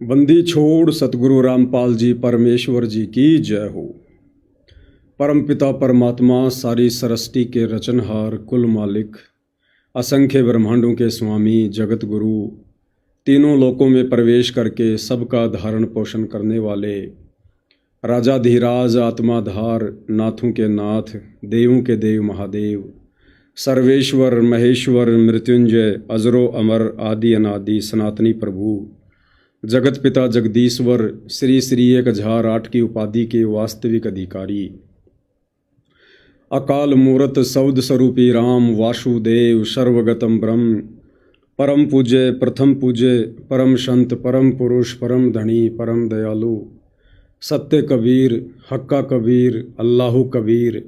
बंदी छोड़ सतगुरु रामपाल जी परमेश्वर जी की जय हो। परमपिता परमात्मा सारी सृष्टि के रचनहार कुल मालिक असंख्य ब्रह्मांडों के स्वामी जगत गुरु तीनों लोकों में प्रवेश करके सबका धारण पोषण करने वाले राजाधिराज आत्माधार नाथों के नाथ देवों के देव महादेव सर्वेश्वर महेश्वर मृत्युंजय अजरो अमर आदि अनादि सनातनी प्रभु जगत पिता जगदीश्वर श्री श्री 1008 की उपाधि के वास्तविक अधिकारी अकाल मूर्त सौद स्वरूपी राम वासुदेव सर्वगतम ब्रह्म परम पूज्य प्रथम पूज्य परम संत परम पुरुष परम धनी परम दयालु सत्य कबीर हक्का कबीर अल्लाहु कबीर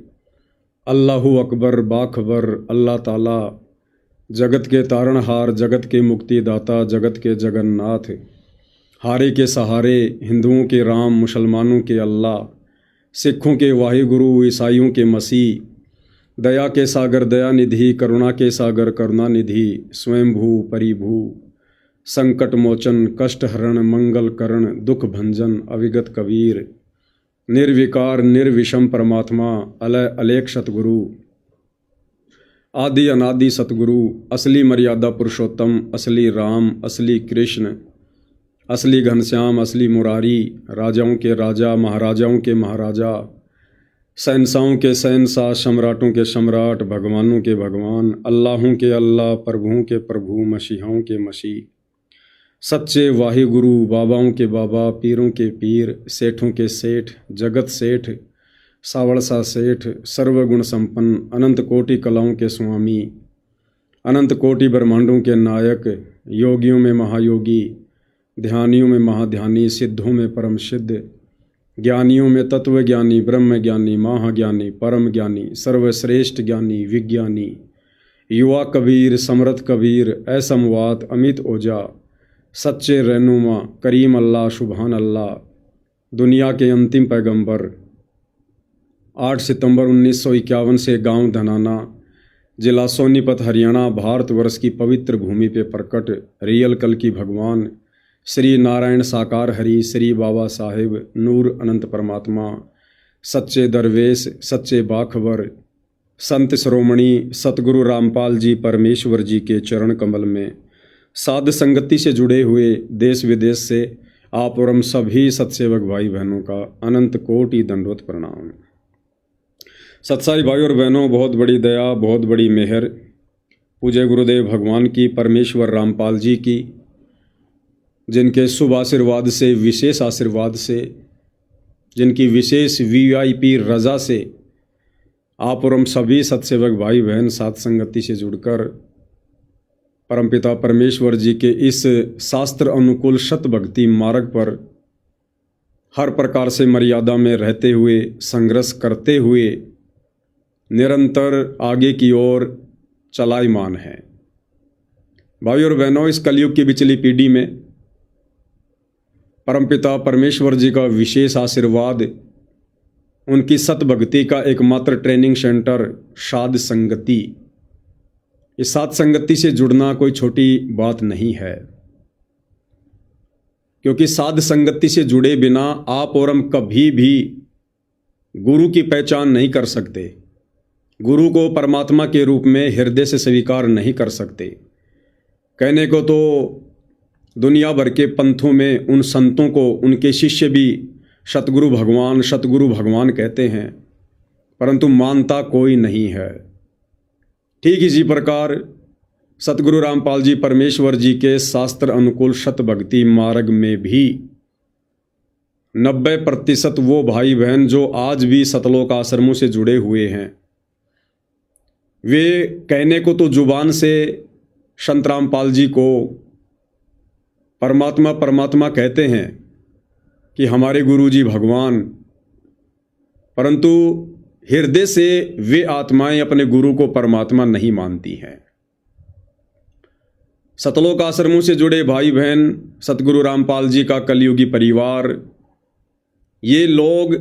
अल्लाहु अकबर बाखबर अल्लाह ताला जगत के तारणहार जगत के मुक्तिदाता जगत के जगन्नाथ हारे के सहारे हिंदुओं के राम मुसलमानों के अल्लाह सिखों के वाहिगुरु ईसाइयों के मसीह दया के सागर दया निधि करुणा के सागर करुणा निधि स्वयंभू परिभू संकट मोचन कष्ट हरण मंगल करण दुख भंजन अविगत कबीर निर्विकार निर्विषम परमात्मा अलय अलेख सतगुरु आदि अनादि सतगुरु असली मर्यादा पुरुषोत्तम असली राम असली कृष्ण असली घनश्याम असली मुरारी राजाओं के राजा महाराजाओं के महाराजा शहंशाहों के शहंशाह सम्राटों के सम्राट भगवानों के भगवान अल्लाहों के अल्लाह प्रभुओं के प्रभु मसीहाओं के मसीह सच्चे वाहिगुरु बाबाओं के बाबा पीरों के पीर सेठों के सेठ जगत सेठ सावड़सा सेठ सर्वगुण संपन्न अनंत कोटि कलाओं के स्वामी अनंत कोटि ब्रह्मांडों के नायक योगियों में महायोगी ध्यानियों में महाध्यानी सिद्धों में परम सिद्ध ज्ञानियों में तत्वज्ञानी ब्रह्म ज्ञानी महाज्ञानी परम ज्ञानी सर्वश्रेष्ठ ज्ञानी विज्ञानी युवा कबीर समर्थ कबीर असमवात अमित ओझा सच्चे रहनुमा करीम अल्लाह सुबहान अल्लाह दुनिया के अंतिम पैगंबर 8 सितंबर 1951 से गांव धनाना जिला सोनीपत हरियाणा भारतवर्ष की पवित्र भूमि पे प्रकट रियल कल की भगवान श्री नारायण साकार हरि श्री बाबा साहेब नूर अनंत परमात्मा सच्चे दरवेश सच्चे बाखबर संत श्रोमणी सतगुरु रामपाल जी परमेश्वर जी के चरण कमल में साध संगति से जुड़े हुए देश विदेश से आप और हम सभी सत्सेवक भाई बहनों का अनंत कोटि दंडवत प्रणाम। सत्साई भाई और बहनों, बहुत बड़ी दया बहुत बड़ी मेहर पूज्य गुरुदेव भगवान की परमेश्वर रामपाल जी की, जिनके शुभ आशीर्वाद से विशेष आशीर्वाद से जिनकी विशेष वीआईपी रजा से आप और हम सभी सत्सेवक भाई बहन साथ संगति से जुड़कर परमपिता परमेश्वर जी के इस शास्त्र अनुकूल सत भक्ति मार्ग पर हर प्रकार से मर्यादा में रहते हुए संघर्ष करते हुए निरंतर आगे की ओर चलायमान है। भाई और बहनों, इस कलयुग की बिचली पीढ़ी में परमपिता परमेश्वर जी का विशेष आशीर्वाद उनकी सत भक्ति का एकमात्र ट्रेनिंग सेंटर साध संगति। इस साध संगति से जुड़ना कोई छोटी बात नहीं है, क्योंकि साध संगति से जुड़े बिना आप और हम कभी भी गुरु की पहचान नहीं कर सकते, गुरु को परमात्मा के रूप में हृदय से स्वीकार नहीं कर सकते। कहने को तो दुनिया भर के पंथों में उन संतों को उनके शिष्य भी सतगुरु भगवान कहते हैं, परंतु मानता कोई नहीं है। ठीक इसी प्रकार सतगुरु रामपाल जी परमेश्वर जी के शास्त्र अनुकूल सत भक्ति मार्ग में भी 90% वो भाई बहन जो आज भी सतलोक आश्रमों से जुड़े हुए हैं, वे कहने को तो जुबान से संत रामपाल जी को परमात्मा परमात्मा कहते हैं कि हमारे गुरु जी भगवान, परंतु हृदय से वे आत्माएं अपने गुरु को परमात्मा नहीं मानती हैं। सतलोक आश्रमों से जुड़े भाई बहन सतगुरु रामपाल जी का कलयुगी परिवार, ये लोग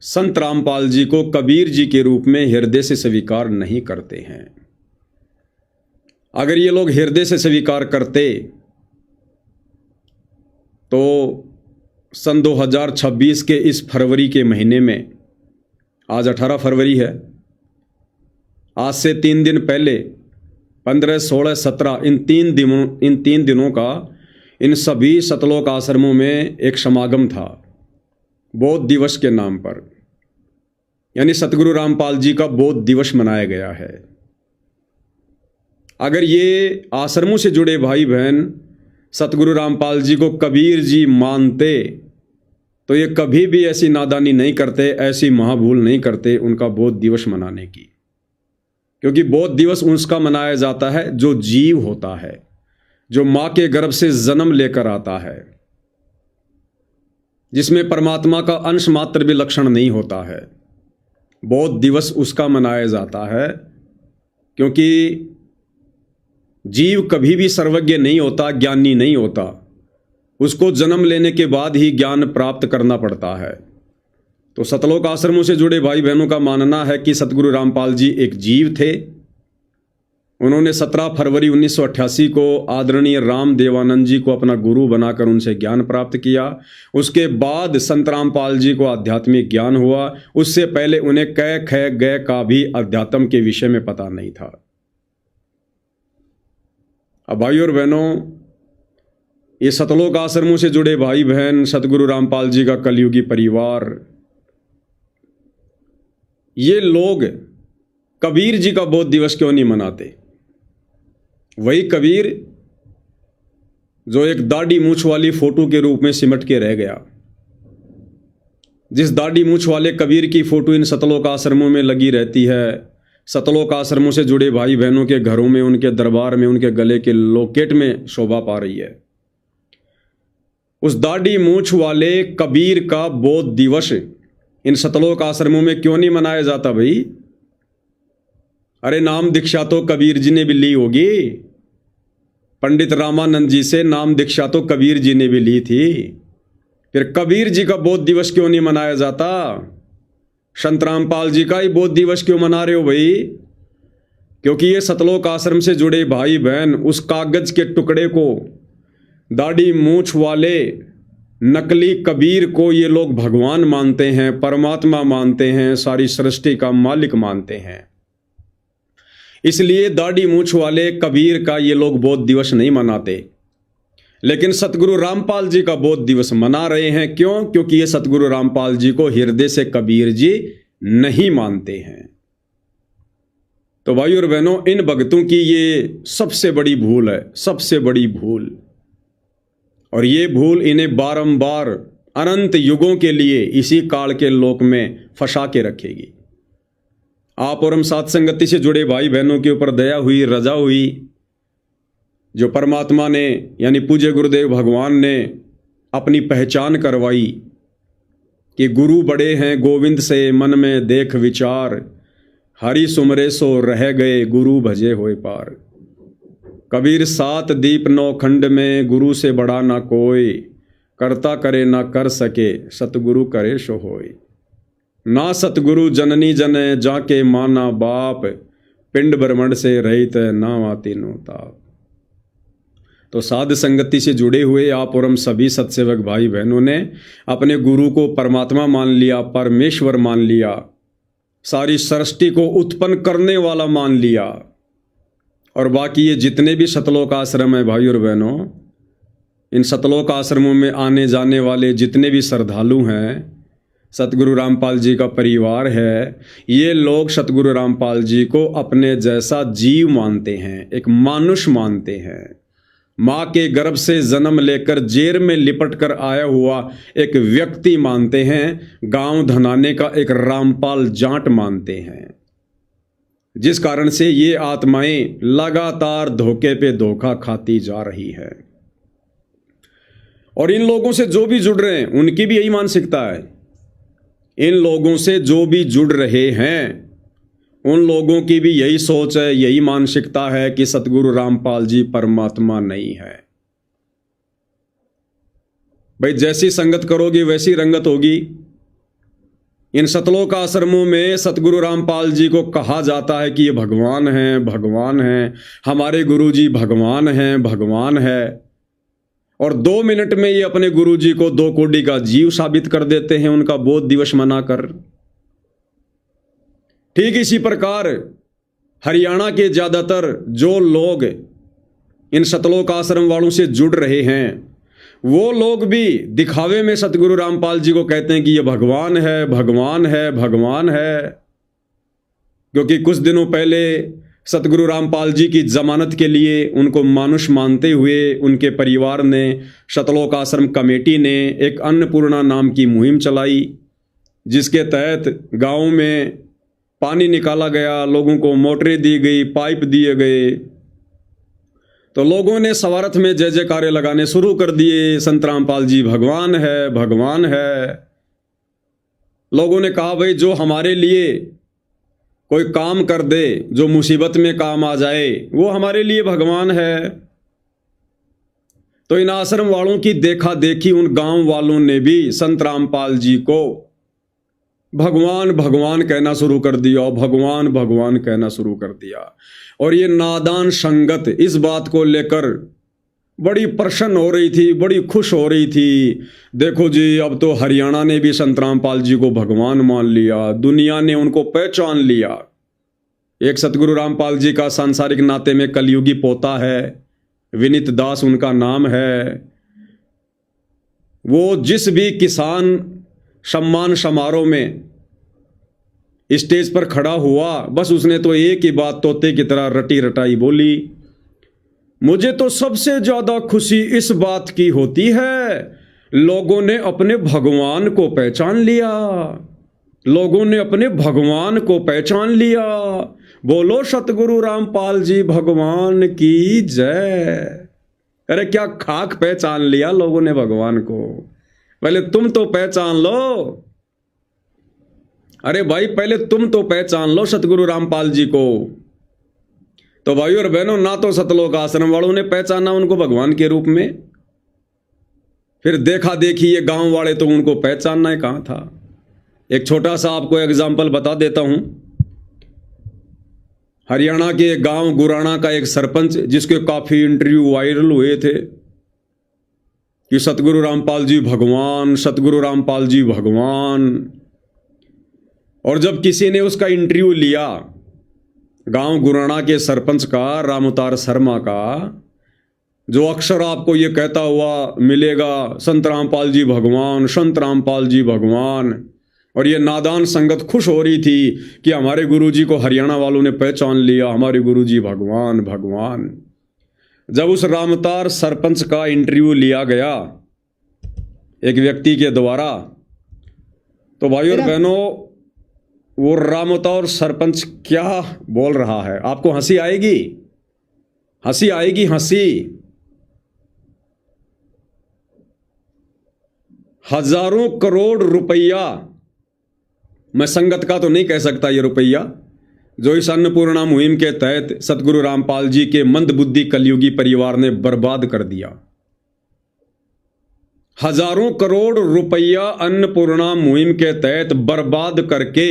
संत रामपाल जी को कबीर जी के रूप में हृदय से स्वीकार नहीं करते हैं। अगर ये लोग हृदय से स्वीकार करते तो सन 2026 के इस फरवरी के महीने में, आज 18 फरवरी है, आज से 3 दिन पहले 15, 16, 17 इन तीन दिनों का इन सभी सतलोक आश्रमों में एक समागम था बौद्ध दिवस के नाम पर। यानी सतगुरु रामपाल जी का बौद्ध दिवस मनाया गया है। अगर ये आश्रमों से जुड़े भाई बहन सतगुरु रामपाल जी को कबीर जी मानते तो ये कभी भी ऐसी नादानी नहीं करते, ऐसी महाभूल नहीं करते उनका बौद्ध दिवस मनाने की। क्योंकि बौद्ध दिवस उसका मनाया जाता है जो जीव होता है, जो माँ के गर्भ से जन्म लेकर आता है, जिसमें परमात्मा का अंश मात्र भी लक्षण नहीं होता है। बौद्ध दिवस उसका मनाया जाता है क्योंकि जीव कभी भी सर्वज्ञ नहीं होता, ज्ञानी नहीं होता। उसको जन्म लेने के बाद ही ज्ञान प्राप्त करना पड़ता है। तो सतलोक आश्रमों से जुड़े भाई बहनों का मानना है कि सतगुरु रामपाल जी एक जीव थे। उन्होंने 17 फरवरी 1988 को आदरणीय राम देवानंद जी को अपना गुरु बनाकर उनसे ज्ञान प्राप्त किया। उसके बाद संत रामपाल जी को आध्यात्मिक ज्ञान हुआ। उससे पहले उन्हें कै ख गय का भी अध्यात्म के विषय में पता नहीं था। अब भाई और बहनों, ये सतलोक आश्रमों से जुड़े भाई बहन, सतगुरु रामपाल जी का कलयुगी परिवार, ये लोग कबीर जी का बौद्ध दिवस क्यों नहीं मनाते? वही कबीर जो एक दाढ़ी मूछ वाली फोटो के रूप में सिमट के रह गया। जिस दाढ़ी मूछ वाले कबीर की फोटो इन सतलोक आश्रमों में लगी रहती है, सतलोक आश्रमों से जुड़े भाई बहनों के घरों में, उनके दरबार में, उनके गले के लोकेट में शोभा पा रही है। उस दाढ़ी मूछ वाले कबीर का बौद्ध दिवस इन सतलोक आश्रमों में क्यों नहीं मनाया जाता भाई? अरे नाम दीक्षा तो कबीर जी ने भी ली होगी। पंडित रामानंद जी से नाम दीक्षा तो कबीर जी ने भी ली थी। फिर कबीर जी का बौद्ध दिवस क्यों नहीं मनाया जाता? संत रामपाल जी का ही बौद्ध दिवस क्यों मना रहे हो भाई? क्योंकि ये सतलोक आश्रम से जुड़े भाई बहन उस कागज के टुकड़े को, दाढ़ी मूछ वाले नकली कबीर को ये लोग भगवान मानते हैं, परमात्मा मानते हैं, सारी सृष्टि का मालिक मानते हैं। इसलिए दाढ़ी मूछ वाले कबीर का ये लोग बौद्ध दिवस नहीं मनाते। लेकिन सतगुरु रामपाल जी का बौद्ध दिवस मना रहे हैं। क्यों? क्योंकि ये सतगुरु रामपाल जी को हृदय से कबीर जी नहीं मानते हैं। तो भाई और बहनों, इन भक्तों की ये सबसे बड़ी भूल है, सबसे बड़ी भूल। और ये भूल इन्हें बारंबार अनंत युगों के लिए इसी काल के लोक में फंसा के रखेगी। आप और हम साथ संगति से जुड़े भाई बहनों के ऊपर दया हुई, रजा हुई, जो परमात्मा ने यानी पूज्य गुरुदेव भगवान ने अपनी पहचान करवाई कि गुरु बड़े हैं गोविंद से मन में देख विचार, हरि सुमरे सो रह गए गुरु भजे होए पार। कबीर 7 दीप 9 खंड में, गुरु से बड़ा ना कोई, करता करे ना कर सके, सतगुरु करे सो होय। ना सतगुरु जननी जने, जाके माना बाप, पिंड ब्रह्मंड से रहित ना आती नो ताप। तो साध संगति से जुड़े हुए आप और हम सभी सत्सेवक भाई बहनों ने अपने गुरु को परमात्मा मान लिया, परमेश्वर मान लिया, सारी सृष्टि को उत्पन्न करने वाला मान लिया। और बाकी ये जितने भी सतलोक आश्रम है भाई और बहनों, इन सतलोक आश्रमों में आने जाने वाले जितने भी श्रद्धालु हैं, सतगुरु रामपाल जी का परिवार है, ये लोग सतगुरु रामपाल जी को अपने जैसा जीव मानते हैं, एक मानुष मानते हैं। माँ के गर्भ से जन्म लेकर जेर में लिपट कर आया हुआ एक व्यक्ति मानते हैं, गांव धनाने का एक रामपाल जाट मानते हैं। जिस कारण से ये आत्माएं लगातार धोखे पे धोखा खाती जा रही है। और इन लोगों से जो भी जुड़ रहे हैं उनकी भी यही मानसिकता है। इन लोगों से जो भी जुड़ रहे हैं उन लोगों की भी यही सोच है, यही मानसिकता है कि सतगुरु रामपाल जी परमात्मा नहीं है। भाई जैसी संगत करोगे वैसी रंगत होगी। इन सतलोक आश्रमों में सतगुरु रामपाल जी को कहा जाता है कि ये भगवान हैं, भगवान हैं, हमारे गुरु जी भगवान हैं, भगवान है। और 2 मिनट में ये अपने गुरुजी को 2 कोड़ी का जीव साबित कर देते हैं उनका बोध दिवस मनाकर। ठीक इसी प्रकार हरियाणा के ज्यादातर जो लोग इन सतलोक आश्रम वालों से जुड़ रहे हैं वो लोग भी दिखावे में सतगुरु रामपाल जी को कहते हैं कि ये भगवान है, भगवान है, भगवान है। क्योंकि कुछ दिनों पहले सतगुरु रामपाल जी की जमानत के लिए उनको मानुष मानते हुए उनके परिवार ने, सतलोक आश्रम कमेटी ने एक अन्नपूर्णा नाम की मुहिम चलाई, जिसके तहत गांव में पानी निकाला गया, लोगों को मोटरें दी गई, पाइप दिए गए। तो लोगों ने सवारथ में जय जयकारे लगाने शुरू कर दिए, संत रामपाल जी भगवान है, भगवान है। लोगों ने कहा भाई जो हमारे लिए कोई काम कर दे, जो मुसीबत में काम आ जाए, वो हमारे लिए भगवान है। तो इन आश्रम वालों की देखा देखी उन गांव वालों ने भी संत रामपाल जी को भगवान भगवान कहना शुरू कर दिया, भगवान भगवान कहना शुरू कर दिया। और ये नादान संगत इस बात को लेकर बड़ी प्रसन्न हो रही थी, बड़ी खुश हो रही थी। देखो जी, अब तो हरियाणा ने भी संत रामपाल जी को भगवान मान लिया, दुनिया ने उनको पहचान लिया। एक सतगुरु रामपाल जी का सांसारिक नाते में कलयुगी पोता है, विनीत दास उनका नाम है। वो जिस भी किसान सम्मान समारोह में स्टेज पर खड़ा हुआ, बस उसने तो एक ही बात तोते की तरह रटी रटाई बोली, मुझे तो सबसे ज्यादा खुशी इस बात की होती है लोगों ने अपने भगवान को पहचान लिया, लोगों ने अपने भगवान को पहचान लिया। बोलो सतगुरु रामपाल जी भगवान की जय। अरे क्या खाक पहचान लिया लोगों ने भगवान को, पहले तुम तो पहचान लो। अरे भाई पहले तुम तो पहचान लो सतगुरु रामपाल जी को। तो भाइयों और बहनों, ना तो सतलोक आश्रम वालों ने पहचाना उनको भगवान के रूप में, फिर देखा देखी ये गांव वाले तो उनको पहचानना ही कहां था। एक छोटा सा आपको एग्जाम्पल बता देता हूं। हरियाणा के गांव गुराना का एक सरपंच, जिसके काफी इंटरव्यू वायरल हुए थे कि सतगुरु रामपाल जी भगवान, सतगुरु रामपाल जी भगवान। और जब किसी ने उसका इंटरव्यू लिया, गांव गुराना के सरपंच का, रामउतार शर्मा का, जो अक्सर आपको ये कहता हुआ मिलेगा संत रामपाल जी भगवान, संत रामपाल जी भगवान। और ये नादान संगत खुश हो रही थी कि हमारे गुरुजी को हरियाणा वालों ने पहचान लिया, हमारे गुरुजी भगवान भगवान। जब उस रामउतार सरपंच का इंटरव्यू लिया गया एक व्यक्ति के द्वारा, तो भाइयों और बहनों, वो रामउतार सरपंच क्या बोल रहा है, आपको हंसी आएगी, हंसी आएगी, हंसी। हजारों करोड़ रुपया, मैं संगत का तो नहीं कह सकता, ये रुपया जो इस अन्नपूर्णा मुहिम के तहत सतगुरु रामपाल जी के मंदबुद्धि कलयुगी परिवार ने बर्बाद कर दिया। हजारों करोड़ रुपया अन्नपूर्णा मुहिम के तहत बर्बाद करके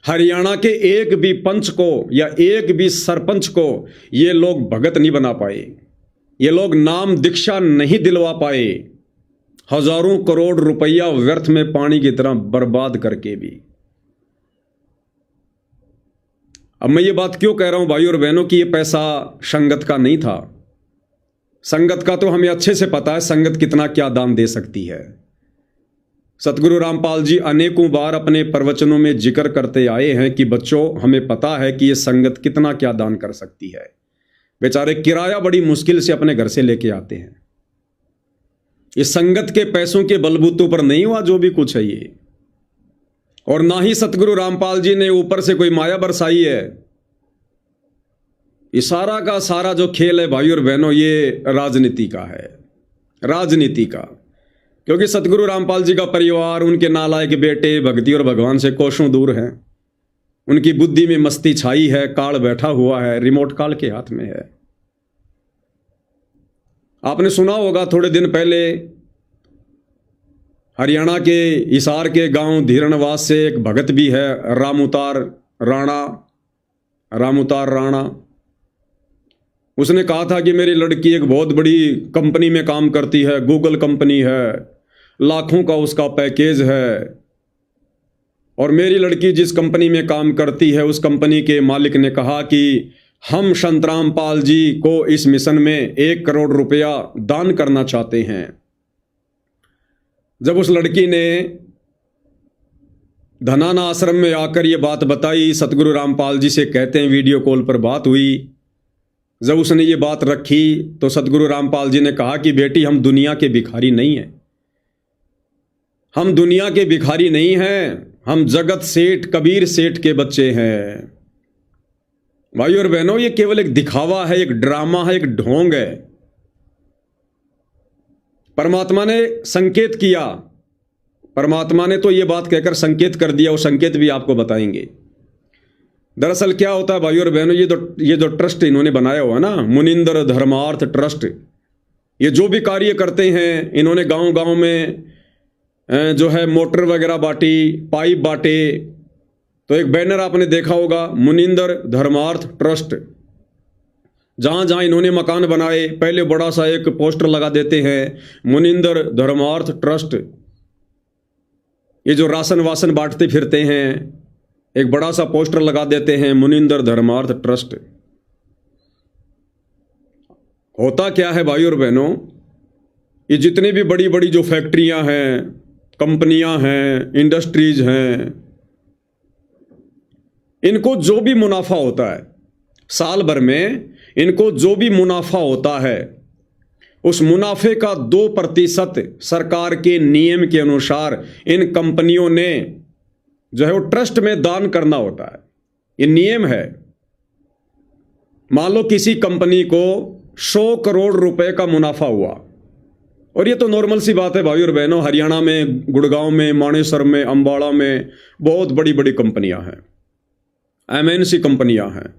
हरियाणा के एक भी पंच को या एक भी सरपंच को ये लोग भगत नहीं बना पाए, ये लोग नाम दीक्षा नहीं दिलवा पाए। हजारों करोड़ रुपया व्यर्थ में पानी की तरह बर्बाद करके भी। अब मैं ये बात क्यों कह रहा हूं भाइयों और बहनों कि ये पैसा संगत का नहीं था। संगत का तो हमें अच्छे से पता है संगत कितना क्या दान दे सकती है। सतगुरु रामपाल जी अनेकों बार अपने प्रवचनों में जिक्र करते आए हैं कि बच्चों, हमें पता है कि ये संगत कितना क्या दान कर सकती है। बेचारे किराया बड़ी मुश्किल से अपने घर से लेके आते हैं। इस संगत के पैसों के बलबूतों पर नहीं हुआ जो भी कुछ है ये, और ना ही सतगुरु रामपाल जी ने ऊपर से कोई माया बरसाई है। ये सारा का सारा जो खेल है भाइयों और बहनों, ये राजनीति का है, राजनीति का। क्योंकि सतगुरु रामपाल जी का परिवार, उनके नालायक बेटे भक्ति और भगवान से कोसों दूर हैं। उनकी बुद्धि में मस्ती छाई है, काल बैठा हुआ है, रिमोट काल के हाथ में है। आपने सुना होगा थोड़े दिन पहले हरियाणा के हिसार के गांव धीरणवास से एक भगत भी है, रामउतार राणा। उसने कहा था कि मेरी लड़की एक बहुत बड़ी कंपनी में काम करती है, गूगल कंपनी है, लाखों का उसका पैकेज है, और मेरी लड़की जिस कंपनी में काम करती है उस कंपनी के मालिक ने कहा कि हम संतराम पाल जी को इस मिशन में 1 करोड़ रुपया दान करना चाहते हैं। जब उस लड़की ने धनाना आश्रम में आकर ये बात बताई, सतगुरु रामपाल जी से कहते हैं वीडियो कॉल पर बात हुई। जब उसने ये बात रखी तो सतगुरु रामपाल जी ने कहा कि बेटी, हम दुनिया के भिखारी नहीं हैं, हम दुनिया के भिखारी नहीं हैं, हम जगत सेठ कबीर सेठ के बच्चे हैं। भाई और बहनों, ये केवल एक दिखावा है, एक ड्रामा है, एक ढोंग है। परमात्मा ने संकेत किया, परमात्मा ने तो ये बात कहकर संकेत कर दिया, वो संकेत भी आपको बताएंगे। दरअसल क्या होता है भाई और बहनों, ये जो ट्रस्ट इन्होंने बनाया हुआ है ना, मुनिंदर धर्मार्थ ट्रस्ट, ये जो भी कार्य करते हैं, इन्होंने गांव गांव में जो है मोटर वगैरह बांटी, पाइप बांटे, तो एक बैनर आपने देखा होगा, मुनिंदर धर्मार्थ ट्रस्ट। जहां जहां इन्होंने मकान बनाए, पहले बड़ा सा एक पोस्टर लगा देते हैं, मुनिंदर धर्मार्थ ट्रस्ट। ये जो राशन वासन बांटते फिरते हैं, एक बड़ा सा पोस्टर लगा देते हैं, मुनिंदर धर्मार्थ ट्रस्ट। होता क्या है भाई और बहनों, ये जितनी भी बड़ी बड़ी जो फैक्ट्रियां हैं, कंपनियां हैं, इंडस्ट्रीज हैं, इनको जो भी मुनाफा होता है साल भर में, इनको जो भी मुनाफा होता है, उस मुनाफे का 2% सरकार के नियम के अनुसार इन कंपनियों ने जो है वो ट्रस्ट में दान करना होता है। ये नियम है। मान लो किसी कंपनी को 100 करोड़ रुपए का मुनाफा हुआ, और ये तो नॉर्मल सी बात है भाई और बहनों, हरियाणा में, गुड़गांव में, मानेसर में, अंबाला में बहुत बड़ी बड़ी कंपनियां हैं, MNC कंपनियां हैं।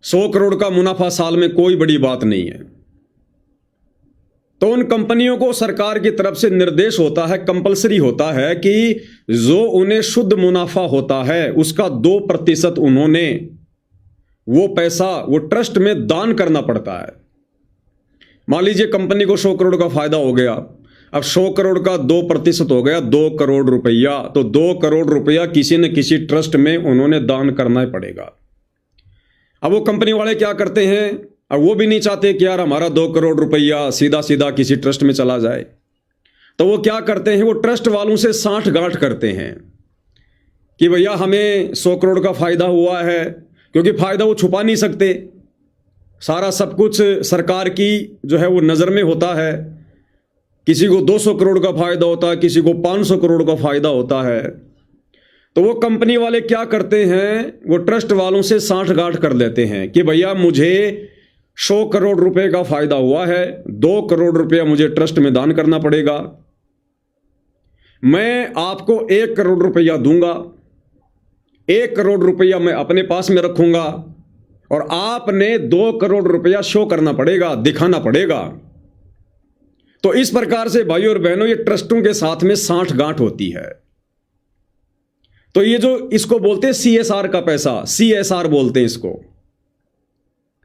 100 करोड़ का मुनाफा साल में कोई बड़ी बात नहीं है। तो उन कंपनियों को सरकार की तरफ से निर्देश होता है, कंपलसरी होता है कि जो उन्हें शुद्ध मुनाफा होता है उसका 2% उन्होंने वो पैसा वो ट्रस्ट में दान करना पड़ता है। मान लीजिए कंपनी को 100 करोड़ का फायदा हो गया, अब 100 करोड़ का 2% हो गया 2 करोड़ रुपया, तो 2 करोड़ रुपया किसी न किसी ट्रस्ट में उन्होंने दान करना ही पड़ेगा। अब वो कंपनी वाले क्या करते हैं, अब वो भी नहीं चाहते कि यार हमारा 2 करोड़ रुपया सीधा सीधा किसी ट्रस्ट में चला जाए, तो वो क्या करते हैं, वो ट्रस्ट वालों से साठ गांठ करते हैं कि भैया हमें 100 करोड़ का फायदा हुआ है, क्योंकि फायदा वो छुपा नहीं सकते, सारा सब कुछ सरकार की जो है वो नज़र में होता है। किसी को 200 करोड़ का फायदा होता है, किसी को 500 करोड़ का फायदा होता है। तो वो कंपनी वाले क्या करते हैं, वो ट्रस्ट वालों से साठ गांठ कर लेते हैं कि भैया मुझे 100 करोड़ रुपए का फायदा हुआ है, 2 करोड़ रुपया मुझे ट्रस्ट में दान करना पड़ेगा, मैं आपको 1 करोड़ रुपया दूंगा, 1 करोड़ रुपया मैं अपने पास में रखूंगा, और आपने 2 करोड़ रुपया शो करना पड़ेगा, दिखाना पड़ेगा। तो इस प्रकार से भाई और बहनों, ये ट्रस्टों के साथ में साठ गांठ होती है। तो ये जो इसको बोलते हैं CSR का पैसा, CSR बोलते हैं इसको।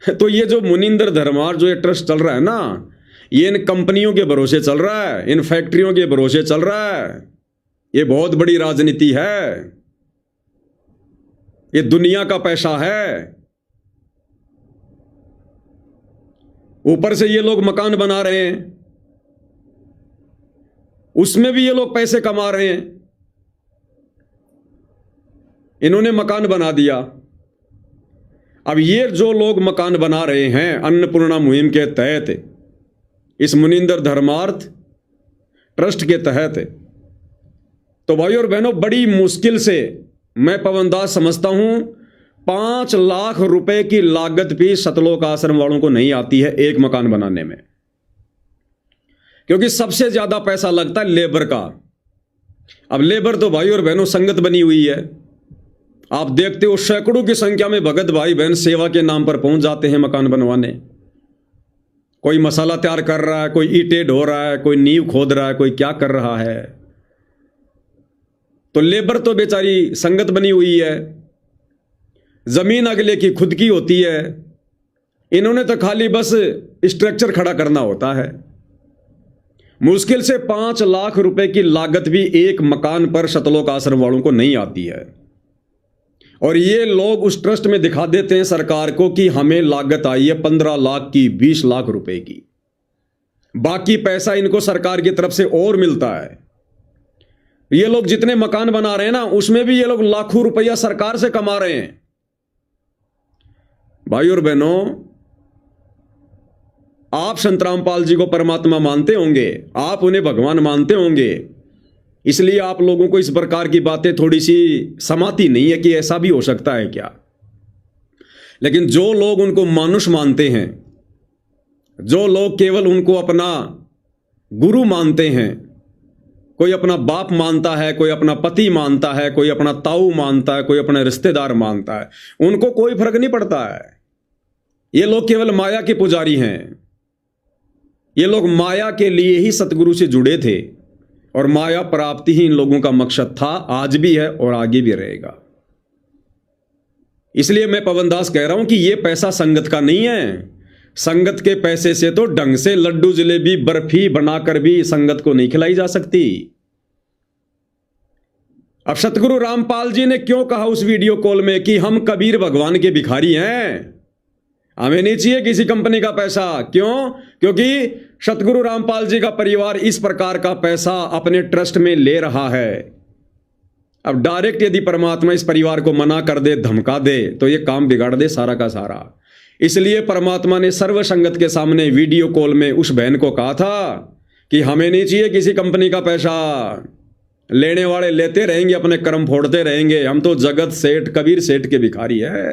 तो ये जो मुनिंदर धर्मार जो ये ट्रस्ट चल रहा है ना, ये इन कंपनियों के भरोसे चल रहा है, इन फैक्ट्रियों के भरोसे चल रहा है। ये बहुत बड़ी राजनीति है, ये दुनिया का पैसा है। ऊपर से ये लोग मकान बना रहे हैं, उसमें भी ये लोग पैसे कमा रहे हैं। इन्होंने मकान बना दिया, अब ये जो लोग मकान बना रहे हैं अन्नपूर्णा मुहिम के तहत, इस मुनिंदर धर्मार्थ ट्रस्ट के तहत, तो भाई और बहनों बड़ी मुश्किल से मैं पवनदास समझता हूं 5 लाख रुपए की लागत भी सतलोक आश्रम वालों को नहीं आती है एक मकान बनाने में, क्योंकि सबसे ज्यादा पैसा लगता है लेबर का। अब लेबर तो भाई और बहनों संगत बनी हुई है, आप देखते हो सैकड़ों की संख्या में भगत भाई बहन सेवा के नाम पर पहुंच जाते हैं मकान बनवाने। कोई मसाला तैयार कर रहा है, कोई ईंटें ढो रहा है, कोई नींव खोद रहा है, कोई क्या कर रहा है। तो लेबर तो बेचारी संगत बनी हुई है, जमीन अगले की खुद की होती है, इन्होंने तो खाली बस स्ट्रक्चर खड़ा करना होता है। मुश्किल से 5 लाख रुपए की लागत भी एक मकान पर सतलोक आश्रम वालों को नहीं आती है, और ये लोग उस ट्रस्ट में दिखा देते हैं सरकार को कि हमें लागत आई है 15 लाख की, 20 लाख रुपए की। बाकी पैसा इनको सरकार की तरफ से और मिलता है। ये लोग जितने मकान बना रहे हैं ना, उसमें भी ये लोग लाखों रुपया सरकार से कमा रहे हैं। भाई और बहनों, आप संत रामपाल जी को परमात्मा मानते होंगे, आप उन्हें भगवान मानते होंगे, इसलिए आप लोगों को इस प्रकार की बातें थोड़ी सी समाती नहीं है कि ऐसा भी हो सकता है क्या। लेकिन जो लोग उनको मानुष मानते हैं, जो लोग केवल उनको अपना गुरु मानते हैं, कोई अपना बाप मानता है, कोई अपना पति मानता है, कोई अपना ताऊ मानता है, कोई अपना रिश्तेदार मानता है, उनको कोई फर्क नहीं पड़ता है। ये लोग केवल माया के पुजारी हैं। ये लोग माया के लिए ही सतगुरु से जुड़े थे, और माया प्राप्ति ही इन लोगों का मकसद था, आज भी है और आगे भी रहेगा। इसलिए मैं पवनदास कह रहा हूं कि यह पैसा संगत का नहीं है। संगत के पैसे से तो ढंग से लड्डू जलेबी बर्फी बनाकर भी संगत को नहीं खिलाई जा सकती। अब सतगुरु रामपाल जी ने क्यों कहा उस वीडियो कॉल में कि हम कबीर भगवान के भिखारी हैं, हमें नहीं चाहिए किसी कंपनी का पैसा। क्यों? क्योंकि सतगुरु रामपाल जी का परिवार इस प्रकार का पैसा अपने ट्रस्ट में ले रहा है। अब डायरेक्ट यदि परमात्मा इस परिवार को मना कर दे, धमका दे, तो ये काम बिगाड़ दे सारा का सारा। इसलिए परमात्मा ने सर्व संगत के सामने वीडियो कॉल में उस बहन को कहा था कि हमें नहीं चाहिए किसी कंपनी का पैसा, लेने वाले लेते रहेंगे, अपने कर्म फोड़ते रहेंगे, हम तो जगत सेठ कबीर सेठ के भिखारी है।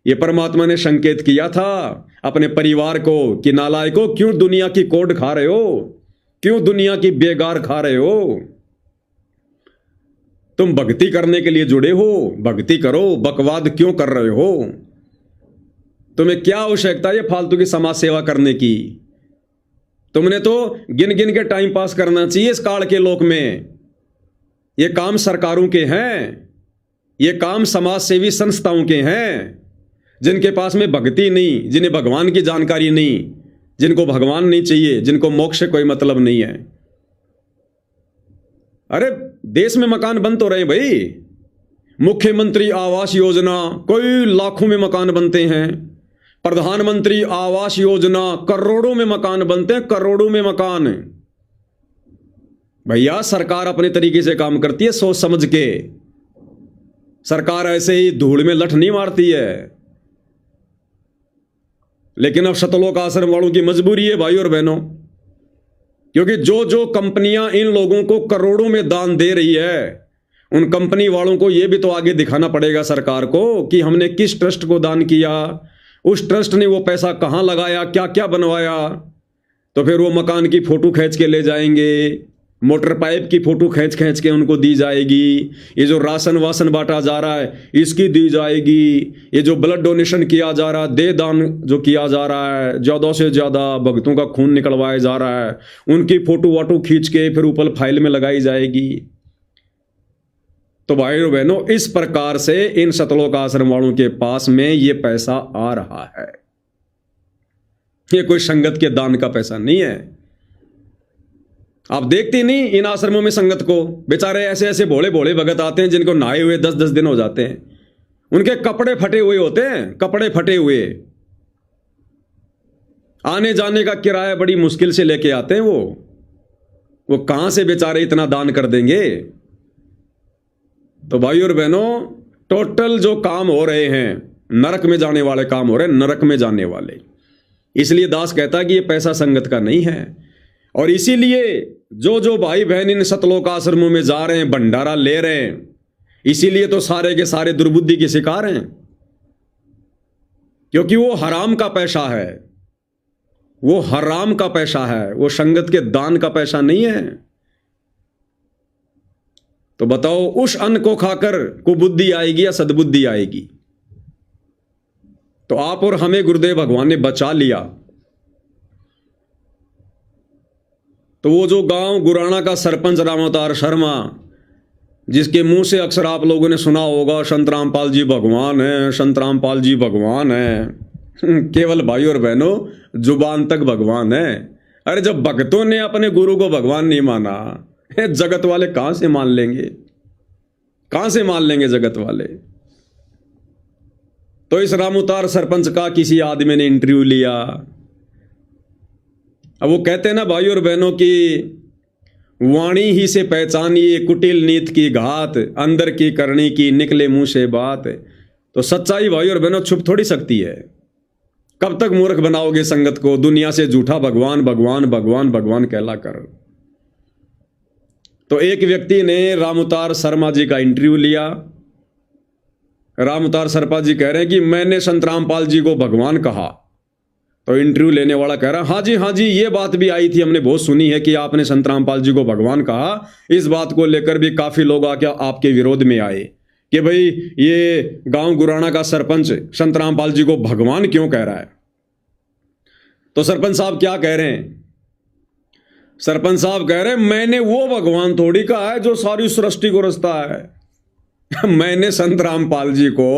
ये परमात्मा ने संकेत किया था अपने परिवार को कि नालायकों, क्यों दुनिया की कोड खा रहे हो, क्यों दुनिया की बेगार खा रहे हो। तुम भक्ति करने के लिए जुड़े हो, भक्ति करो, बकवाद क्यों कर रहे हो। तुम्हें क्या आवश्यकता है फालतू की समाज सेवा करने की। तुमने तो गिन गिन के टाइम पास करना चाहिए इस काल के लोक में। ये काम सरकारों के हैं, ये काम समाज सेवी संस्थाओं के हैं, जिनके पास में भक्ति नहीं, जिन्हें भगवान की जानकारी नहीं, जिनको भगवान नहीं चाहिए, जिनको मोक्ष से कोई मतलब नहीं है। अरे देश में मकान बन तो रहे भाई, मुख्यमंत्री आवास योजना कोई लाखों में मकान बनते हैं, प्रधानमंत्री आवास योजना करोड़ों में मकान बनते हैं, करोड़ों में मकान। भैया सरकार अपने तरीके से काम करती है, सोच समझ के। सरकार ऐसे ही धूल में लठ नहीं मारती है। लेकिन अब सतलोक आश्रम वालों की मजबूरी है भाई और बहनों, क्योंकि जो जो कंपनियां इन लोगों को करोड़ों में दान दे रही है, उन कंपनी वालों को यह भी तो आगे दिखाना पड़ेगा सरकार को कि हमने किस ट्रस्ट को दान किया, उस ट्रस्ट ने वो पैसा कहां लगाया, क्या क्या बनवाया। तो फिर वो मकान की फोटो खींच के ले जाएंगे, मोटर पाइप की फोटो खींच खींच के उनको दी जाएगी, ये जो राशन वासन बांटा जा रहा है इसकी दी जाएगी, ये जो ब्लड डोनेशन किया जा रहा है, दे दान जो किया जा रहा है, ज़्यादा से ज़्यादा भक्तों का खून निकलवाया जा रहा है, उनकी फोटो वाटो खींच के फिर ऊपर फाइल में लगाई जाएगी। तो भाई और बहनों, इस प्रकार से इन सतलोक आश्रम वालों के पास में ये पैसा आ रहा है। ये कोई संगत के दान का पैसा नहीं है। आप देखते नहीं इन आश्रमों में संगत को, बेचारे ऐसे ऐसे भोले भोले भगत आते हैं जिनको नहाए हुए 10-10 दिन हो जाते हैं, उनके कपड़े फटे हुए होते हैं, कपड़े फटे हुए, आने जाने का किराया बड़ी मुश्किल से लेके आते हैं। वो कहां से बेचारे इतना दान कर देंगे। तो भाई और बहनों, टोटल जो काम हो रहे हैं नरक में जाने वाले काम हो रहे हैं, नरक में जाने वाले। इसलिए दास कहता है कि ये पैसा संगत का नहीं है। और इसीलिए जो जो भाई बहन इन सतलोक आश्रमों में जा रहे हैं, भंडारा ले रहे हैं, इसीलिए तो सारे के सारे दुर्बुद्धि के शिकार हैं, क्योंकि वो हराम का पैसा है, वो हराम का पैसा है, वो संगत के दान का पैसा नहीं है। तो बताओ उस अन्न को खाकर कुबुद्धि आएगी या सद्बुद्धि आएगी। तो आप और हमें गुरुदेव भगवान ने बचा लिया। तो वो जो गांव गुराना का सरपंच रामावतार शर्मा, जिसके मुंह से अक्सर आप लोगों ने सुना होगा संत रामपाल जी भगवान है, संत रामपाल जी भगवान है, केवल भाई और बहनों जुबान तक भगवान है। अरे जब भक्तों ने अपने गुरु को भगवान नहीं माना, जगत वाले कहां से मान लेंगे? कहां से मान लेंगे जगत वाले? तो इस रामउतार सरपंच का किसी आदमी ने इंटरव्यू लिया। अब वो कहते हैं ना भाई और बहनों की वाणी ही से पहचानिए कुटिल नीत की घात, अंदर की करनी की निकले मुंह से बात। तो सच्चाई भाई और बहनों छुप थोड़ी सकती है। कब तक मूर्ख बनाओगे संगत को, दुनिया से झूठा भगवान भगवान भगवान भगवान कहला कर। तो एक व्यक्ति ने रामउतार शर्मा जी का इंटरव्यू लिया। रामउतार शर्मा जी कह रहे हैं कि मैंने संत रामपाल जी को भगवान कहा। तो इंटरव्यू लेने वाला कह रहा है हाँ जी ये बात भी आई थी, हमने बहुत सुनी है कि आपने संत रामपाल जी को भगवान कहा। इस बात को लेकर भी काफी लोग आके आपके विरोध में आए कि भाई ये गांव गुराना का सरपंच संत रामपाल जी को भगवान क्यों कह रहा है। तो सरपंच साहब क्या कह रहे हैं? सरपंच साहब कह रहे हैं मैंने वो भगवान थोड़ी कहा है जो सारी सृष्टि को रचता है। मैंने संत रामपाल जी को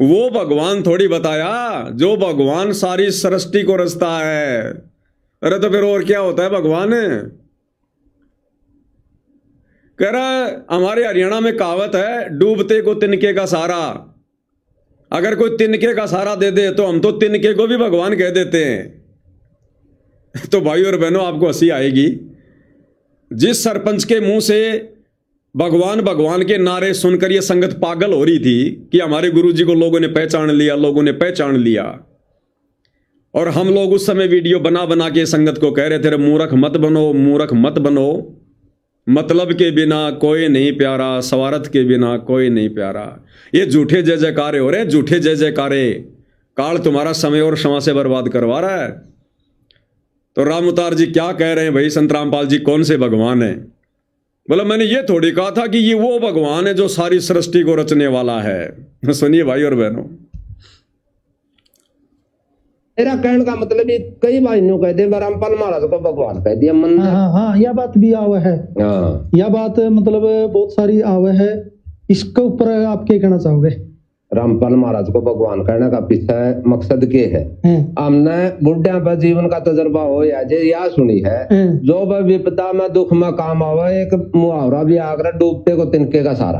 वो भगवान थोड़ी बताया जो भगवान सारी सृष्टि को रचता है। अरे तो फिर और क्या होता है भगवान? कह रहा है हमारे हरियाणा में कहावत है डूबते को तिनके का सहारा। अगर कोई तिनके का सहारा दे दे तो हम तो तिनके को भी भगवान कह देते हैं। तो भाई और बहनों आपको हंसी आएगी, जिस सरपंच के मुंह से भगवान भगवान के नारे सुनकर ये संगत पागल हो रही थी कि हमारे गुरुजी को लोगों ने पहचान लिया, लोगों ने पहचान लिया, और हम लोग उस समय वीडियो बना बना के संगत को कह रहे थे मूर्ख मत बनो, मूर्ख मत बनो, मतलब के बिना कोई नहीं प्यारा, स्वार्थ के बिना कोई नहीं प्यारा। ये झूठे जय जयकारे हो रहे हैं, झूठे जय जयकारे। काल तुम्हारा समय और क्षमा से बर्बाद करवा रहा है। तो रामउतार जी क्या कह रहे हैं भाई, संत रामपाल जी कौन से भगवान है? बोला मैंने ये थोड़ी कहा था कि ये वो भगवान है जो सारी सृष्टि को रचने वाला है। सुनिए भाई और बहनों, मेरा कहने का मतलब ये कई बार यूं कहते हैं रामपाल महाराज को भगवान कह दिया मन। हाँ यह बात भी आवे है। यह बात मतलब बहुत सारी आवे है। इसके ऊपर आप क्या कहना चाहोगे? रामपाल महाराज को भगवान कहने का पीछे मकसद क्या है? हमने बुढ़िया पर जीवन का तजर्बा हो या जे या सुनी है, जो वह विपदा में दुख में काम आवे, एक मुहावरा भी आकर डूबते को तिनके का सहारा।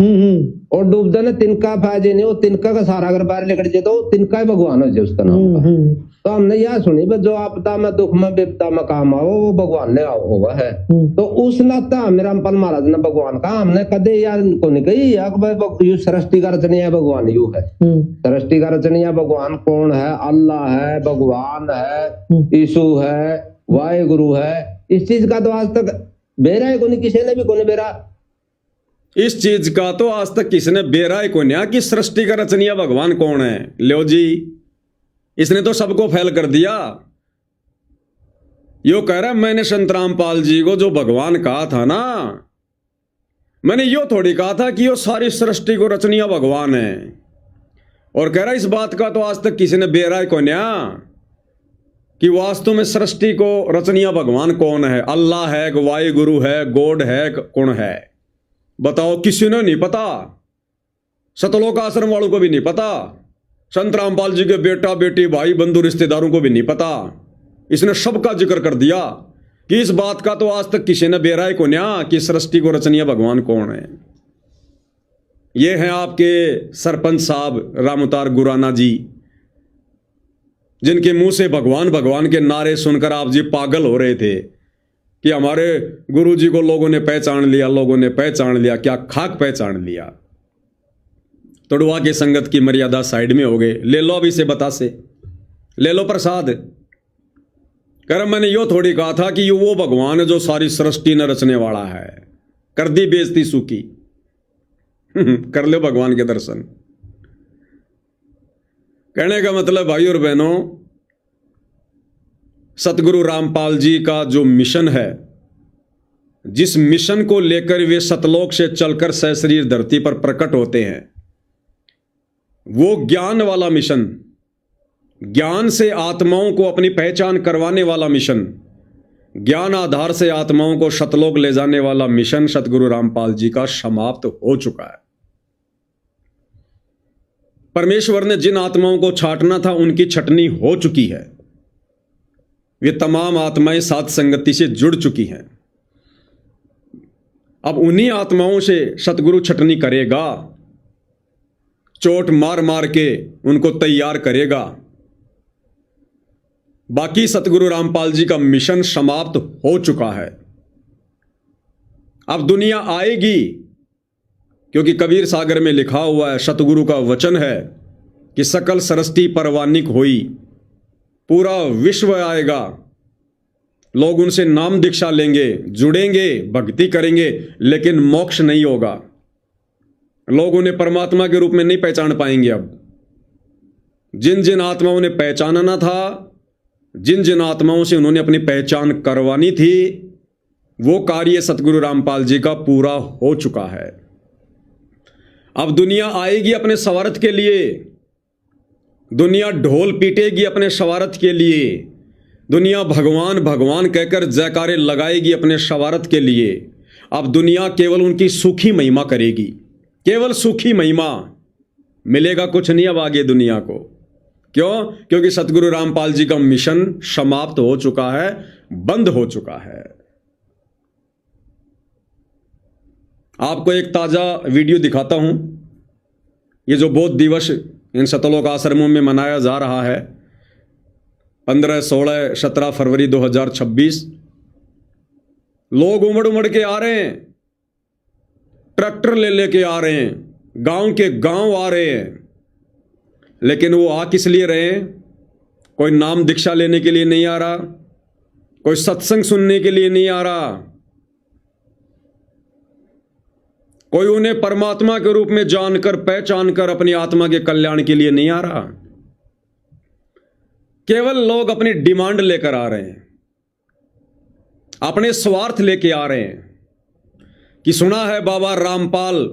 और डूबते ने तिनका फायदे नहीं, वो तिनका का सहारा अगर बाहर निकल जाए तो तिनका ही भगवान हो जाए उसका नाम। तो हमने यह सुनी जो आपदा में दुख में विपदा में काम आओ वो भगवान ने हुआ है। तो उस नाता हमें रामपाल महाराज ने भगवान कहा। हमने कदे यार को नहीं कही यू सृष्टि का रचनिया भगवान यू है। सृष्टि का रचनिया भगवान कौन है? अल्लाह है, भगवान है, यीशु है, वाहेगुरु है। इस चीज का तो आज तक बेरा है कोई, किसी ने भी कोई बेरा। इस चीज का तो आज तक किसी ने बेरा ही कोई कि सृष्टि का रचनिया भगवान कौन है। लो जी, इसने तो सबको फैल कर दिया। यो कह रहा है मैंने संत रामपाल जी को जो भगवान कहा था ना, मैंने यो थोड़ी कहा था कि यो सारी सृष्टि को रचनिया भगवान है। और कह रहा है इस बात का तो आज तक किसी ने बेरा ही कोन्या कि वास्तव में सृष्टि को रचनिया भगवान कौन है। अल्लाह है, वाहेगुरु है, गॉड है, कौन है बताओ? किसी ने नहीं पता। सतलोक आश्रम वालों को भी नहीं पता, संत रामपाल जी के बेटा बेटी भाई बंधु रिश्तेदारों को भी नहीं पता। इसने सबका जिक्र कर दिया कि इस बात का तो आज तक किसी ने बेराय को न्या कि सृष्टि को रचनिया भगवान कौन है। ये हैं आपके सरपंच साहब रामउतार गुराना जी, जिनके मुंह से भगवान भगवान के नारे सुनकर आप जी पागल हो रहे थे कि हमारे गुरुजी को लोगों ने पहचान लिया, लोगों ने पहचान लिया। क्या खाक पहचान लिया? तोड़वा के संगत की मर्यादा साइड में हो गए। ले लो अभी से बतासे, ले लो प्रसाद। कर मैंने यो थोड़ी कहा था कि वो भगवान है जो सारी सृष्टि न रचने वाला है। कर दी बेइज्जती सूखी। कर लो भगवान के दर्शन। कहने का मतलब भाई और बहनों, सतगुरु रामपाल जी का जो मिशन है, जिस मिशन को लेकर वे सतलोक से चलकर सशरीर धरती पर प्रकट होते हैं, वो ज्ञान वाला मिशन, ज्ञान से आत्माओं को अपनी पहचान करवाने वाला मिशन, ज्ञान आधार से आत्माओं को सतलोक ले जाने वाला मिशन सतगुरु रामपाल जी का समाप्त हो चुका है। परमेश्वर ने जिन आत्माओं को छांटना था उनकी छटनी हो चुकी है। वे तमाम आत्माएं साथ संगति से जुड़ चुकी हैं। अब उन्हीं आत्माओं से सतगुरु छटनी करेगा, चोट मार मार के उनको तैयार करेगा। बाकी सतगुरु रामपाल जी का मिशन समाप्त हो चुका है। अब दुनिया आएगी, क्योंकि कबीर सागर में लिखा हुआ है, सतगुरु का वचन है कि सकल सरस्ती परवानिक होई, पूरा विश्व आएगा, लोग उनसे नाम दीक्षा लेंगे, जुड़ेंगे, भक्ति करेंगे, लेकिन मोक्ष नहीं होगा। लोग उन्हें परमात्मा के रूप में नहीं पहचान पाएंगे। अब जिन जिन आत्माओं ने पहचानना था, जिन जिन आत्माओं से उन्होंने अपनी पहचान करवानी थी, वो कार्य सतगुरु रामपाल जी का पूरा हो चुका है। अब दुनिया आएगी अपने स्वार्थ के लिए, दुनिया ढोल पीटेगी अपने स्वार्थ के लिए, दुनिया भगवान भगवान कहकर जयकारे लगाएगी अपने स्वार्थ के लिए। अब दुनिया केवल उनकी सूखी महिमा करेगी, केवल सूखी महिमा, मिलेगा कुछ नहीं अब आगे दुनिया को। क्यों? क्योंकि सतगुरु रामपाल जी का मिशन समाप्त हो चुका है, बंद हो चुका है। आपको एक ताजा वीडियो दिखाता हूं। ये जो बौद्ध दिवस इन सतलोक आश्रमों में मनाया जा रहा है, 15, 16, 17 फरवरी 2026, लोग उमड़ उमड़ के आ रहे हैं, ट्रैक्टर ले लेके आ रहे हैं, गांव के गांव आ रहे हैं। लेकिन वो आ किस लिए रहे हैं? कोई नाम दीक्षा लेने के लिए नहीं आ रहा, कोई सत्संग सुनने के लिए नहीं आ रहा, कोई उन्हें परमात्मा के रूप में जानकर पहचानकर अपनी आत्मा के कल्याण के लिए नहीं आ रहा। केवल लोग अपनी डिमांड लेकर आ रहे हैं, अपने स्वार्थ लेके आ रहे हैं कि सुना है बाबा रामपाल,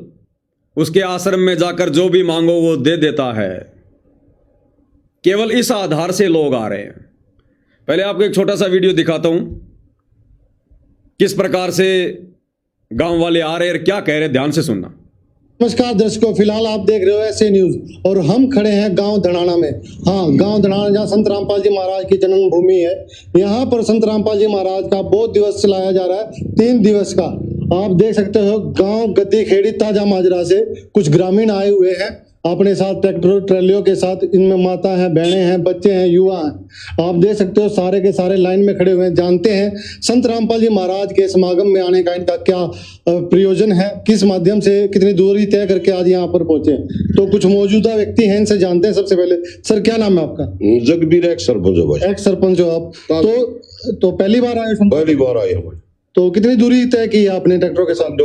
उसके आश्रम में जाकर जो भी मांगो वो दे देता है। केवल इस आधार से लोग आ रहे हैं। पहले आपको एक छोटा सा वीडियो दिखाता हूं, किस प्रकार से गांव वाले आ रहे हैं, क्या कह रहे हैं, ध्यान से सुनना। नमस्कार दर्शकों, फिलहाल आप देख रहे हो ऐसे न्यूज और हम खड़े हैं गांव धड़ाना में। हाँ, गांव धड़ाना जहां संत रामपाल जी महाराज की जन्मभूमि है। यहाँ पर संत रामपाल जी महाराज का बौद्ध दिवस चलाया जा रहा है, 3 दिवस का। आप देख सकते हो गांव गद्दी खेड़ी ताजा माजरा से कुछ ग्रामीण आए हुए हैं अपने साथ ट्रैक्टर ट्रैलियों के साथ। इनमें माता हैं, बहनें हैं, बच्चे हैं, युवा हैं। आप देख सकते हो सारे के सारे लाइन में खड़े हुए हैं। जानते हैं संत रामपाल जी महाराज के समागम में आने का इनका क्या प्रयोजन है, किस माध्यम से कितनी दूरी तय करके आज यहाँ पर पहुंचे। तो कुछ मौजूदा व्यक्ति हैं, इनसे जानते हैं। सबसे पहले सर, क्या नाम है आपका? जगबीर, एक्स सरपंच हो भाई। एक्स सरपंच हो आप? तो पहली बार आए? पहली बार आए भाई। तो कितनी दूरी तय की आपने ट्रैक्टरों के साथ?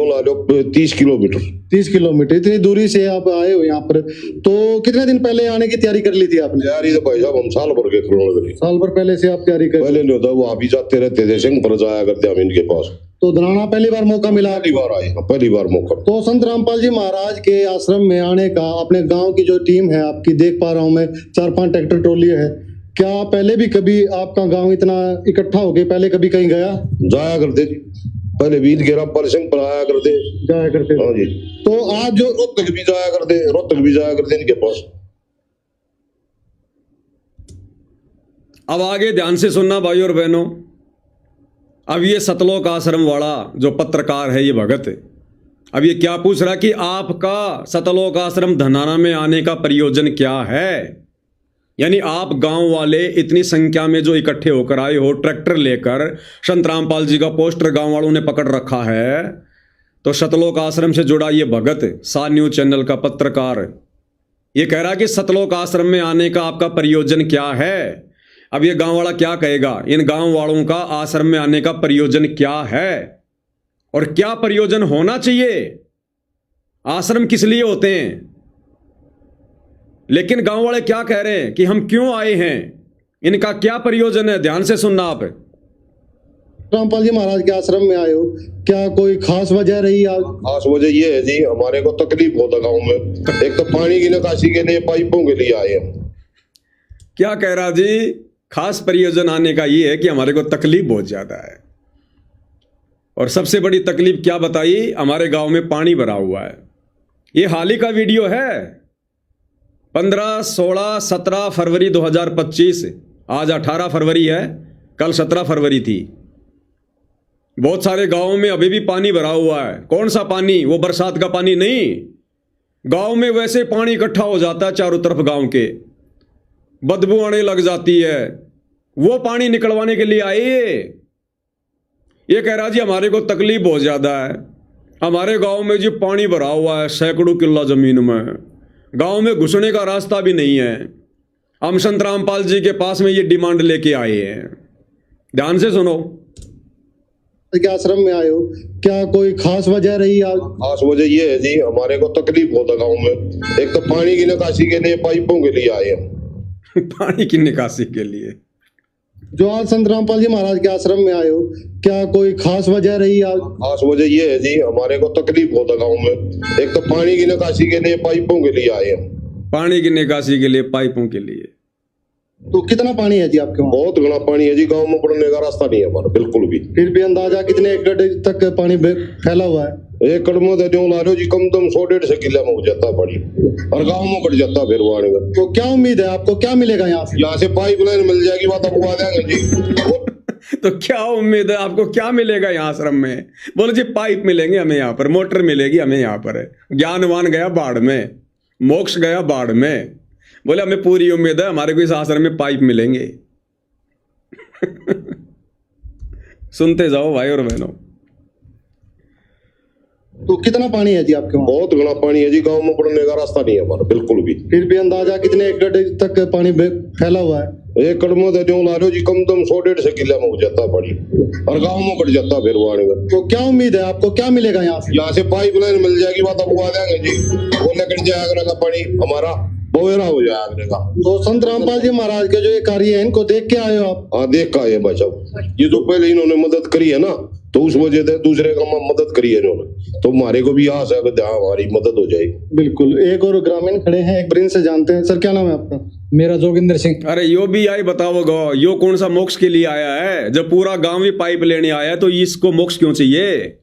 30 किलोमीटर। 30 किलोमीटर, इतनी दूरी से आप आए हो यहाँ पर। तो कितने दिन पहले आने की तैयारी कर ली थी आपने? तैयारी तो भाई साहब हम साल भर के करोड़, साल भर पहले से आप तैयारी कर? पहले नहीं होता, वो आप ही जाते रहते थे, सिंह पर जाया करते हम इनके पास। तो धनाना पहली बार मौका मिला? पहली बार आए, पहली बार मौका। तो संत रामपाल जी महाराज के आश्रम में आने का अपने गांव की जो टीम है आपकी, देख पा रहा हूं मैं 4-5 ट्रैक्टर ट्रॉली है। क्या पहले भी कभी आपका गांव इतना इकट्ठा हो गया, पहले कभी कहीं गया? जाया करते, पहले भी घेरा पर सिंह पर आया करते, जाया करते। हाँ जी। तो आज जो रोहतक भी जाया करते इनके पास। अब आगे ध्यान से सुनना भाई और बहनों। अब ये सतलोक आश्रम वाला जो पत्रकार है, ये भगत, अब ये क्या पूछ रहा कि आपका सतलोक आश्रम धनाना में आने का प्रयोजन क्या है। यानी आप गांव वाले इतनी संख्या में जो इकट्ठे होकर आए हो ट्रैक्टर लेकर, संत रामपाल जी का पोस्टर गांव वालों ने पकड़ रखा है। तो सतलोक आश्रम से जुड़ा ये भगत, सा न्यूज चैनल का पत्रकार, ये कह रहा कि सतलोक आश्रम में आने का आपका प्रयोजन क्या है। अब ये गांव वाला क्या कहेगा, इन गांव वालों का आश्रम में आने का प्रयोजन क्या है और क्या प्रयोजन होना चाहिए। आश्रम किस लिए होते हैं, लेकिन गांव वाले क्या कह रहे हैं कि हम क्यों आए हैं, इनका क्या प्रयोजन है। ध्यान से सुनना आप। रामपाल जी महाराज के आश्रम में आए हो, क्या कोई खास वजह रही? खास वजह ये है जी, हमारे को तकलीफ होता गांव में। एक तो पानी की निकासी के लिए, पाइपों के लिए आए हम। क्या कह रहा जी? खास प्रयोजन आने का ये है कि हमारे को तकलीफ बहुत ज्यादा है। और सबसे बड़ी तकलीफ क्या बताई, हमारे गांव में पानी भरा हुआ है। ये हाल ही का वीडियो है, 15, 16, 17 फरवरी 2025, आज 18 फरवरी है, कल 17 फरवरी थी। बहुत सारे गांवों में अभी भी पानी भरा हुआ है। कौन सा पानी? वो बरसात का पानी नहीं। गांव में वैसे पानी इकट्ठा हो जाता है चारों तरफ गांव के, बदबू आने लग जाती है। वो पानी निकलवाने के लिए आए। ये कह रहा जी हमारे को तकलीफ बहुत ज़्यादा है, हमारे गांव में जी पानी भरा हुआ है सैकड़ों किल्ला ज़मीन में, गांव में घुसने का रास्ता भी नहीं है। हम संत रामपाल जी के पास में ये डिमांड लेके आए हैं। ध्यान से सुनो। के आश्रम में आए हो, क्या कोई खास वजह रही? खास वजह ये है जी, हमारे को तकलीफ होता गांव में। एक तो पानी की निकासी के लिए, पाइपों के लिए आए हैं। पानी की निकासी के लिए। जो आज संत रामपाल जी महाराज के आश्रम में आए हो, क्या कोई खास वजह रही? खास वजह ये है जी, हमारे को तकलीफ होता गांव में। एक तो पानी की निकासी के लिए, पाइपों के लिए आए हैं। पानी की निकासी के लिए, पाइपों के लिए। तो कितना पानी है जी आपके वहाँ? बहुत घना पानी है जी, गांव में पड़ने का रास्ता नहीं है हमारा बिल्कुल भी। फिर भी अंदाजा कितने एकड़ तक पानी फैला हुआ है? एक कदम में जो ला रहे हो जी, कम से कम 100-150 किला में हो जाता है पानी, और गाँव में कट जाता है फिर वो आने का। तो क्या उम्मीद है आपको, क्या मिलेगा यहाँ से? यहाँ से पाइपलाइन मिल जाएगी, बात आपको आ देंगे जी। तो क्या उम्मीद है आपको, क्या मिलेगा यहाँ आश्रम में? बोले जी पाइप मिलेंगे हमें यहाँ पर, मोटर मिलेगी हमें यहाँ पर। ज्ञानवान गया बाढ़ में, मोक्ष गया बाढ़ में। बोले हमें पूरी उम्मीद है हमारे को इस आश्रम में पाइप मिलेंगे। सुनते जाओ भाई और बहनों। तो कितना पानी है जी आपके वहाँ? बहुत घना पानी है जी, गाँव में पड़ने का रास्ता नहीं है हमारा बिल्कुल भी। फिर भी अंदाजा कितने एकड़ तक पानी फैला हुआ है? एक कदम में जो ला रहे हो जी, कम से कम 100-150 किला में हो जाता है पानी, और गाँव में कट जाता है फिर वो आने का। तो क्या उम्मीद है आपको, क्या मिलेगा यहाँ से? यहाँ से पाइपलाइन मिल जाएगी, बात आपको आ देंगे जी। वो कट जाएगा का पानी हमारा, बोरा हो जाए आगरे का। तो संत रामपाल जी महाराज के जो ये कार्य है, इनको देख के आए हो आप? हाँ, देख का आए भाई साहब। ये तो पहले इन्होंने मदद करी है ना, तो उस वजह से दूसरे का मदद करी है इन्होंने, तो हमारे को भी आस है कि हमारी मदद हो जाएगी। बिल्कुल। एक और ग्रामीण खड़े हैं, एक ब्रिंज से जानते हैं। सर क्या नाम है आपका? मेरा जोगिंदर सिंह। अरे यो भी आई बताओ गो, यो कौन सा मोक्ष के लिए आया है? जब पूरा गांव ही पाइप लेने आया है तो इसको मोक्ष क्यों चाहिए?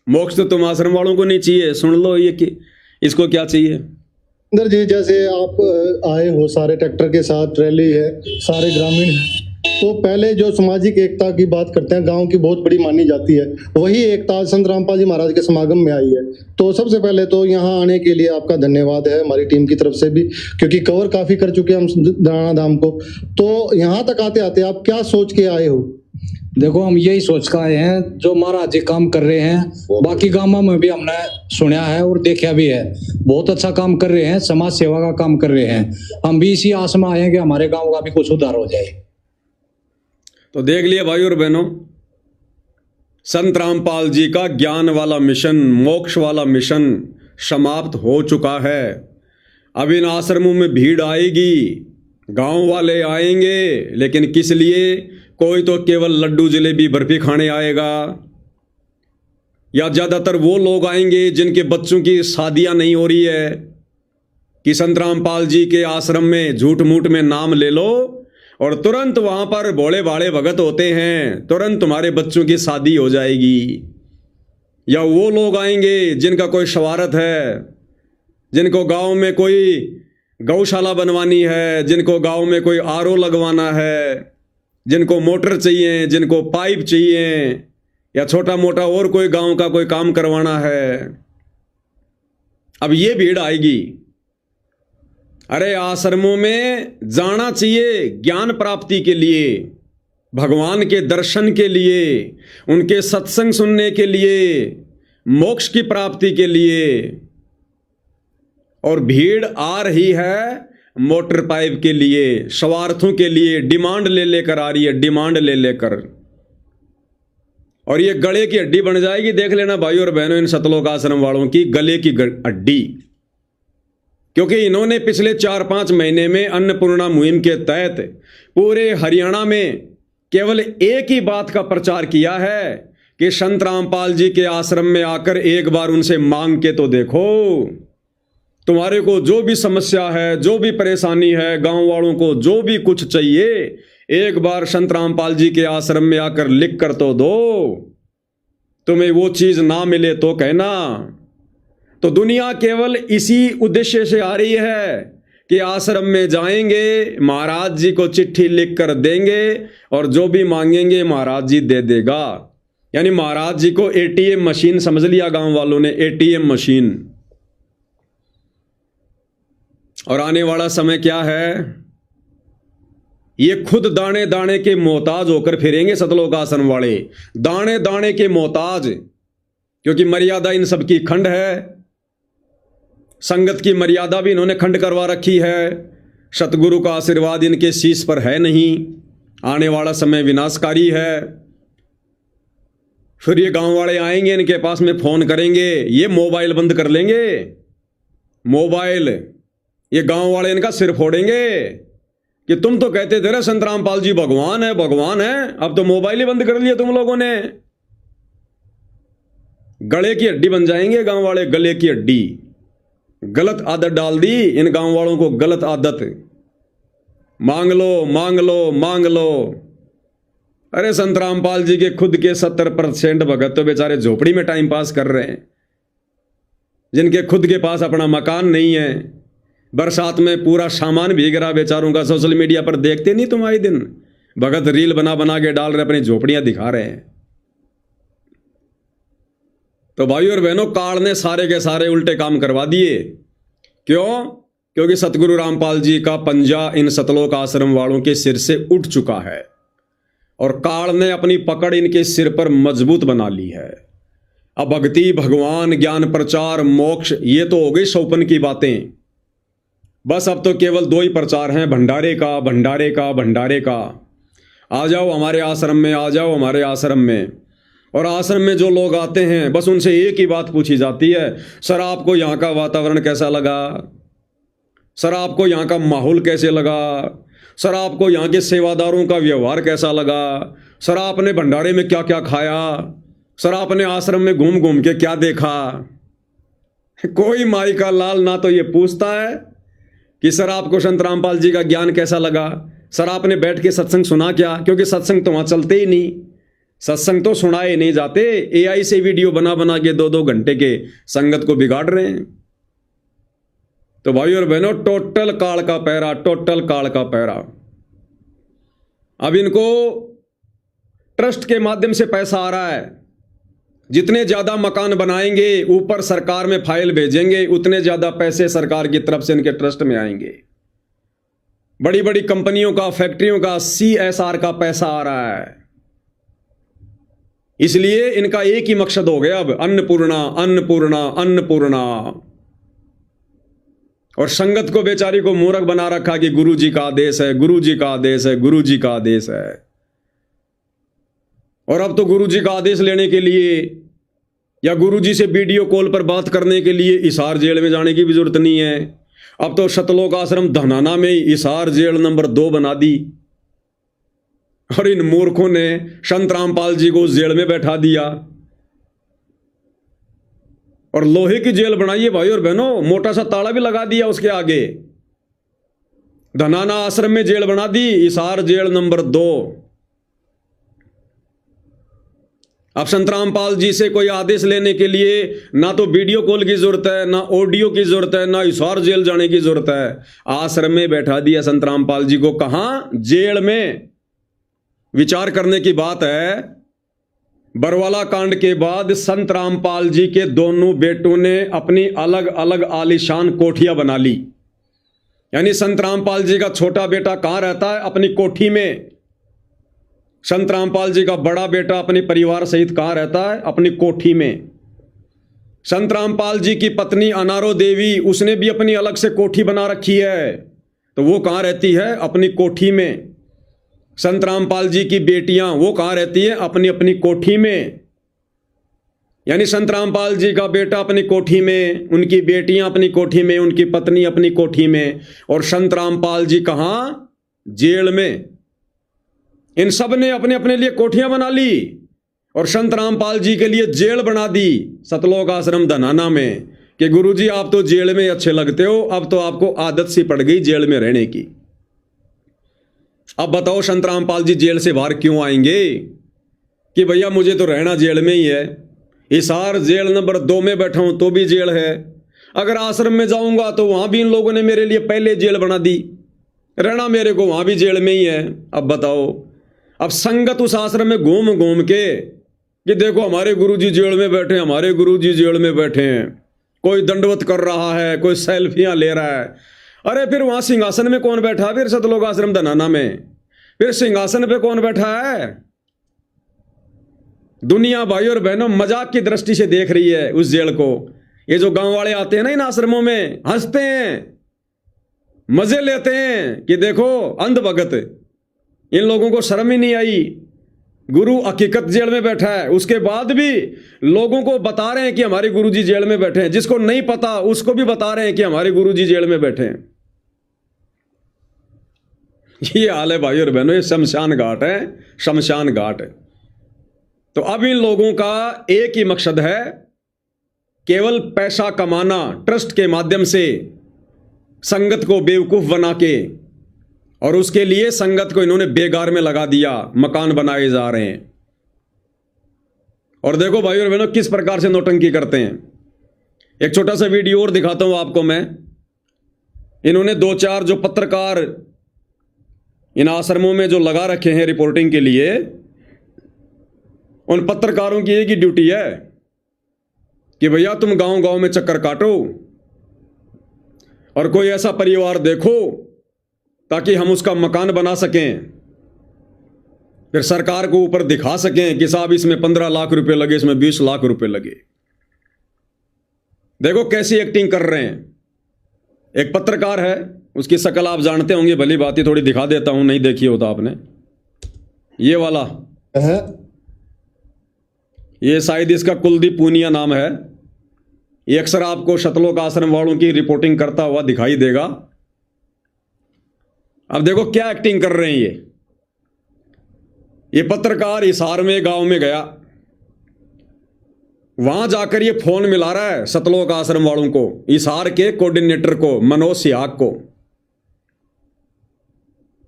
मोक्ष तो तुम आश्रम वालों को नहीं चाहिए। सुन लो ये कि इसको क्या चाहिए। अंदर जी, जैसे आप आए हो, सारे ट्रैक्टर के साथ रैली है, सारे ग्रामीण हैं, तो पहले जो सामाजिक एकता की बात करते हैं, गांव की बहुत बड़ी मानी जाती है, वही एकता संत रामपाल जी महाराज के समागम में आई है। तो सबसे पहले तो यहाँ आने के लिए आपका धन्यवाद है हमारी टीम की तरफ से भी, क्योंकि कवर काफी कर चुके हैं हम धनाना धाम को। तो यहाँ तक आते आते आप क्या सोच के आए हो? देखो, हम यही सोच कर आए हैं, जो महाराज जी काम कर रहे हैं, बाकी गांवों में भी हमने सुना है और देखा भी है, बहुत अच्छा काम कर रहे हैं, समाज सेवा का काम कर रहे हैं। हम भी इसी आस में आए हैं कि हमारे गांव का भी कुछ उद्धार हो जाए। तो देख लिया भाई और बहनों, संत रामपाल जी का ज्ञान वाला मिशन, मोक्ष वाला मिशन समाप्त हो चुका है। अब इन आश्रमों में भीड़ आएगी, गांव वाले आएंगे, लेकिन किस लिए? कोई तो केवल लड्डू जलेबी बर्फी खाने आएगा, या ज़्यादातर वो लोग आएंगे जिनके बच्चों की शादियां नहीं हो रही है कि संत रामपाल जी के आश्रम में झूठ मूठ में नाम ले लो और तुरंत वहाँ पर भोले भाले भगत होते हैं, तुरंत तुम्हारे बच्चों की शादी हो जाएगी। या वो लोग आएंगे जिनका कोई शवारत है, जिनको गांव में कोई गौशाला बनवानी है, जिनको गांव में कोई आरओ लगवाना है, जिनको मोटर चाहिए, जिनको पाइप चाहिए, या छोटा मोटा और कोई गांव का कोई काम करवाना है। अब ये भीड़ आएगी। अरे आश्रमों में जाना चाहिए ज्ञान प्राप्ति के लिए, भगवान के दर्शन के लिए, उनके सत्संग सुनने के लिए, मोक्ष की प्राप्ति के लिए। और भीड़ आ रही है मोटर पाइप के लिए, स्वार्थों के लिए, डिमांड ले लेकर आ रही है, डिमांड ले लेकर। और ये गले की हड्डी बन जाएगी। देख लेना भाई और बहनों, इन सतलोक आश्रम वालों की गले की हड्डी। क्योंकि इन्होंने पिछले 4-5 महीने में अन्नपूर्णा मुहिम के तहत पूरे हरियाणा में केवल एक ही बात का प्रचार किया है कि संत रामपाल जी के आश्रम में आकर एक बार उनसे मांग के तो देखो, तुम्हारे को जो भी समस्या है, जो भी परेशानी है, गांव वालों को जो भी कुछ चाहिए, एक बार संत रामपाल जी के आश्रम में आकर लिख कर तो दो। तुम्हें वो चीज ना मिले तो कहना। तो दुनिया केवल इसी उद्देश्य से आ रही है कि आश्रम में जाएंगे, महाराज जी को चिट्ठी लिख कर देंगे और जो भी मांगेंगे महाराज जी दे देगा। यानी महाराज जी को एटीएम मशीन समझ लिया गांव वालों ने, एटीएम मशीन। और आने वाला समय क्या है, ये खुद दाने दाने के मोहताज होकर फिरेंगे सतलोक आश्रम वाले, दाने दाने के मोहताज, क्योंकि मर्यादा इन सबकी खंड है। संगत की मर्यादा भी इन्होंने खंड करवा रखी है। सतगुरु का आशीर्वाद इनके शीश पर है नहीं। आने वाला समय विनाशकारी है। फिर ये गांव वाले आएंगे, इनके पास में फोन करेंगे, ये मोबाइल बंद कर लेंगे, मोबाइल। ये गांव वाले इनका सिर फोड़ेंगे कि तुम तो कहते थे ना संत रामपाल जी भगवान है, भगवान है, अब तो मोबाइल ही बंद कर लिया तुम लोगों ने। गले की हड्डी बन जाएंगे गांव वाले, गले की हड्डी। गलत आदत डाल दी इन गांव वालों को, गलत आदत। मांग लो मांग लो मांग लो। अरे संत रामपाल जी के खुद के 70% भगत तो बेचारे झोपड़ी में टाइम पास कर रहे हैं, जिनके खुद के पास अपना मकान नहीं है। बरसात में पूरा सामान भीग रहा बेचारों का। सोशल मीडिया पर देखते नहीं तुम आए दिन, भगत रील बना बना के डाल रहे, अपनी झोपड़ियां दिखा रहे हैं। तो भाई और बहनों, काल ने सारे के सारे उल्टे काम करवा दिए। क्यों? क्योंकि सतगुरु रामपाल जी का पंजा इन सतलोक आश्रम वालों के सिर से उठ चुका है और काल ने अपनी पकड़ इनके सिर पर मजबूत बना ली है। अब भक्ति, भगवान, ज्ञान, प्रचार, मोक्ष, ये तो हो गई सौपन की बातें। बस अब तो केवल 2 ही प्रचार हैं, भंडारे का, भंडारे का, भंडारे का। आ जाओ हमारे आश्रम में, आ जाओ हमारे आश्रम में। और आश्रम में जो लोग आते हैं बस उनसे एक ही बात पूछी जाती है, सर आपको यहाँ का वातावरण कैसा लगा, सर आपको यहाँ का माहौल कैसे लगा, सर आपको यहाँ के सेवादारों का व्यवहार कैसा लगा, सर आपने भंडारे में क्या क्या खाया, सर आपने आश्रम में घूम घूम के क्या देखा। कोई माई का लाल ना तो ये पूछता है कि सर आपको संत रामपाल जी का ज्ञान कैसा लगा, सर आपने बैठ के सत्संग सुना क्या, क्योंकि सत्संग तो वहाँ चलते ही नहीं, सत्संग तो सुनाए नहीं जाते। एआई से वीडियो बना बना के 2-2 घंटे के संगत को बिगाड़ रहे हैं। तो भाई और बहनों, टोटल काल का पहरा, टोटल काल का पहरा। अब इनको ट्रस्ट के माध्यम से पैसा आ रहा है। जितने ज्यादा मकान बनाएंगे, ऊपर सरकार में फाइल भेजेंगे, उतने ज्यादा पैसे सरकार की तरफ से इनके ट्रस्ट में आएंगे। बड़ी बड़ी कंपनियों का, फैक्ट्रियों का CSR का पैसा आ रहा है। इसलिए इनका एक ही मकसद हो गया अब, अन्नपूर्णा अन्नपूर्णा अन्नपूर्णा। और संगत को बेचारी को मूर्ख बना रखा कि गुरु जी का आदेश है, गुरु जी का आदेश है, गुरु जी का आदेश है। और अब तो गुरु जी का आदेश लेने के लिए या गुरु जी से वीडियो कॉल पर बात करने के लिए हिसार जेल में जाने की भी जरूरत नहीं है। अब तो सतलोक आश्रम धनाना में हिसार जेल नंबर 2 बना दी और इन मूर्खों ने संत रामपाल जी को जेल में बैठा दिया और लोहे की जेल बनाई है भाई और बहनों, मोटा सा ताला भी लगा दिया उसके आगे। धनाना आश्रम में जेल बना दी, हिसार जेल नंबर 2। अब संत रामपाल जी से कोई आदेश लेने के लिए ना तो वीडियो कॉल की जरूरत है, ना ऑडियो की जरूरत है, ना हिसार जेल जाने की जरूरत है। आश्रम में बैठा दिया संत रामपाल जी को। कहां? जेल में। विचार करने की बात है, बरवाला कांड के बाद संत रामपाल जी के दोनों बेटों ने अपनी अलग अलग आलीशान कोठियां बना ली। यानी संत रामपाल जी का छोटा बेटा कहां रहता है? अपनी कोठी में। संत रामपाल जी का बड़ा बेटा अपने परिवार सहित कहां रहता है? अपनी कोठी में। संत रामपाल जी की पत्नी अनारो देवी, उसने भी अपनी अलग से कोठी बना रखी है, तो वो कहां रहती है? अपनी कोठी में। संत रामपाल जी की बेटियां, वो कहां रहती हैं? अपनी अपनी कोठी में। यानी संत रामपाल जी का बेटा अपनी कोठी में, उनकी बेटियां अपनी कोठी में, उनकी पत्नी अपनी कोठी में, और संत रामपाल जी कहां? जेल में। इन सब ने अपने अपने लिए कोठियां बना ली और संत रामपाल जी के लिए जेल बना दी सतलोक आश्रम धनाना में कि गुरुजी आप तो जेल में अच्छे लगते हो, अब तो आपको आदत सी पड़ गई जेल में रहने की। अब बताओ संत रामपाल जी जेल से बाहर क्यों आएंगे कि भैया मुझे तो रहना जेल में ही है। हिसार जेल नंबर 2 में बैठा हूं तो भी जेल है, अगर आश्रम में जाऊंगा तो वहां भी इन लोगों ने मेरे लिए पहले जेल बना दी, रहना मेरे को वहां भी जेल में ही है। अब बताओ, अब संगत उस आश्रम में घूम घूम के कि देखो हमारे गुरुजी जेल में बैठे हैं, हमारे गुरुजी जेल में बैठे हैं, कोई दंडवत कर रहा है, कोई सेल्फियां ले रहा है। अरे फिर वहां सिंहासन में कौन बैठा है? फिर सतलोक आश्रम धनाना में फिर सिंहासन पे कौन बैठा है? दुनिया भाई और बहनों मजाक की दृष्टि से देख रही है उस जेल को। ये जो गांव वाले आते हैं ना इन आश्रमों में, हंसते हैं, मजे लेते हैं कि देखो अंध भगत, इन लोगों को शर्म ही नहीं आई, गुरु हकीकत जेल में बैठा है, उसके बाद भी लोगों को बता रहे हैं कि हमारे गुरुजी जेल में बैठे हैं। जिसको नहीं पता उसको भी बता रहे हैं कि हमारे गुरुजी जेल में बैठे हैं। ये हाल है भाई और बहनों, ये शमशान घाट है, शमशान घाट है। तो अब इन लोगों का एक ही मकसद है, केवल पैसा कमाना, ट्रस्ट के माध्यम से संगत को बेवकूफ बना के, और उसके लिए संगत को इन्होंने बेगार में लगा दिया, मकान बनाए जा रहे हैं। और देखो भाई और बहनों किस प्रकार से नौटंकी करते हैं। एक छोटा सा वीडियो और दिखाता हूं आपको मैं। इन्होंने 2-4 जो पत्रकार इन आश्रमों में जो लगा रखे हैं रिपोर्टिंग के लिए, उन पत्रकारों की एक ही ड्यूटी है कि भैया तुम गांव गांव में चक्कर काटो और कोई ऐसा परिवार देखो ताकि हम उसका मकान बना सकें, फिर सरकार को ऊपर दिखा सकें कि साहब इसमें 15 लाख रुपए लगे, इसमें 20 लाख रुपए लगे। देखो कैसी एक्टिंग कर रहे हैं। एक पत्रकार है, उसकी शक्ल आप जानते होंगे, भली बात थोड़ी दिखा देता हूं, नहीं देखी होता आपने। ये वाला है, ये शायद इसका कुलदीप पूनिया नाम है। ये अक्सर आपको सतलोक आश्रम वालों की रिपोर्टिंग करता हुआ दिखाई देगा। अब देखो क्या एक्टिंग कर रहे हैं ये पत्रकार हिसार में गांव में गया, वहां जाकर ये फोन मिला रहा है सतलोक आश्रम वालों को, हिसार के कोऑर्डिनेटर को, मनोज सियाग को,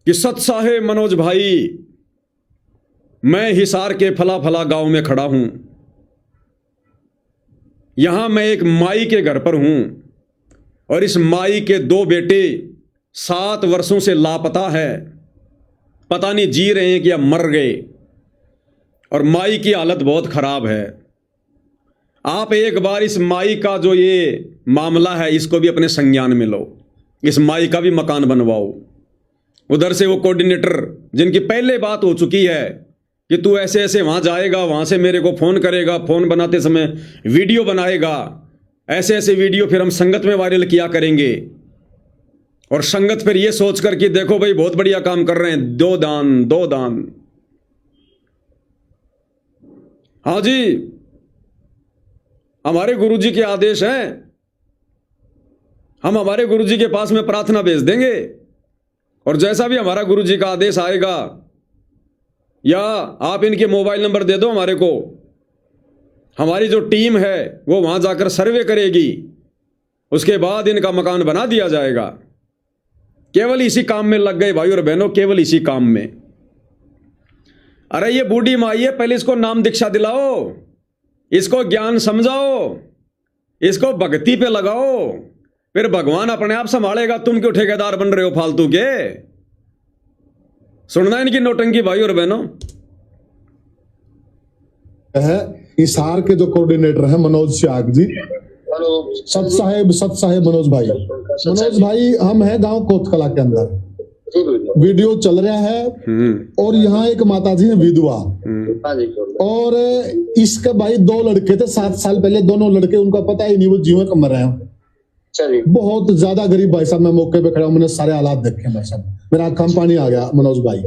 कि सत साहेब मनोज भाई, मैं हिसार के फला फला गांव में खड़ा हूं, यहां मैं एक माई के घर पर हूं और इस माई के 2 बेटे 7 वर्षों से लापता है, पता नहीं जी रहे हैं कि अब मर गए, और माई की हालत बहुत खराब है। आप एक बार इस माई का जो ये मामला है इसको भी अपने संज्ञान में लो, इस माई का भी मकान बनवाओ। उधर से वो कोऑर्डिनेटर जिनकी पहले बात हो चुकी है कि तू ऐसे ऐसे वहां जाएगा, वहां से मेरे को फोन करेगा, फोन बनाते समय वीडियो बनाएगा, ऐसे ऐसे वीडियो फिर हम संगत में वायरल किया करेंगे, और संगत फिर ये सोच कर कि देखो भाई बहुत बढ़िया काम कर रहे हैं, 2 दान 2 दान। हाँ जी, हमारे गुरुजी के आदेश हैं, हम हमारे गुरुजी के पास में प्रार्थना भेज देंगे, और जैसा भी हमारा गुरुजी का आदेश आएगा, या आप इनके मोबाइल नंबर दे दो हमारे को, हमारी जो टीम है वो वहां जाकर सर्वे करेगी, उसके बाद इनका मकान बना दिया जाएगा। केवल इसी काम में लग गए भाई और बहनों, केवल इसी काम में। अरे ये बूढ़ी माई है, पहले इसको नाम दीक्षा दिलाओ, इसको ज्ञान समझाओ, इसको भक्ति पे लगाओ, फिर भगवान अपने आप संभालेगा। तुम क्यों ठेकेदार बन रहे हो फालतू के? सुनना इनकी नौटंकी भाई और बहनों। है हिसार के जो कोऑर्डिनेटर है मनोज सियाग जी। सत साहेब मनोज भाई, हम हैं गांव कोतकला के अंदर, वीडियो चल रहा है, और यहाँ एक माता जी है विधवा, और इसके भाई 2 लड़के थे 7 साल पहले, दोनों लड़के उनका पता ही नहीं वो जीवन कम रहे हैं, बहुत ज्यादा गरीब भाई साहब। मैं मौके पे खड़ा हूं, मैंने सारे हालात देखे भाई साहब, मेरा आंखों में पानी आ गया मनोज भाई।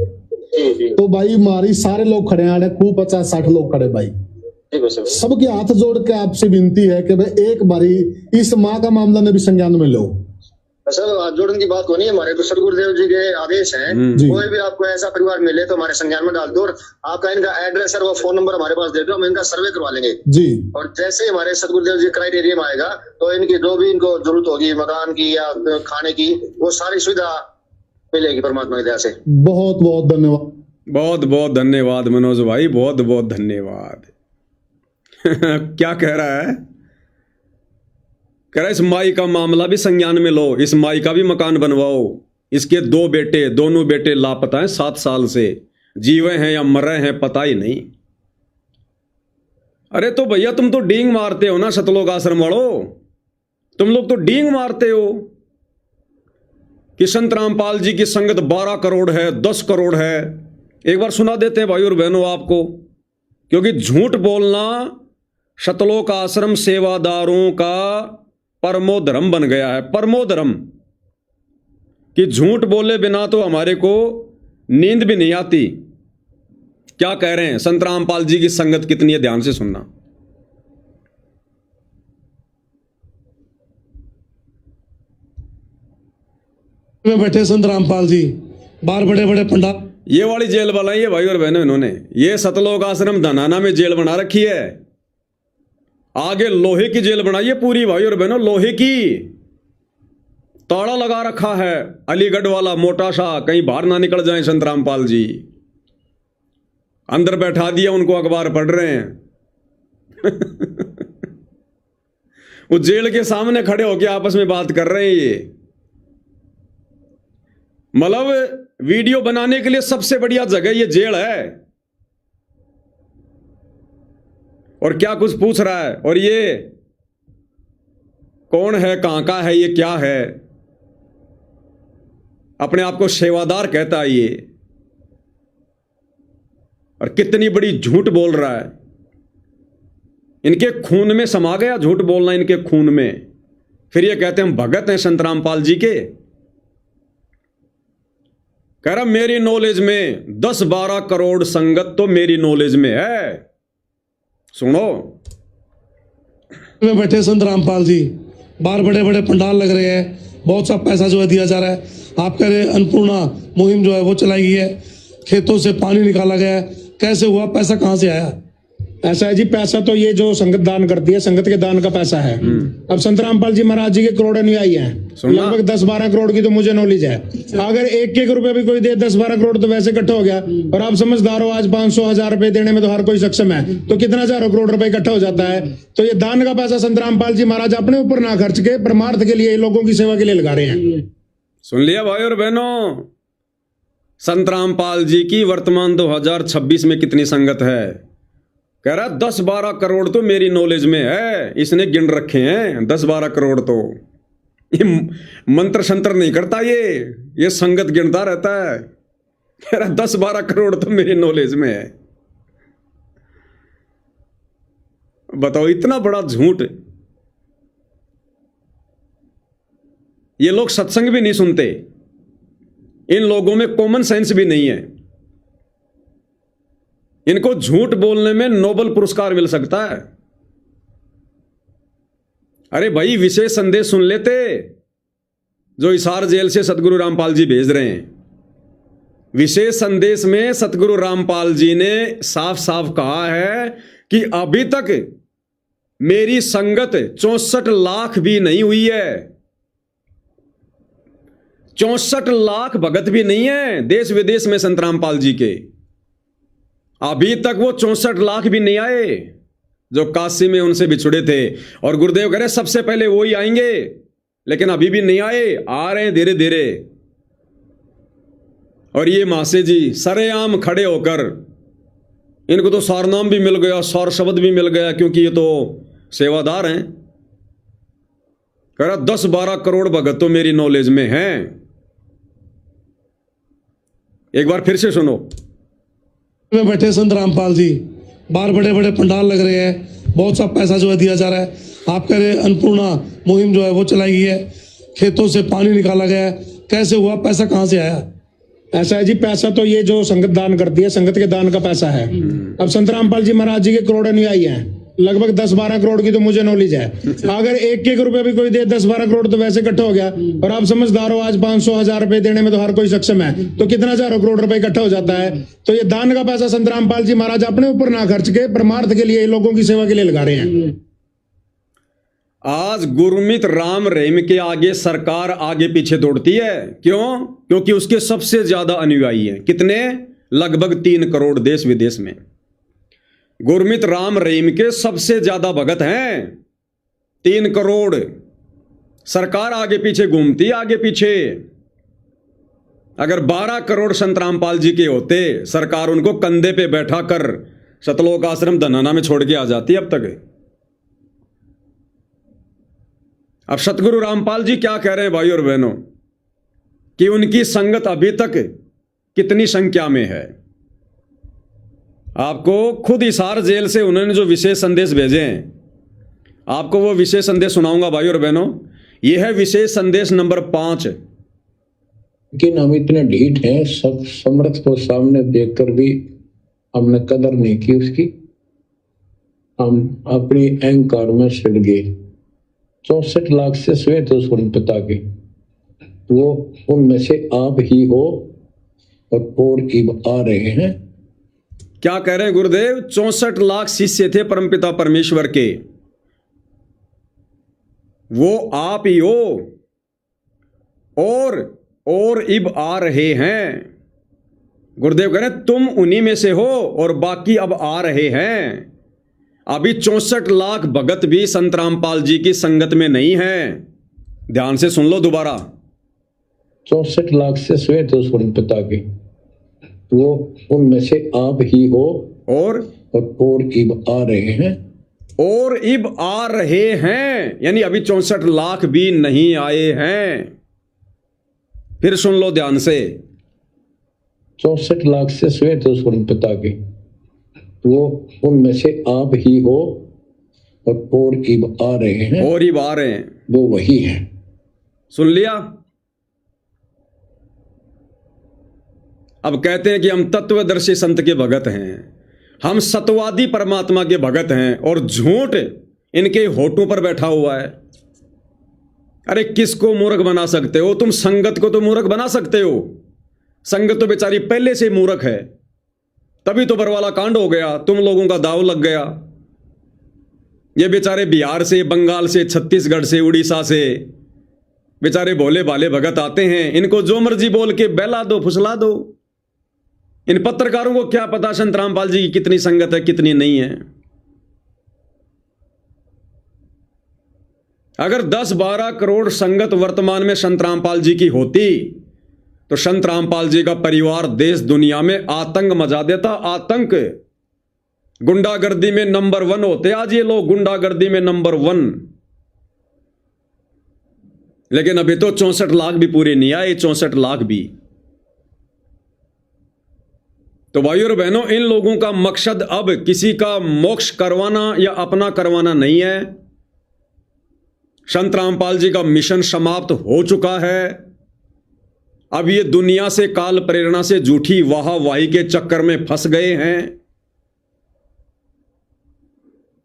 तो भाई मारी सारे लोग खड़े हैं, खूब 50-60 लोग खड़े भाई, सबके हाथ जोड़ के आपसे विनती है कि भाई एक बारी इस माँ का मामला ने भी संज्ञान में लो। सर हाथ जोड़ने की बात को नहीं, हमारे तो सदगुरुदेव जी के आदेश हैं, कोई भी आपको ऐसा परिवार मिले तो हमारे संज्ञान में डाल दो, और आपका इनका एड्रेस और वो फोन नंबर हमारे पास दे दो, हम इनका सर्वे करवा लेंगे जी। और जैसे ही हमारे सदगुरुदेव जी क्राइटेरिया में आएगा तो इनकी जो भी इनको जरूरत होगी मकान की या खाने की, वो सारी सुविधा मिलेगी परमात्मा की दया से। बहुत बहुत धन्यवाद, बहुत बहुत धन्यवाद मनोज भाई, बहुत बहुत धन्यवाद। क्या कह रहा है? कह रहा इस माई का मामला भी संज्ञान में लो, इस माई का भी मकान बनवाओ। इसके 2 बेटे, दोनों बेटे लापता हैं 7 साल से, जीवे हैं या मरे हैं पता ही नहीं। अरे तो भैया तुम तो डींग मारते हो ना सतलोक आश्रम वालों, तुम लोग तो डींग मारते हो कि संत रामपाल जी की संगत 12 करोड़ है, 10 करोड़ है। एक बार सुना देते हैं भाई और बहनों आपको, क्योंकि झूठ बोलना सतलोक आश्रम सेवादारों का परमो धर्म बन गया है, परमो धर्म, कि झूठ बोले बिना तो हमारे को नींद भी नहीं आती। क्या कह रहे हैं? संत रामपाल जी की संगत कितनी है, ध्यान से सुनना। में बैठे संत रामपाल जी, बाहर बड़े बड़े पंडाल। ये वाली जेल बनाई है भाई और बहनों इन्होंने, ये सतलोक आश्रम धनाना में जेल बना रखी है। आगे लोहे की जेल बनाई है पूरी भाई और बहनों, लोहे की, ताला लगा रखा है अलीगढ़ वाला मोटा सा, कहीं बाहर ना निकल जाए संत रामपाल जी। अंदर बैठा दिया उनको, अखबार पढ़ रहे हैं वो जेल के सामने खड़े होकर आपस में बात कर रहे हैं। ये मतलब वीडियो बनाने के लिए सबसे बढ़िया जगह ये जेल है। और क्या कुछ पूछ रहा है, और ये कौन है, कहां का है, ये क्या है, अपने आप को सेवादार कहता है ये, और कितनी बड़ी झूठ बोल रहा है। इनके खून में समा गया झूठ बोलना, इनके खून में। फिर ये कहते हैं हम भगत हैं संत रामपाल जी के। कह रहा मेरी नॉलेज में 10-12 करोड़ संगत तो मेरी नॉलेज में है। सुनो, में बैठे संत रामपाल जी, बाहर बड़े बड़े पंडाल लग रहे हैं, बहुत सा पैसा जो है दिया जा रहा है। आप कह रहे अन्नपूर्णा मुहिम जो है वो चलाई गई है, खेतों से पानी निकाला गया है, कैसे हुआ, पैसा कहां से आया? ऐसा है जी, पैसा तो ये जो संगत दान करती है, संगत के दान का पैसा है। अब संत रामपाल जी महाराज जी के करोड़ अनुयायी हैं, लगभग 10-12 करोड़ की तो मुझे नॉलेज है। अगर 1-1 रुपए भी कोई दे, 10-12 करोड़ तो वैसे इकट्ठा हो गया। और आप समझदार हो, आज 500-1000 रुपए देने में तो हर कोई सक्षम है, तो कितना हजारों करोड़ रुपए इकट्ठा हो जाता है। तो ये दान का पैसा संत रामपाल जी महाराज अपने ऊपर ना खर्च के परमार्थ के लिए, लोगों की सेवा के लिए लगा रहे हैं। सुन लिया भाई और बहनों, संत रामपाल जी की वर्तमान 2026 में कितनी संगत है? कह रहा 10-12 करोड़ तो मेरी नॉलेज में है। इसने गिन रखे हैं 10-12 करोड़। तो ये मंत्र शंत्र नहीं करता, ये संगत गिनता रहता है। कह रहा 10-12 करोड़ तो मेरी नॉलेज में है। बताओ, इतना बड़ा झूठ। ये लोग सत्संग भी नहीं सुनते, इन लोगों में कॉमन सेंस भी नहीं है। इनको झूठ बोलने में नोबेल पुरस्कार मिल सकता है। अरे भाई, विशेष संदेश सुन लेते जो हिसार जेल से सतगुरु रामपाल जी भेज रहे हैं। विशेष संदेश में सतगुरु रामपाल जी ने साफ साफ कहा है कि अभी तक मेरी संगत 64 लाख भी नहीं हुई है। 64 लाख भगत भी नहीं है देश विदेश में संत रामपाल जी के। अभी तक वो 64 लाख भी नहीं आए जो काशी में उनसे बिछुड़े थे। और गुरुदेव कह रहे सबसे पहले वो ही आएंगे, लेकिन अभी भी नहीं आए, आ रहे हैं धीरे धीरे। और ये मासे जी सरेआम खड़े होकर, इनको तो सारनाम भी मिल गया, सार शब्द भी मिल गया, क्योंकि ये तो सेवादार हैं। कह रहा 10-12 करोड़ भगत तो मेरी नॉलेज में हैं। एक बार फिर से सुनो। में बैठे संत रामपाल जी, बाहर बड़े बड़े पंडाल लग रहे हैं, बहुत सा पैसा जो है दिया जा रहा है। आप कह रहे अन्नपूर्णा मुहिम जो है वो चलाई गई है, खेतों से पानी निकाला गया है, कैसे हुआ, पैसा कहां से आया? ऐसा है जी, पैसा तो ये जो संगत दान करती है, संगत के दान का पैसा है। अब संत रामपाल जी महाराज जी के करोड़ अनुयायी हैं, लगभग 10-12 करोड़ की तो मुझे नॉलेज है। अगर 1-1 रुपए भी कोई दे, 10-12 करोड़ तो वैसे इकट्ठा हो गया। और आप समझदार हो, आज 500-1000 रुपए देने में तो हर कोई सक्षम है, तो कितना हजारों करोड़ रुपए इकट्ठा हो जाता है। तो ये दान का पैसा संत रामपाल जी महाराज अपने ऊपर ना खर्च के परमार्थ के लिए, लोगों की सेवा के लिए लगा रहे हैं। आज गुरमीत राम रहीम के आगे सरकार आगे पीछे दौड़ती है। क्यों? क्योंकि उसके सबसे ज्यादा अनुयायी हैं। कितने? लगभग 3 करोड़ देश विदेश में। गुरमीत राम रहीम के सबसे ज्यादा भगत हैं 3 करोड़। सरकार आगे पीछे घूमती है, आगे पीछे। अगर 12 करोड़ संत रामपाल जी के होते, सरकार उनको कंधे पे बैठा कर सतलोक आश्रम धनाना में छोड़ के आ जाती अब तक। अब सतगुरु रामपाल जी क्या कह रहे हैं भाई और बहनों, कि उनकी संगत अभी तक कितनी संख्या में है। आपको खुद हिसार जेल से उन्होंने जो विशेष संदेश भेजे हैं, आपको वो विशेष संदेश सुनाऊंगा भाई और बहनों। यह है विशेष संदेश नंबर 5। लेकिन हम इतने ढीठ हैं, सब समर्थ को सामने देखकर भी हमने कदर नहीं की उसकी। हम अपनी अहंकार में सड़ गए। 64 लाख से श्वेत उन पिता के, वो उनमें से आप ही हो और इब आ रहे हैं। क्या कह रहे हैं गुरुदेव? 64 लाख शिष्य थे परमपिता परमेश्वर के, वो आप ही हो और इब आ रहे हैं। गुरुदेव कह रहे हैं तुम उन्हीं में से हो और बाकी अब आ रहे हैं। अभी 64 लाख भगत भी संत रामपाल जी की संगत में नहीं है। ध्यान से सुन लो दोबारा। 64 लाख से श्वेत उन पिता के, वो उनमें से आप ही हो और इब आ रहे हैं। और इब आ रहे हैं यानी अभी 64 लाख भी नहीं आए हैं। फिर सुन लो ध्यान से। 64 लाख से श्वेत उन पिता के, वो उनमें से आप ही हो और इब आ रहे हैं। और इब आ रहे हैं, वो वही है। सुन लिया? अब कहते हैं कि हम तत्वदर्शी संत के भगत हैं, हम सतवादी परमात्मा के भगत हैं, और झूठ इनके होठों पर बैठा हुआ है। अरे किसको मूर्ख बना सकते हो तुम? संगत को तो मूर्ख बना सकते हो। संगत तो बेचारी पहले से मूर्ख है, तभी तो बरवाला कांड हो गया, तुम लोगों का दाव लग गया। ये बेचारे बिहार से, बंगाल से, छत्तीसगढ़ से, उड़ीसा से बेचारे भोले भाले भगत आते हैं, इनको जो मर्जी बोल के बहला दो, फुसला दो। इन पत्रकारों को क्या पता संत रामपाल जी की कितनी संगत है, कितनी नहीं है। अगर 10-12 करोड़ संगत वर्तमान में संत रामपाल जी की होती तो संत रामपाल जी का परिवार देश दुनिया में आतंक मचा देता। आतंक, गुंडागर्दी में नंबर 1 होते आज ये लोग, गुंडागर्दी में नंबर 1। लेकिन अभी तो 64 लाख भी पूरे नहीं आए, 64 लाख भी। तो भाइयों और बहनों, इन लोगों का मकसद अब किसी का मोक्ष करवाना या अपना करवाना नहीं है। संत रामपाल जी का मिशन समाप्त हो चुका है। अब ये दुनिया से, काल प्रेरणा से झूठी वाहवाही के चक्कर में फंस गए हैं।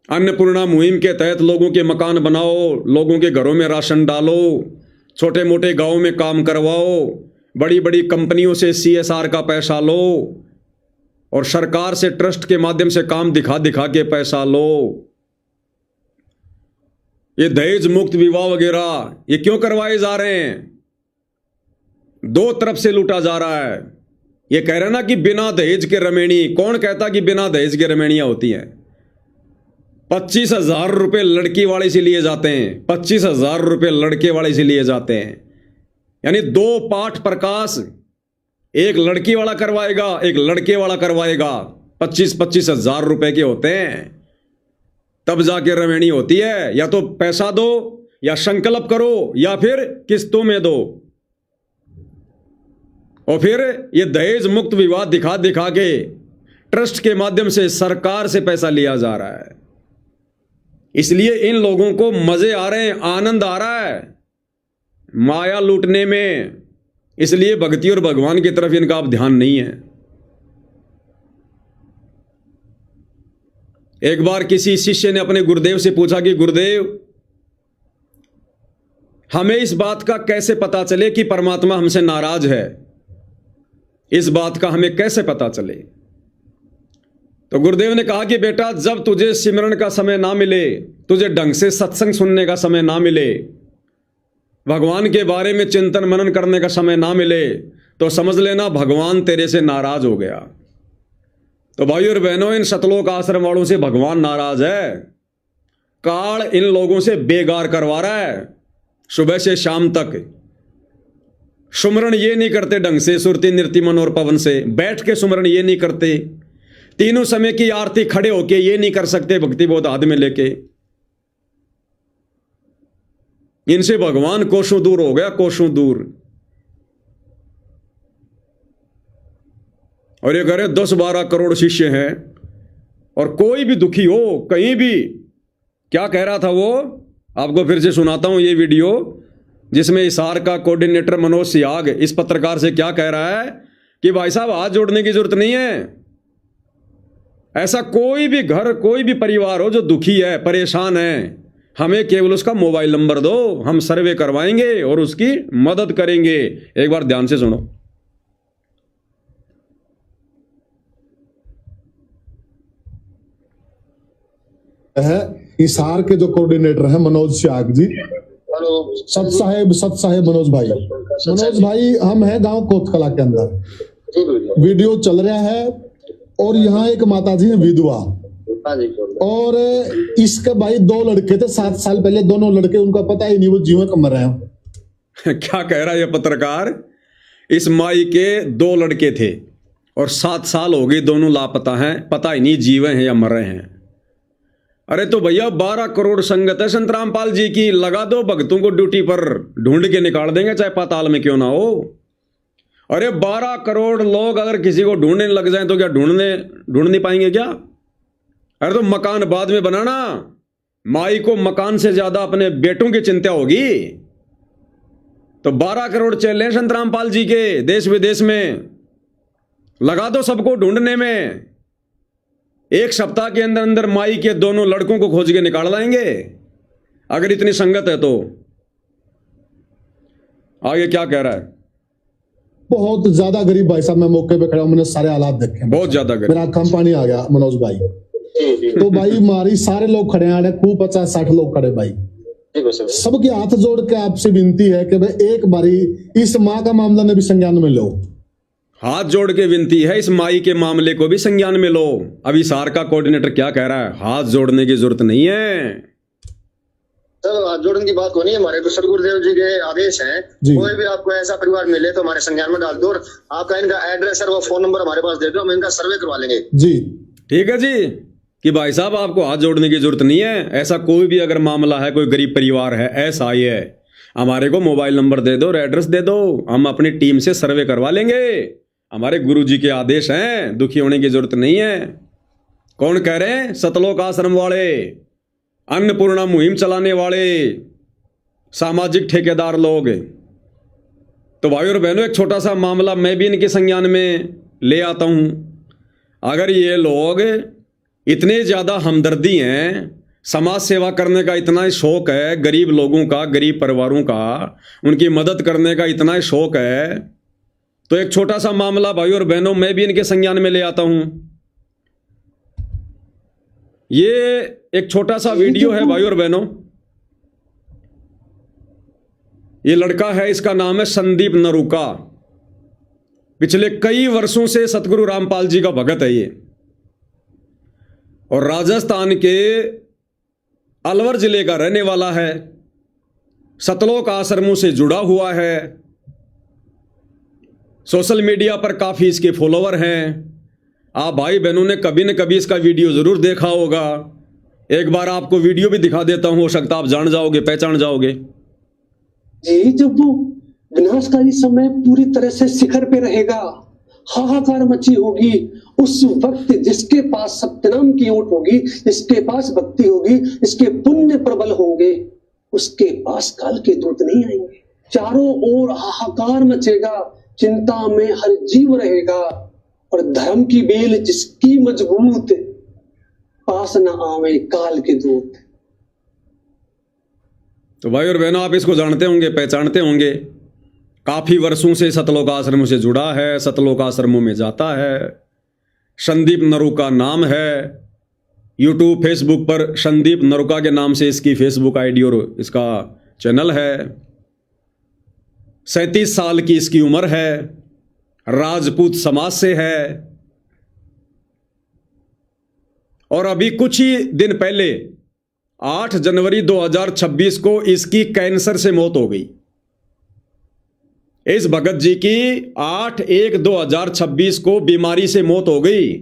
अन्नपूर्णा मुहिम के तहत लोगों के मकान बनाओ, लोगों के घरों में राशन डालो, छोटे मोटे गांवों में काम करवाओ, बड़ी बड़ी कंपनियों से CSR का पैसा लो, और सरकार से ट्रस्ट के माध्यम से काम दिखा दिखा के पैसा लो। ये दहेज मुक्त विवाह वगैरह ये क्यों करवाए जा रहे हैं? 2 तरफ से लूटा जा रहा है। ये कह रहे ना कि बिना दहेज के रमेणी। कौन कहता कि बिना दहेज के रमेणियां होती हैं? 25,000 रुपये लड़की वाले से लिए जाते हैं, 25,000 रुपये लड़के वाले से लिए जाते हैं। यानी 2 पाठ प्रकाश, एक लड़की वाला करवाएगा, एक लड़के वाला करवाएगा। 25-25 हजार रुपए के होते हैं, तब जाके रमेणी होती है। या तो पैसा दो, या संकल्प करो, या फिर किस्तों में दो। और फिर ये दहेज मुक्त विवाह दिखा दिखा के ट्रस्ट के माध्यम से सरकार से पैसा लिया जा रहा है। इसलिए इन लोगों को मजे आ रहे हैं, आनंद आ रहा है माया लूटने में। इसलिए भक्ति और भगवान की तरफ इनका अब ध्यान नहीं है। एक बार किसी शिष्य ने अपने गुरुदेव से पूछा कि गुरुदेव, हमें इस बात का कैसे पता चले कि परमात्मा हमसे नाराज है? इस बात का हमें कैसे पता चले? तो गुरुदेव ने कहा कि बेटा, जब तुझे सिमरन का समय ना मिले, तुझे ढंग से सत्संग सुनने का समय ना मिले, भगवान के बारे में चिंतन मनन करने का समय ना मिले, तो समझ लेना भगवान तेरे से नाराज हो गया। तो भाइयों और बहनों, इन सतलोक आश्रम वालों से भगवान नाराज है। काल इन लोगों से बेगार करवा रहा है। सुबह से शाम तक सुमरण ये नहीं करते ढंग से, सुरती नृत्य मन और पवन से बैठ के सुमरण ये नहीं करते, तीनों समय की आरती खड़े होके ये नहीं कर सकते, भक्ति बोध हाथ में लेके। इनसे भगवान कोसों दूर हो गया, कोसों दूर। और ये कह रहे 10-12 करोड़ शिष्य हैं, और कोई भी दुखी हो कहीं भी, क्या कह रहा था वो, आपको फिर से सुनाता हूं ये वीडियो, जिसमें हिसार का कोऑर्डिनेटर मनोज सियाग इस पत्रकार से क्या कह रहा है कि भाई साहब हाथ जोड़ने की जरूरत नहीं है। ऐसा कोई भी घर, कोई भी परिवार हो जो दुखी है, परेशान है, हमें केवल उसका मोबाइल नंबर दो, हम सर्वे करवाएंगे और उसकी मदद करेंगे। एक बार ध्यान से सुनो। है हिसार के जो कोऑर्डिनेटर हैं मनोज सियाग जी, सत साहेब मनोज भाई, हम हैं गांव कोतकला के अंदर, वीडियो चल रहा है और यहाँ एक माता जी है विधवा, और इसके भाई 2 लड़के थे 7 साल पहले, दोनों लड़के उनका पता ही नहीं वो जीवन कम रहे हैं। क्या कह रहा है ये पत्रकार, इस माई के 2 लड़के थे और 7 साल हो गए, दोनों लापता हैं, पता ही नहीं जीवे हैं या मर रहे हैं। अरे तो भैया 12 करोड़ संगत है संत रामपाल जी की, लगा दो भक्तों को ड्यूटी पर, ढूंढ के निकाल देंगे चाहे पाताल में क्यों ना हो। अरे 12 करोड़ लोग अगर किसी को ढूंढने लग जाए तो क्या ढूंढ नहीं पाएंगे क्या? अरे तो मकान बाद में बनाना, माई को मकान से ज्यादा अपने बेटों की चिंता होगी। तो 12 करोड़ चले संत रामपाल जी के देश विदेश में, लगा दो सबको ढूंढने में। 1 सप्ताह के अंदर अंदर माई के दोनों लड़कों को खोज के निकाल लाएंगे, अगर इतनी संगत है तो। आगे क्या कह रहा है? बहुत ज्यादा गरीब भाई साहब, मैं मौके पे खड़ा हूं, मैंने सारे हालात देखे, बहुत ज्यादा गरीब, मेरा आंखों में पानी आ गया मनोज भाई। तो भाई मारी सारे लोग खड़े हैं, खूब 50-60 लोग खड़े भाई, सबके हाथ जोड़ के आपसे विनती है कि भाई एक बारी इस माँ का मामला ने भी संज्ञान में लो। हाथ जोड़ के विनती है, इस माई के मामले को भी संज्ञान में लो। अभी सार का कोऑर्डिनेटर क्या कह रहा है? हाथ जोड़ने की जरूरत नहीं है। सर हाथ जोड़ने की बात को नहीं है, हमारे तो सर गुरुदेव जी के आदेश हैं, कोई भी आपको ऐसा परिवार मिले तो हमारे संज्ञान में डाल दो, और आपका इनका एड्रेस और वो फोन नंबर हमारे पास दे दो, हम इनका सर्वे करवा लेंगे। जी ठीक है जी, कि भाई साहब आपको हाथ जोड़ने की जरूरत नहीं है। ऐसा कोई भी अगर मामला है, कोई गरीब परिवार है, ऐसा ही है, हमारे को मोबाइल नंबर दे दो और एड्रेस दे दो, हम अपनी टीम से सर्वे करवा लेंगे। हमारे गुरु जी के आदेश हैं, दुखी होने की जरूरत नहीं है। कौन कह रहे हैं? सतलोक आश्रम वाले, अन्नपूर्णा मुहिम चलाने वाले सामाजिक ठेकेदार लोग। तो भाई और बहनों, एक छोटा सा मामला मैं भी इनके संज्ञान में ले आता हूं। अगर ये लोग इतने ज्यादा हमदर्दी हैं, समाज सेवा करने का इतना शौक है, गरीब लोगों का, गरीब परिवारों का, उनकी मदद करने का इतना शौक है, तो एक छोटा सा मामला भाई और बहनों मैं भी इनके संज्ञान में ले आता हूं। ये एक छोटा सा वीडियो है भाई और बहनों। ये लड़का है, इसका नाम है संदीप नरूका। पिछले कई वर्षों से सतगुरु रामपाल जी का भगत है ये, और राजस्थान के अलवर जिले का रहने वाला है, सतलोक आश्रमों से जुड़ा हुआ है, सोशल मीडिया पर काफ़ी इसके फॉलोवर हैं। आप भाई बहनों ने कभी न कभी इसका वीडियो ज़रूर देखा होगा। एक बार आपको वीडियो भी दिखा देता हूं, हो सकता आप जान जाओगे, पहचान जाओगे। जी, जब वो विनाशकारी समय पूरी तरह से शिखर पे रहेगा, हाहाकार मची होगी, उस वक्त जिसके पास सत्यनाम की ओट होगी, जिसके पास भक्ति होगी, जिसके पुण्य प्रबल होंगे, उसके पास काल के दूत नहीं आएंगे। चारों ओर हाहाकार मचेगा, चिंता में हर जीव रहेगा, और धर्म की बेल जिसकी मजबूत, पास न आवे काल के दूत। तो भाई और बहनों, आप इसको जानते होंगे, पहचानते होंगे। काफी वर्षों से सतलोक आश्रमों से जुड़ा है, सतलोक आश्रमों में जाता है। संदीप नरूका नाम है। यूट्यूब, फेसबुक पर संदीप नरूका के नाम से इसकी फेसबुक आईडी और इसका चैनल है। 37 साल की इसकी उम्र है, राजपूत समाज से है, और अभी कुछ ही दिन पहले 8 जनवरी 2026 को इसकी कैंसर से मौत हो गई। इस भगत जी की 8/1/2026 को बीमारी से मौत हो गई।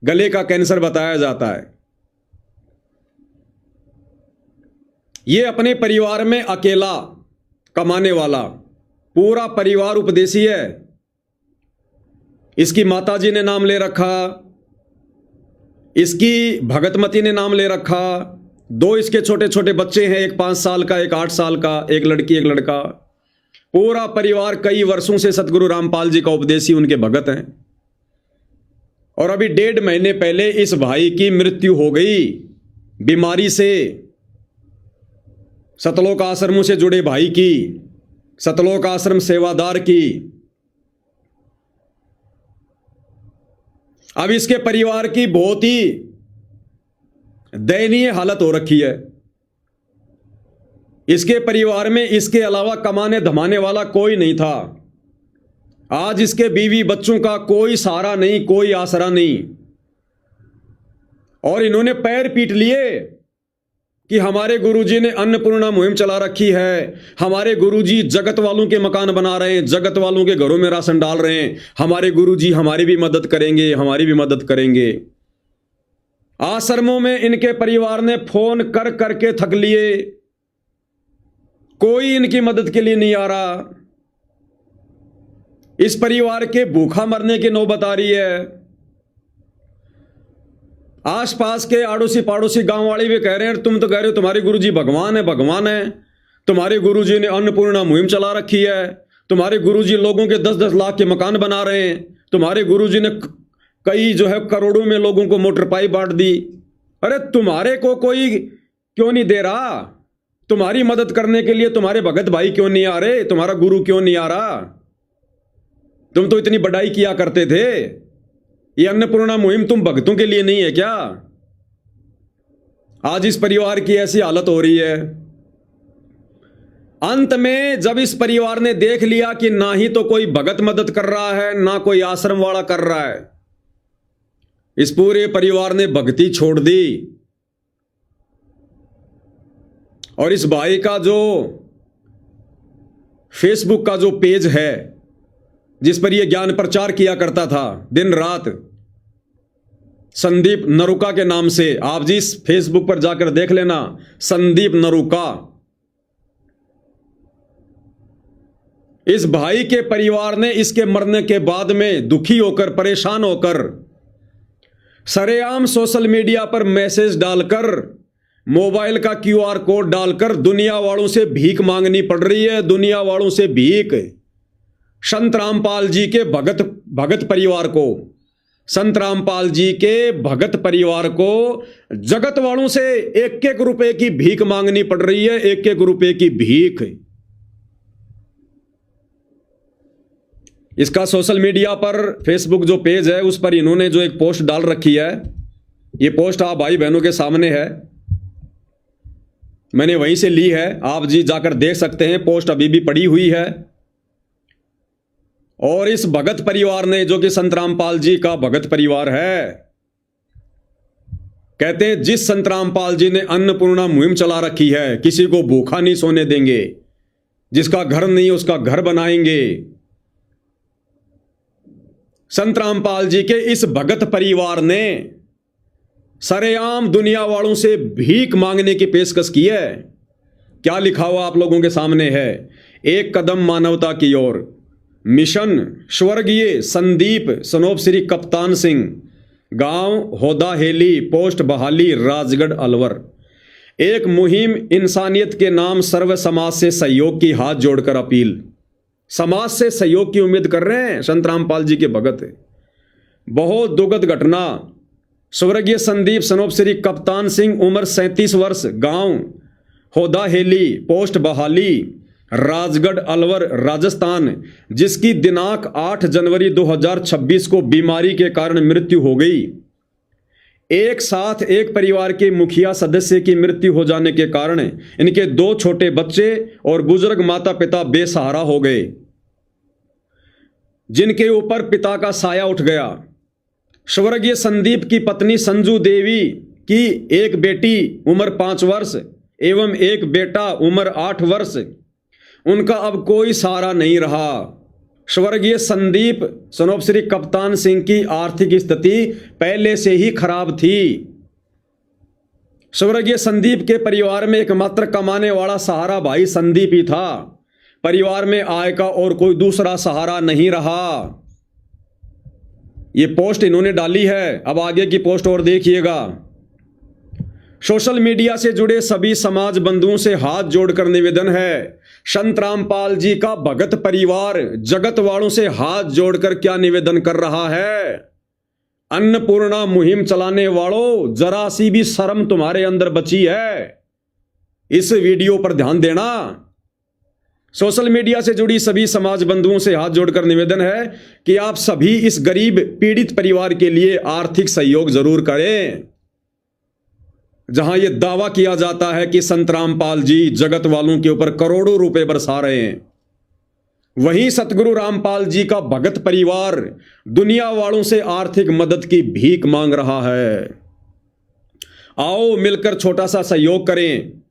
गले का कैंसर बताया जाता है। ये अपने परिवार में अकेला कमाने वाला, पूरा परिवार उपदेशी है। इसकी माताजी ने नाम ले रखा, इसकी भगतमती ने नाम ले रखा। 2 इसके छोटे छोटे बच्चे हैं, एक 5 साल का, एक 8 साल का, एक लड़की एक लड़का। पूरा परिवार कई वर्षों से सतगुरु रामपाल जी का उपदेशी, उनके भगत हैं। और अभी 1.5 महीने पहले इस भाई की मृत्यु हो गई बीमारी से। सतलोक आश्रमों से जुड़े भाई की, सतलोक आश्रम सेवादार की। अब इसके परिवार की बहुत ही दयनीय हालत हो रखी है। इसके परिवार में इसके अलावा कमाने धमाने वाला कोई नहीं था। आज इसके बीवी बच्चों का कोई सहारा नहीं, कोई आसरा नहीं। और इन्होंने पैर पीट लिए कि हमारे गुरुजी ने अन्नपूर्णा मुहिम चला रखी है, हमारे गुरुजी जगत वालों के मकान बना रहे हैं, जगत वालों के घरों में राशन डाल रहे हैं, हमारे गुरुजी हमारी भी मदद करेंगे, हमारी भी मदद करेंगे। आश्रमों में इनके परिवार ने फोन कर करके थक लिए, कोई इनकी मदद के लिए नहीं आ रहा। इस परिवार के भूखा मरने की नौबत आ रही है। आसपास के आड़ोसी पाड़ोसी गांव वाले भी कह रहे हैं, तुम तो कह रहे हो तुम्हारे गुरुजी भगवान है, भगवान है। तुम्हारे गुरुजी ने अन्नपूर्णा मुहिम चला रखी है, तुम्हारे गुरुजी लोगों के 10-10 लाख के मकान बना रहे हैं, तुम्हारे गुरुजी ने कई जो है करोड़ों में लोगों को मोटर पाइप बांट दी। अरे तुम्हारे को कोई क्यों नहीं दे रहा? तुम्हारी मदद करने के लिए तुम्हारे भगत भाई क्यों नहीं आ रहे? तुम्हारा गुरु क्यों नहीं आ रहा? तुम तो इतनी बड़ाई किया करते थे। ये अन्नपूर्णा मुहिम तुम भक्तों के लिए नहीं है क्या? आज इस परिवार की ऐसी हालत हो रही है। अंत में जब इस परिवार ने देख लिया कि ना ही तो कोई भगत मदद कर रहा है, ना कोई आश्रम वाला कर रहा है, इस पूरे परिवार ने भक्ति छोड़ दी। और इस भाई का जो फेसबुक का जो पेज है, जिस पर यह ज्ञान प्रचार किया करता था दिन रात, संदीप नरूका के नाम से, आप जी इस फेसबुक पर जाकर देख लेना, संदीप नरूका। इस भाई के परिवार ने इसके मरने के बाद में दुखी होकर, परेशान होकर, सरेआम सोशल मीडिया पर मैसेज डालकर, मोबाइल का QR कोड डालकर दुनिया वालों से भीख मांगनी पड़ रही है। दुनिया वालों से भीख। संत रामपाल जी के भगत परिवार को, संत रामपाल जी के भगत परिवार को जगत वालों से 1-1 रुपए की भीख मांगनी पड़ रही है। 1-1 रुपए की भीख। इसका सोशल मीडिया पर, फेसबुक जो पेज है उस पर इन्होंने जो एक पोस्ट डाल रखी है, ये पोस्ट आप भाई बहनों के सामने है, मैंने वहीं से ली है, आप जी जाकर देख सकते हैं। पोस्ट अभी भी पड़ी हुई है। और इस भगत परिवार ने, जो कि संत रामपाल जी का भगत परिवार है, कहते हैं जिस संत रामपाल जी ने अन्नपूर्णा मुहिम चला रखी है, किसी को भूखा नहीं सोने देंगे, जिसका घर नहीं उसका घर बनाएंगे। संत रामपाल जी के इस भगत परिवार ने सरेआम दुनिया वालों से भीख मांगने की पेशकश की है। क्या लिखा हुआ आप लोगों के सामने है? 1 कदम मानवता की ओर, मिशन स्वर्गीय संदीप सनोप श्री कप्तान सिंह, गांव होदा हेली, पोस्ट बहाली, राजगढ़ अलवर। एक मुहिम इंसानियत के नाम, सर्व समाज से सहयोग की हाथ जोड़कर अपील। समाज से सहयोग की उम्मीद कर रहे हैं संत रामपाल जी के भगत। बहुत दुखद घटना। स्वर्गीय संदीप सनोप श्री कप्तान सिंह, उम्र 37 वर्ष, गांव होदा हेली, पोस्ट बहाली, राजगढ़ अलवर, राजस्थान, जिसकी दिनांक 8 जनवरी 2026 को बीमारी के कारण मृत्यु हो गई। एक साथ एक परिवार के मुखिया सदस्य की मृत्यु हो जाने के कारण इनके 2 छोटे बच्चे और बुजुर्ग माता पिता बेसहारा हो गए, जिनके ऊपर पिता का साया उठ गया। स्वर्गीय संदीप की पत्नी संजू देवी कि एक बेटी उम्र 5 वर्ष एवं एक बेटा उम्र 8 वर्ष, उनका अब कोई सहारा नहीं रहा। स्वर्गीय संदीप सनोप श्री कप्तान सिंह की आर्थिक स्थिति पहले से ही खराब थी। स्वर्गीय संदीप के परिवार में एकमात्र कमाने वाला सहारा भाई संदीप ही था। परिवार में आय का और कोई दूसरा सहारा नहीं रहा। ये पोस्ट इन्होंने डाली है, अब आगे की पोस्ट और देखिएगा। सोशल मीडिया से जुड़े सभी समाज बंधुओं से हाथ जोड़कर निवेदन है, संत रामपाल जी का भगत परिवार जगत वालों से हाथ जोड़कर क्या निवेदन कर रहा है। अन्नपूर्णा मुहिम चलाने वालों, जरा सी भी शर्म तुम्हारे अंदर बची है? इस वीडियो पर ध्यान देना। सोशल मीडिया से जुड़ी सभी समाज बंधुओं से हाथ जोड़कर निवेदन है कि आप सभी इस गरीब पीड़ित परिवार के लिए आर्थिक सहयोग जरूर करें। जहां यह दावा किया जाता है कि संत रामपाल जी जगत वालों के ऊपर करोड़ों रुपए बरसा रहे हैं, वहीं सतगुरु रामपाल जी का भगत परिवार दुनिया वालों से आर्थिक मदद की भीख मांग रहा है। आओ मिलकर छोटा सा सहयोग करें।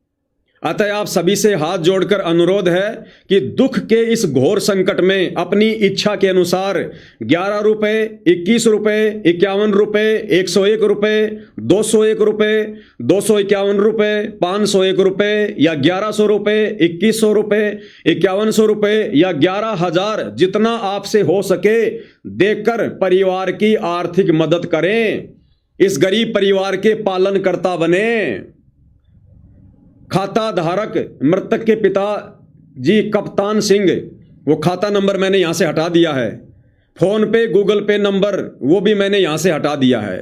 अतः आप सभी से हाथ जोड़कर अनुरोध है कि दुख के इस घोर संकट में अपनी इच्छा के अनुसार 11 रुपए, 21 रुपए, 51 रुपए, 101 रुपए, 201 रुपए, 251 रुपए, 501 रुपए या 1100 रुपए, 2100 रुपए, 5100 रुपए या 11,000, जितना आपसे हो सके देकर परिवार की आर्थिक मदद करें। इस गरीब परिवार के पालनकर्ता बने। खाता धारक मृतक के पिता जी कप्तान सिंह, वो खाता नंबर मैंने यहां से हटा दिया है। फोन पे, गूगल पे नंबर वो भी मैंने यहां से हटा दिया है।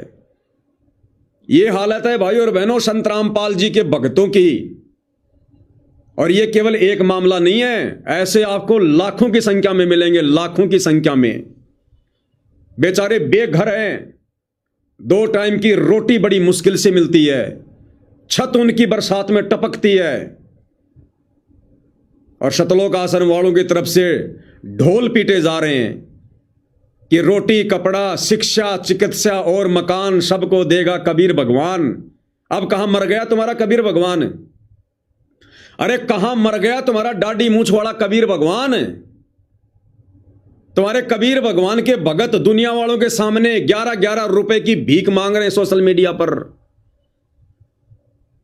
ये हालत है भाई और बहनों संत रामपाल जी के भक्तों की। और ये केवल एक मामला नहीं है, ऐसे आपको लाखों की संख्या में मिलेंगे, लाखों की संख्या में। बेचारे बेघर हैं, 2 टाइम की रोटी बड़ी मुश्किल से मिलती है, छत उनकी बरसात में टपकती है, और शतलोक आश्रम वालों की तरफ से ढोल पीटे जा रहे हैं कि रोटी, कपड़ा, शिक्षा, चिकित्सा और मकान सबको देगा कबीर भगवान। अब कहां मर गया तुम्हारा कबीर भगवान? अरे कहां मर गया तुम्हारा दाढ़ी मूंछ वाला कबीर भगवान? तुम्हारे कबीर भगवान के भगत दुनिया वालों के सामने 11-11 रुपए की भीख मांग रहे हैं सोशल मीडिया पर।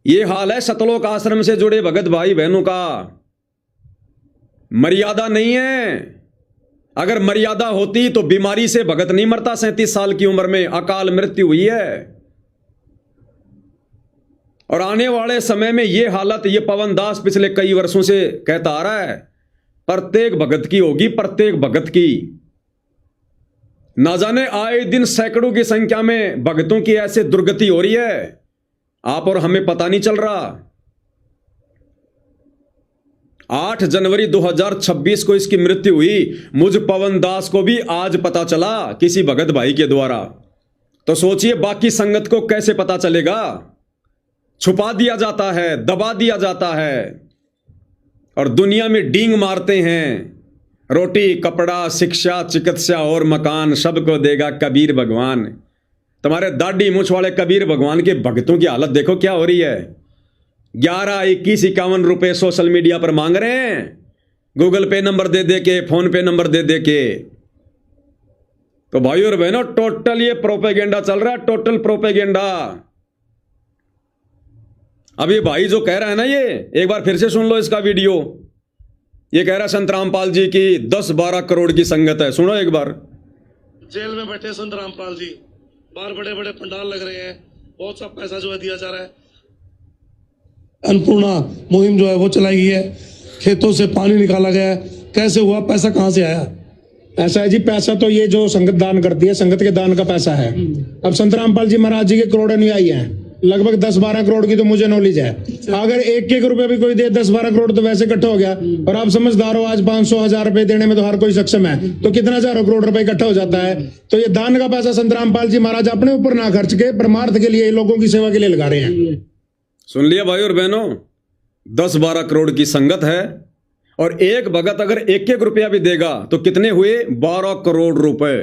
यह हाल है सतलोक आश्रम से जुड़े भगत भाई बहनों का। मर्यादा नहीं है। अगर मर्यादा होती तो बीमारी से भगत नहीं मरता। 37 साल की उम्र में अकाल मृत्यु हुई है। और आने वाले समय में यह हालत, यह पवन दास पिछले कई वर्षों से कहता आ रहा है, प्रत्येक भगत की होगी, प्रत्येक भगत की। ना जाने आए दिन सैकड़ों की संख्या में भगतों की ऐसे दुर्गति हो रही है, आप और हमें पता नहीं चल रहा। 8 जनवरी 2026 को इसकी मृत्यु हुई। मुझ पवन दास को भी आज पता चला किसी भगत भाई के द्वारा। तो सोचिए बाकी संगत को कैसे पता चलेगा। छुपा दिया जाता है, दबा दिया जाता है और दुनिया में डींग मारते हैं। रोटी, कपड़ा, शिक्षा, चिकित्सा और मकान सबको देगा कबीर भगवान। तुम्हारे दाढ़ी मूंछ वाले कबीर भगवान के भक्तों की हालत देखो क्या हो रही है। 11, 21, 51 रुपए सोशल मीडिया पर मांग रहे हैं, गूगल पे नंबर दे दे के, फोन पे नंबर दे दे के। तो भाई और बहनों टोटल ये प्रोपेगेंडा चल रहा है, टोटल प्रोपेगेंडा। अब ये भाई जो कह रहा है ना, ये एक बार फिर से सुन लो इसका वीडियो। ये कह रहा है संत रामपाल जी की 10-12 करोड़ की संगत है। सुनो एक बार। जेल में बैठे संत रामपाल जी, बाहर बड़े बड़े पंडाल लग रहे हैं, बहुत सा पैसा जो है दिया जा रहा है। अन्नपूर्णा मुहिम जो है वो चलाई गई है, खेतों से पानी निकाला गया है। कैसे हुआ, पैसा कहां से आया? ऐसा है जी, पैसा तो ये जो संगत दान करती है, संगत के दान का पैसा है। अब संत रामपाल जी महाराज जी के करोड़ अनुयायी हैं, लगभग 10-12 करोड़ की तो मुझे नॉलेज है। अगर 1-1 रुपए भी कोई दे, 10-12 करोड़ तो वैसे इकट्ठा हो गया। और आप समझदार हो, आज 500-1000 रुपए देने में तो हर कोई सक्षम है, तो कितना हजारों करोड़ रुपए इकट्ठा हो जाता है। तो ये दान का पैसा संत रामपाल जी महाराज अपने ऊपर ना खर्च के परमार्थ के लिए, लोगों की सेवा के लिए लगा रहे हैं। सुन लिया भाई और बहनों, 10-12 करोड़ की संगत है और एक भगत अगर 1-1 रुपया भी देगा तो कितने हुए? 12 करोड़ रुपए।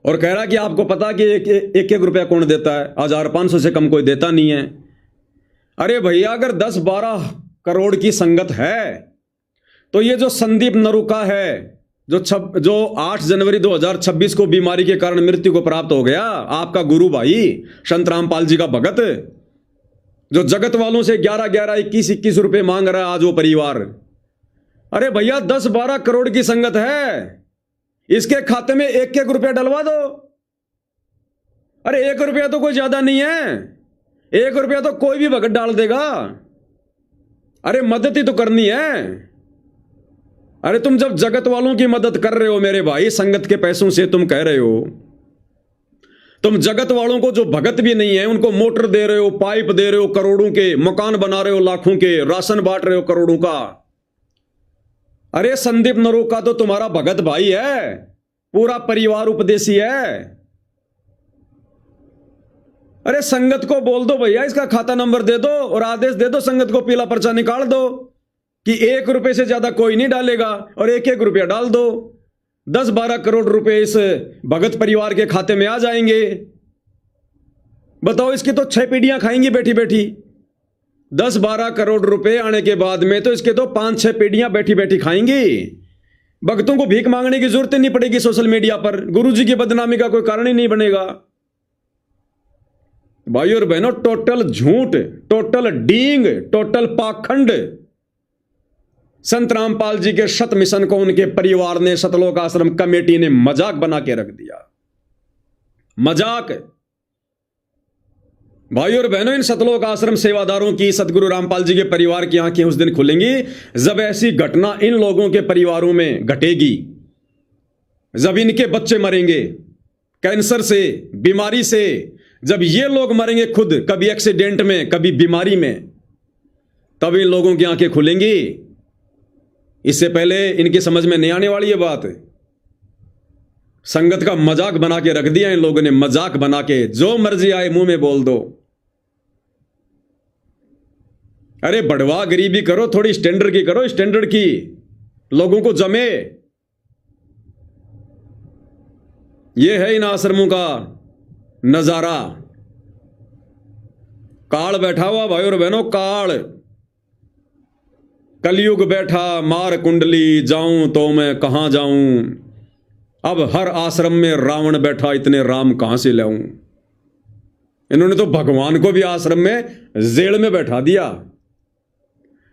और कह रहा कि आपको पता कि एक रुपया कौन देता है, 1500 से कम कोई देता नहीं है। अरे भैया, अगर 10-12 करोड़ की संगत है तो ये जो संदीप नरूका है, जो 8 जनवरी 2026 को बीमारी के कारण मृत्यु को प्राप्त हो गया, आपका गुरु भाई संत रामपाल जी का भगत, जो जगत वालों से 11-11, 21-21 रुपए मांग रहा है आज वो परिवार। अरे भैया, 10-12 करोड़ की संगत है, इसके खाते में 1-1 रुपया डलवा दो। अरे 1 रुपया तो कोई ज्यादा नहीं है, 1 रुपया तो कोई भी भगत डाल देगा। अरे मदद ही तो करनी है। अरे तुम जब जगत वालों की मदद कर रहे हो मेरे भाई, संगत के पैसों से तुम कह रहे हो, तुम जगत वालों को जो भगत भी नहीं है उनको मोटर दे रहे हो, पाइप दे रहे हो करोड़ों के, मकान बना रहे हो लाखों के, राशन बांट रहे हो करोड़ों का। अरे संदीप नरूका तो तुम्हारा भगत भाई है, पूरा परिवार उपदेशी है। अरे संगत को बोल दो भैया, इसका खाता नंबर दे दो और आदेश दे दो, संगत को पीला पर्चा निकाल दो कि 1 रुपए से ज्यादा कोई नहीं डालेगा, और 1-1 रुपया डाल दो। 10-12 करोड़ रुपए इस भगत परिवार के खाते में आ जाएंगे। बताओ, इसकी तो 6 पीढ़ियां खाएंगी बैठी बैठी। 10-12 करोड़ रुपए आने के बाद में तो इसके तो 5-6 पीढ़ियां बैठी बैठी खाएंगी। भक्तों को भीख मांगने की जरूरत नहीं पड़ेगी सोशल मीडिया पर, गुरुजी की बदनामी का कोई कारण ही नहीं बनेगा। भाई और बहनों, टोटल झूठ, टोटल डींग, टोटल पाखंड। संत रामपाल जी के शत मिशन को उनके परिवार ने, सतलोक आश्रम कमेटी ने मजाक बना के रख दिया। मजाक। भाई और बहनों, इन सतलोक आश्रम सेवादारों की, सतगुरु रामपाल जी के परिवार की आंखें उस दिन खुलेंगी जब ऐसी घटना इन लोगों के परिवारों में घटेगी, जब इनके बच्चे मरेंगे कैंसर से, बीमारी से, जब ये लोग मरेंगे खुद, कभी एक्सीडेंट में, कभी बीमारी में, तब इन लोगों की आंखें खुलेंगी। इससे पहले इनकी समझ में नहीं आने वाली ये बात। संगत का मजाक बना के रख दिया इन लोगों ने, मजाक बना के, जो मर्जी आए मुंह में बोल दो। अरे बढ़वा गरीबी करो, थोड़ी स्टैंडर्ड की करो, स्टैंडर्ड की, लोगों को जमे। ये है इन आश्रमों का नजारा। काल बैठा हुआ भाई और बहनों, काल, कलयुग बैठा, मार कुंडली, जाऊं तो मैं कहां जाऊं। अब हर आश्रम में रावण बैठा, इतने राम कहां से लाऊं। इन्होंने तो भगवान को भी आश्रम में जेल में बैठा दिया,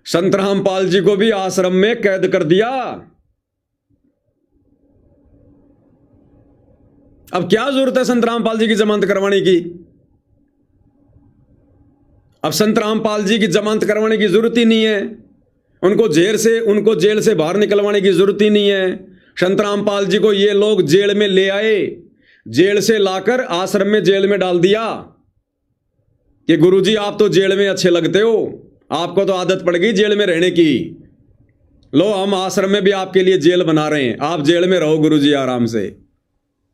संत रामपाल जी को भी आश्रम में कैद कर दिया। अब क्या जरूरत है संत रामपाल जी की जमानत करवाने की? अब संत रामपाल जी की जमानत करवाने की जरूरत ही नहीं है, उनको जेल से बाहर निकलवाने की जरूरत ही नहीं है। संत रामपाल जी को ये लोग जेल में ले आए, जेल से लाकर आश्रम में जेल में डाल दिया कि गुरुजी आप तो जेल में अच्छे लगते हो, आपको तो आदत पड़ गई जेल में रहने की, लो हम आश्रम में भी आपके लिए जेल बना रहे हैं, आप जेल में रहो गुरुजी आराम से,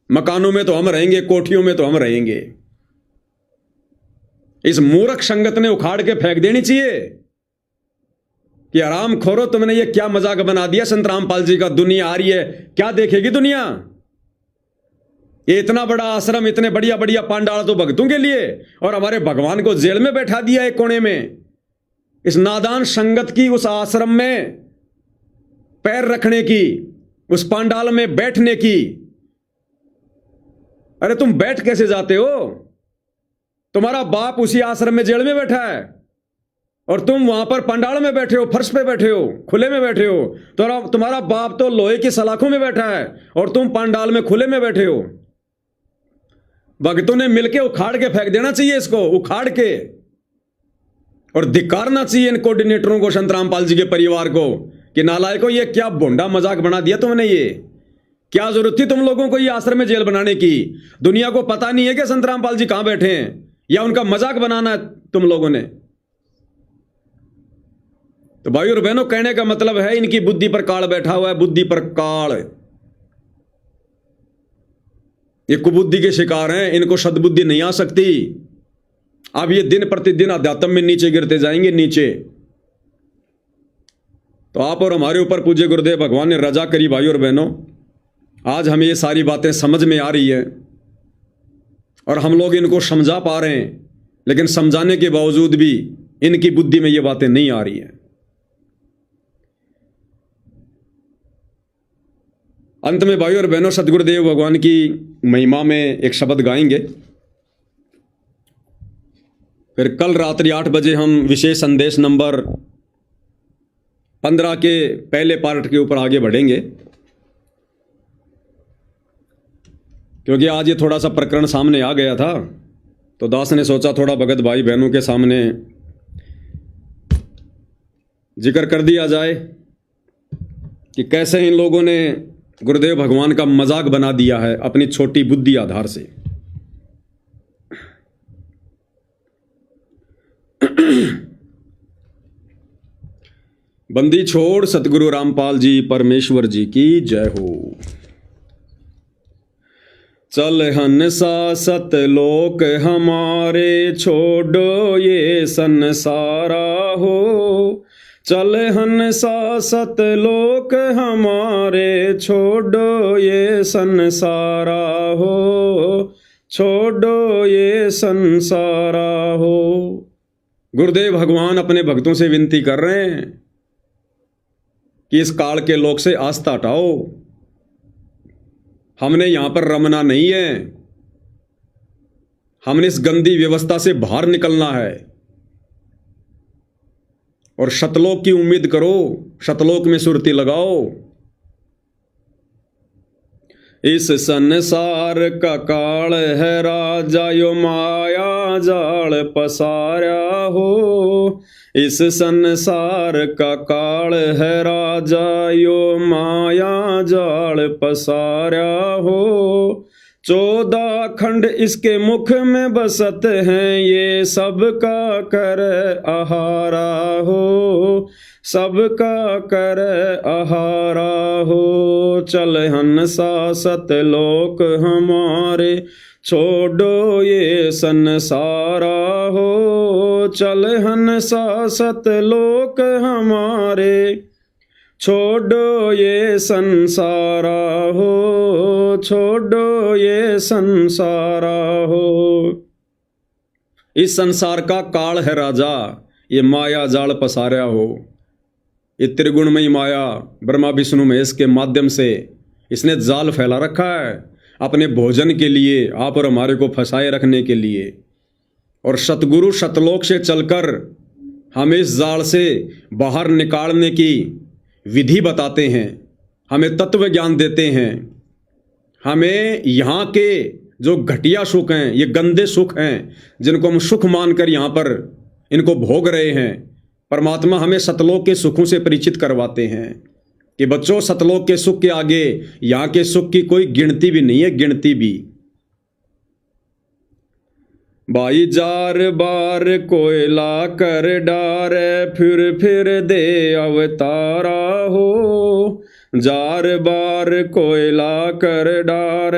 मकानों में तो हम रहेंगे, कोठियों में तो हम रहेंगे। इस मूर्ख संगत ने उखाड़ के फेंक देनी चाहिए कि आराम खोरो, तुमने ये क्या मजाक बना दिया संत रामपाल जी का। दुनिया आ रही है, क्या देखेगी दुनिया? ये इतना बड़ा आश्रम, इतने बढ़िया बढ़िया पांडाल तो भक्तों के लिए, और हमारे भगवान को जेल में बैठा दिया एक कोने में। इस नादान संगत की उस आश्रम में पैर रखने की, उस पांडाल में बैठने की। अरे तुम बैठ कैसे जाते हो? तुम्हारा बाप उसी आश्रम में जेल में बैठा है और तुम वहां पर पंडाल में बैठे हो, फर्श पे बैठे हो, खुले में बैठे हो। तो तुम्हारा बाप तो लोहे की सलाखों में बैठा है और तुम पंडाल में खुले में बैठे हो। भक्तों ने मिलके उखाड़ के फेंक देना चाहिए इसको, उखाड़ के, और धिक्कारना चाहिए इन कोऑर्डिनेटरों को, संत रामपाल जी के परिवार को, कि नालायकों ये क्या भोंडा मजाक बना दिया तुमने। ये क्या जरूरत थी तुम लोगों को ये आश्रम में जेल बनाने की? दुनिया को पता नहीं है कि संत रामपाल जी कहां बैठे हैं, या उनका मजाक बनाना है तुम लोगों ने? तो भाई और बहनों, कहने का मतलब है इनकी बुद्धि पर काल बैठा हुआ है, बुद्धि पर काल। ये कुबुद्धि के शिकार हैं, इनको सद्बुद्धि नहीं आ सकती। अब ये दिन प्रतिदिन अध्यात्म में नीचे गिरते जाएंगे, नीचे। तो आप और हमारे ऊपर पूज्य गुरुदेव भगवान ने रजा करी भाई और बहनों। आज हमें ये सारी बातें समझ में आ रही है। और हम लोग इनको समझा पा रहे हैं, लेकिन समझाने के बावजूद भी इनकी बुद्धि में ये बातें नहीं आ रही हैं। अंत में भाइयों और बहनों, सतगुरुदेव भगवान की महिमा में एक शब्द गाएंगे, फिर कल रात्रि 8 बजे हम विशेष संदेश नंबर 15 के पहले पार्ट के ऊपर आगे बढ़ेंगे, क्योंकि आज ये थोड़ा सा प्रकरण सामने आ गया था, तो दास ने सोचा थोड़ा भगत भाई बहनों के सामने जिक्र कर दिया जाए कि कैसे इन लोगों ने गुरुदेव भगवान का मजाक बना दिया है अपनी छोटी बुद्धि आधार से। बंदी छोड़ सतगुरु रामपाल जी परमेश्वर जी की जय हो। चल हंसा सतलोक हमारे, छोड़ो ये संसारा हो। चल हंसा सतलोक हमारे, छोड़ो ये संसारा हो। छोड़ो ये संसारा हो। गुरुदेव भगवान अपने भक्तों से विनती कर रहे हैं कि इस काल के लोक से आस्था हटाओ। हमने यहां पर रमना नहीं है, हमने इस गंदी व्यवस्था से बाहर निकलना है और शतलोक की उम्मीद करो, शतलोक में सुरती लगाओ। इस संसार का काल है राजा, यो माया जाल पसारा हो। इस संसार का काल है राजा, यो माया जाल पसारा हो। 14 खंड इसके मुख में बसत हैं, ये सबका कर आहारा हो। सबका कर आहारा हो। चल हंसा सतलोक हमारे, छोड़ो ये संसारा हो। चल हंसा सतलोक हमारे, छोड़ो ये संसारा हो। छोड़ो ये संसारा हो। इस संसार का काल है राजा, ये माया जाल पसारा हो। ये त्रिगुणमयी माया ब्रह्मा विष्णु महेश के माध्यम से इसने जाल फैला रखा है अपने भोजन के लिए, आप और हमारे को फंसाए रखने के लिए। और सतगुरु शतलोक से चलकर हमें इस जाल से बाहर निकालने की विधि बताते हैं, हमें तत्व ज्ञान देते हैं। हमें यहाँ के जो घटिया सुख हैं, ये गंदे सुख हैं जिनको हम सुख मानकर यहाँ पर इनको भोग रहे हैं, परमात्मा हमें सतलोक के सुखों से परिचित करवाते हैं कि बच्चों, सतलोक के सुख के आगे यहाँ के सुख की कोई गिनती भी नहीं है, गिनती भी। भाई जार बार कोयला कर डार, फिर दे अवतारा हो। जार बार कोयला कर डार,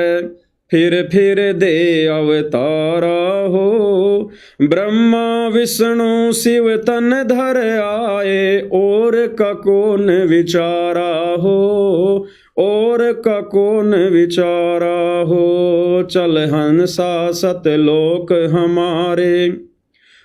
फिर दे अवतारा हो। ब्रह्मा विष्णु शिव तन धर आए, और का कौन विचारा हो। और का कौन विचारा हो। चल हंसा सतलोक हमारे,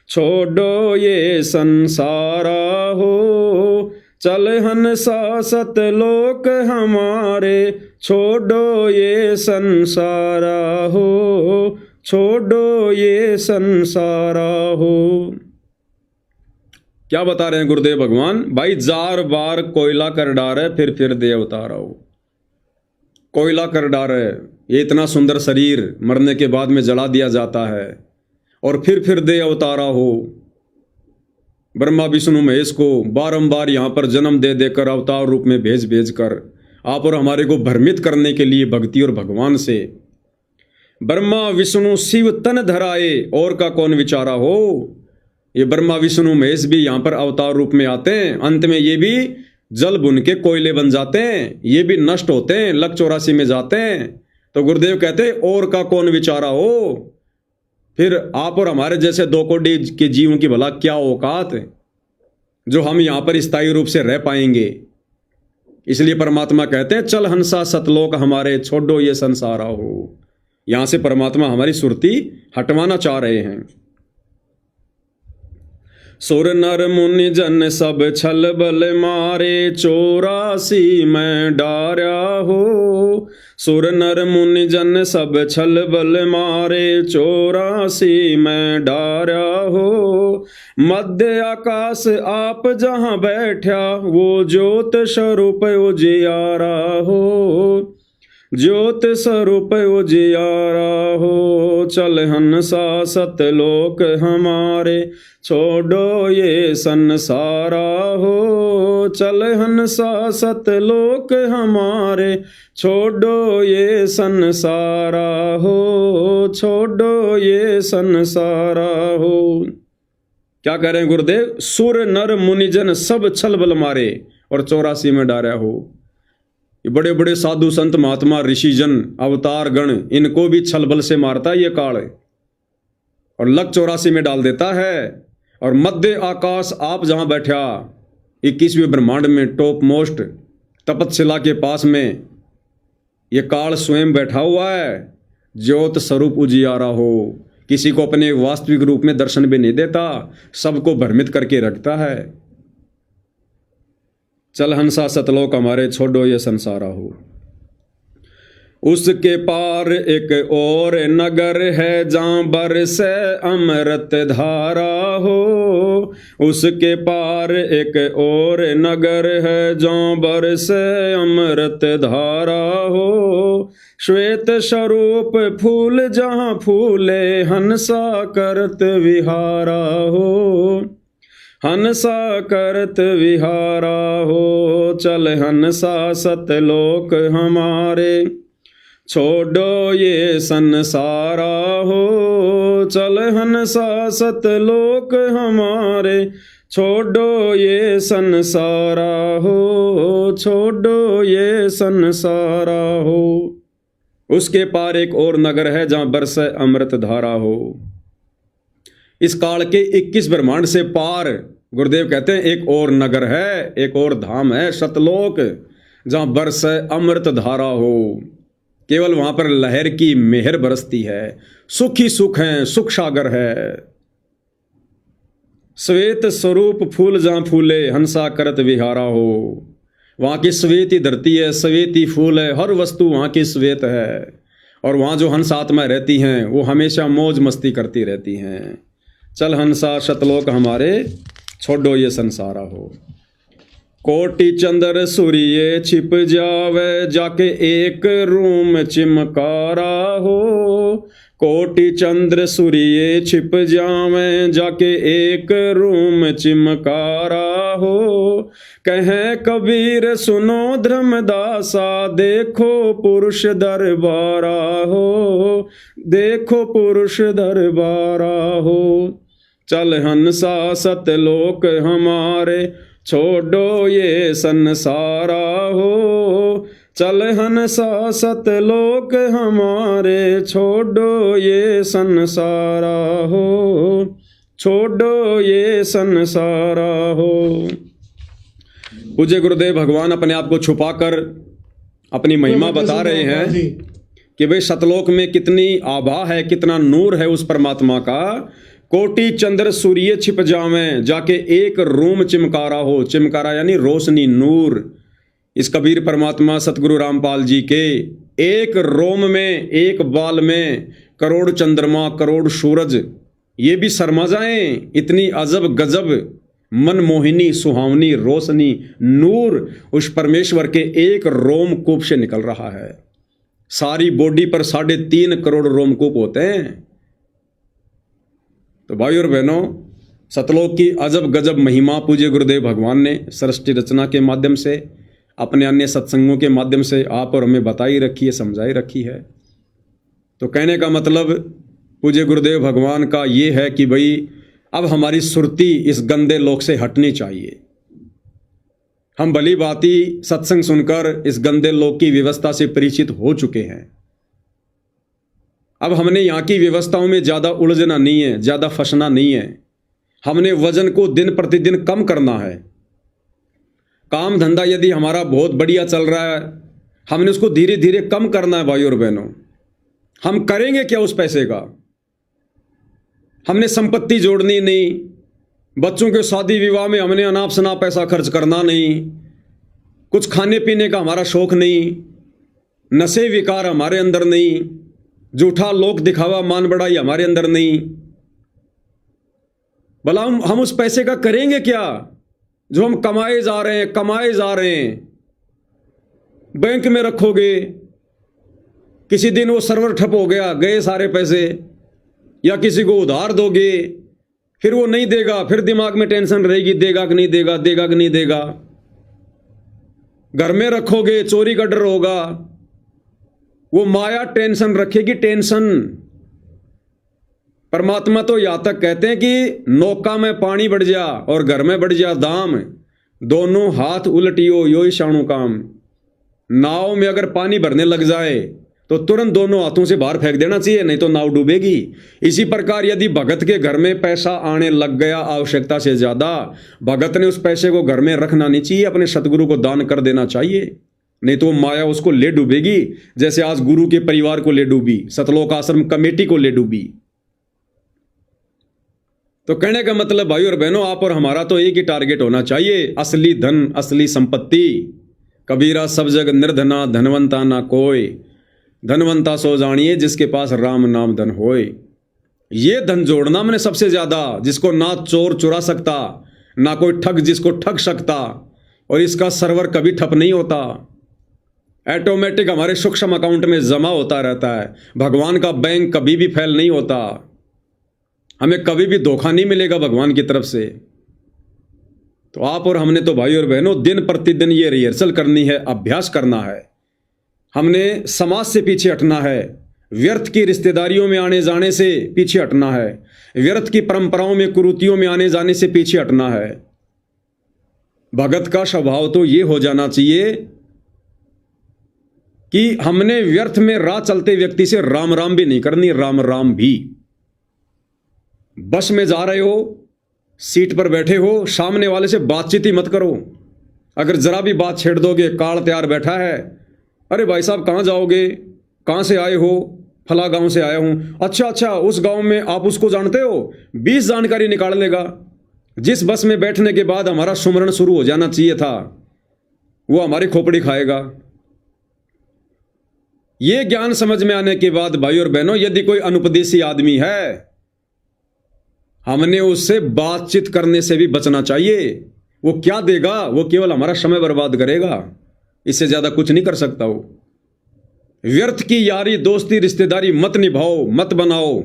छोड़ो ये संसारा हो। चल हंसा सतलोक हमारे, छोड़ो ये संसारा हो। छोड़ो ये संसारा हो। क्या बता रहे हैं गुरुदेव भगवान? भाई जार बार कोयला कर डारे, फिर दे अवतारा हो। कोयला कर डारे, ये इतना सुंदर शरीर मरने के बाद में जला दिया जाता है, और फिर दे अवतारा हो। ब्रह्मा विष्णु महेश को बारंबार यहाँ पर जन्म दे देकर अवतार रूप में भेज कर आप और हमारे को भ्रमित करने के लिए भक्ति और भगवान से। ब्रह्मा विष्णु शिव तन धराए, और का कौन विचारा हो। ये ब्रह्मा विष्णु महेश भी यहाँ पर अवतार रूप में आते हैं, अंत में ये भी जल बुन के कोयले बन जाते हैं, ये भी नष्ट होते हैं, लक 84 में जाते हैं। तो गुरुदेव कहते हैं और का कौन विचारा हो। फिर आप और हमारे जैसे 2 कोटि के जीवों की भला क्या औकात जो हम यहाँ पर स्थायी रूप से रह पाएंगे। इसलिए परमात्मा कहते हैं चल हंसा सतलोक हमारे, छोड़ो ये संसारा हो। यहाँ से परमात्मा हमारी सुरती हटवाना चाह रहे हैं। सुर नर मुनि जन सब छल बल मारे, 84 मैं डार्या हो। सुर नर मुनि जन सब छल बल मारे, 84 मैं डार्या हो। मध्य आकाश आप जहाँ बैठा, वो ज्योत स्वरूप उजियारा हो। ज्योत स्वरूप उजियारा हो। चल हंसा सतलोक हमारे, छोड़ो ये संसारा हो। चल हंसा सतलोक हमारे, छोड़ो ये संसारा हो। छोड़ो ये संसारा हो। क्या कह रहे हैं गुरुदेव? सुर नर मुनिजन सब छल बल मारे और 84 में डारा हो। ये बड़े बड़े साधु संत महात्मा ऋषिजन अवतार गण, इनको भी छल बल से मारता है ये काल और लग 84 में डाल देता है। और मध्य आकाश आप जहां बैठा, 21वें ब्रह्मांड में टॉप मोस्ट तपतशिला के पास में ये काल स्वयं बैठा हुआ है। ज्योत स्वरूप उजियारा हो। किसी को अपने वास्तविक रूप में दर्शन भी नहीं देता, सबको भ्रमित करके रखता है। चल हंसा सतलोक हमारे, छोड़ो ये संसारा हो। उसके पार एक और नगर है, जहाँ बरसे अमृत धारा हो। उसके पार एक और नगर है, जहाँ बरसे अमृत धारा हो। श्वेत स्वरूप फूल जहाँ फूले, हंसा करत विहारा हो। हंसा करत विहारा हो। चल हंसा सतलोक हमारे, छोड़ो ये संसारा हो। चल हंसा सतलोक हमारे, छोड़ो ये संसारा हो। छोड़ो ये संसारा हो। उसके पार एक और नगर है, जहाँ बरसे अमृत धारा हो। इस काल के 21 ब्रह्मांड से पार गुरुदेव कहते हैं एक और नगर है, एक और धाम है, सतलोक, जहां बरसे अमृत धारा हो। केवल वहां पर लहर की मेहर बरसती है, सुख ही सुख है, सुख सागर है। श्वेत स्वरूप फूल जहां फूले, हंसा करत विहारा हो। वहां की श्वेत ही धरती है, श्वेत ही फूल है, हर वस्तु वहां की श्वेत है। और वहां जो हंस आत्मा रहती हैं, वो हमेशा मौज मस्ती करती रहती हैं। चल हंसा सतलोक हमारे, छोड़ो ये संसारा हो। कोटि चंद्र सूर्य छिप जावे, जाके एक रूम चिमकारा हो। कोटि चंद्र सूर्य छिप जावे, जाके एक रूम चिमकारा हो। कहे कबीर सुनो धर्मदासा, देखो पुरुष दरबारा हो। देखो पुरुष दरबारा हो। चल हंसा सतलोक हमारे, छोड़ो ये संसारा हो। चल हंसा सतलोक हमारे, छोड़ो ये संसारा हो। छोड़ो ये संसारा हो। पूज्य गुरुदेव भगवान अपने आप को छुपाकर अपनी महिमा बता रहे हैं कि भाई सतलोक में कितनी आभा है, कितना नूर है उस परमात्मा का। कोटि चंद्र सूर्य छिप जावें, जाके एक रूम चिमकारा हो। चिमकारा यानी रोशनी, नूर। इस कबीर परमात्मा सतगुरु रामपाल जी के एक रोम में, एक बाल में करोड़ चंद्रमा, करोड़ सूरज, ये भी शर्मा जाएं। इतनी अजब गजब मनमोहिनी सुहावनी रोशनी, नूर उस परमेश्वर के एक रोमकूप से निकल रहा है। सारी बॉडी पर 3.5 करोड़ रोमकूप होते हैं। तो भाई और बहनों, सतलोक की अजब गजब महिमा पूज्य गुरुदेव भगवान ने सृष्टि रचना के माध्यम से, अपने अन्य सत्संगों के माध्यम से आप और हमें बताई रखी है, समझाई रखी है। तो कहने का मतलब पूज्य गुरुदेव भगवान का ये है कि भाई अब हमारी सुरती इस गंदे लोक से हटनी चाहिए। हम भली भांति सत्संग सुनकर इस गंदे लोक की व्यवस्था से परिचित हो चुके हैं। अब हमने यहाँ की व्यवस्थाओं में ज़्यादा उलझना नहीं है, ज़्यादा फंसना नहीं है। हमने वजन को दिन प्रतिदिन कम करना है। काम धंधा यदि हमारा बहुत बढ़िया चल रहा है, हमने उसको धीरे धीरे कम करना है भाई और बहनों। हम करेंगे क्या उस पैसे का? हमने संपत्ति जोड़नी नहीं, बच्चों के शादी विवाह में हमने अनाप शनाप पैसा खर्च करना नहीं, कुछ खाने पीने का हमारा शौक नहीं, नशे विकार हमारे अंदर नहीं, झूठा लोक दिखावा मान बढ़ाई हमारे अंदर नहीं। भला हम उस पैसे का करेंगे क्या जो हम कमाए जा रहे हैं? बैंक में रखोगे, किसी दिन वो सर्वर ठप हो गया, गए सारे पैसे, या किसी को उधार दोगे, फिर वो नहीं देगा, फिर दिमाग में टेंशन रहेगी, देगा कि नहीं देगा, देगा कि नहीं देगा। घर में रखोगे, चोरी का डर होगा, वो माया टेंशन रखेगी, टेंशन। परमात्मा तो यहां तक कहते हैं कि नौका में पानी बढ़ जा और घर में बढ़ जा दाम, दोनों हाथ उलटियो यो शाणु काम। नाव में अगर पानी भरने लग जाए तो तुरंत दोनों हाथों से बाहर फेंक देना चाहिए, नहीं तो नाव डूबेगी। इसी प्रकार यदि भगत के घर में पैसा आने लग गया आवश्यकता से ज्यादा, भगत ने उस पैसे को घर में रखना नहीं चाहिए, अपने सतगुरु को दान कर देना चाहिए, नहीं तो माया उसको ले डूबेगी, जैसे आज गुरु के परिवार को ले डूबी, सतलोक आश्रम कमेटी को ले डूबी। तो कहने का मतलब भाई और बहनों, आप और हमारा तो एक ही टारगेट होना चाहिए, असली धन, असली संपत्ति। कबीरा सब जग निर्धना, धनवंता ना कोई, धनवंता सो जानिए जिसके पास राम नाम धन होए। ये धन जोड़ना मैंने सबसे ज्यादा, जिसको ना चोर चुरा सकता, ना कोई ठग जिसको ठग सकता, और इसका सर्वर कभी ठप नहीं होता, ऑटोमेटिक हमारे सूक्ष्म अकाउंट में जमा होता रहता है। भगवान का बैंक कभी भी फेल नहीं होता, हमें कभी भी धोखा नहीं मिलेगा भगवान की तरफ से। तो आप और हमने तो भाई और बहनों दिन प्रतिदिन ये रिहर्सल करनी है, अभ्यास करना है। हमने समाज से पीछे हटना है, व्यर्थ की रिश्तेदारियों में आने जाने से पीछे हटना है, व्यर्थ की परंपराओं में कुरीतियों में आने जाने से पीछे हटना है। भगत का स्वभाव तो ये हो जाना चाहिए कि हमने व्यर्थ में राह चलते व्यक्ति से राम राम भी नहीं करनी, राम राम भी। बस में जा रहे हो, सीट पर बैठे हो, सामने वाले से बातचीत ही मत करो। अगर जरा भी बात छेड़ दोगे, काल तैयार बैठा है, अरे भाई साहब कहाँ जाओगे, कहाँ से आए हो, फला गांव से आया हूं, अच्छा उस गांव में आप उसको जानते हो, 20 जानकारी निकाल लेगा। जिस बस में बैठने के बाद हमारा सुमरण शुरू हो जाना चाहिए था, वो हमारी खोपड़ी खाएगा। ये ज्ञान समझ में आने के बाद भाई और बहनों, यदि कोई अनुपदेशी आदमी है, हमने उससे बातचीत करने से भी बचना चाहिए। वो क्या देगा, वो केवल हमारा समय बर्बाद करेगा, इससे ज्यादा कुछ नहीं कर सकता। वो व्यर्थ की यारी दोस्ती रिश्तेदारी मत निभाओ, मत बनाओ।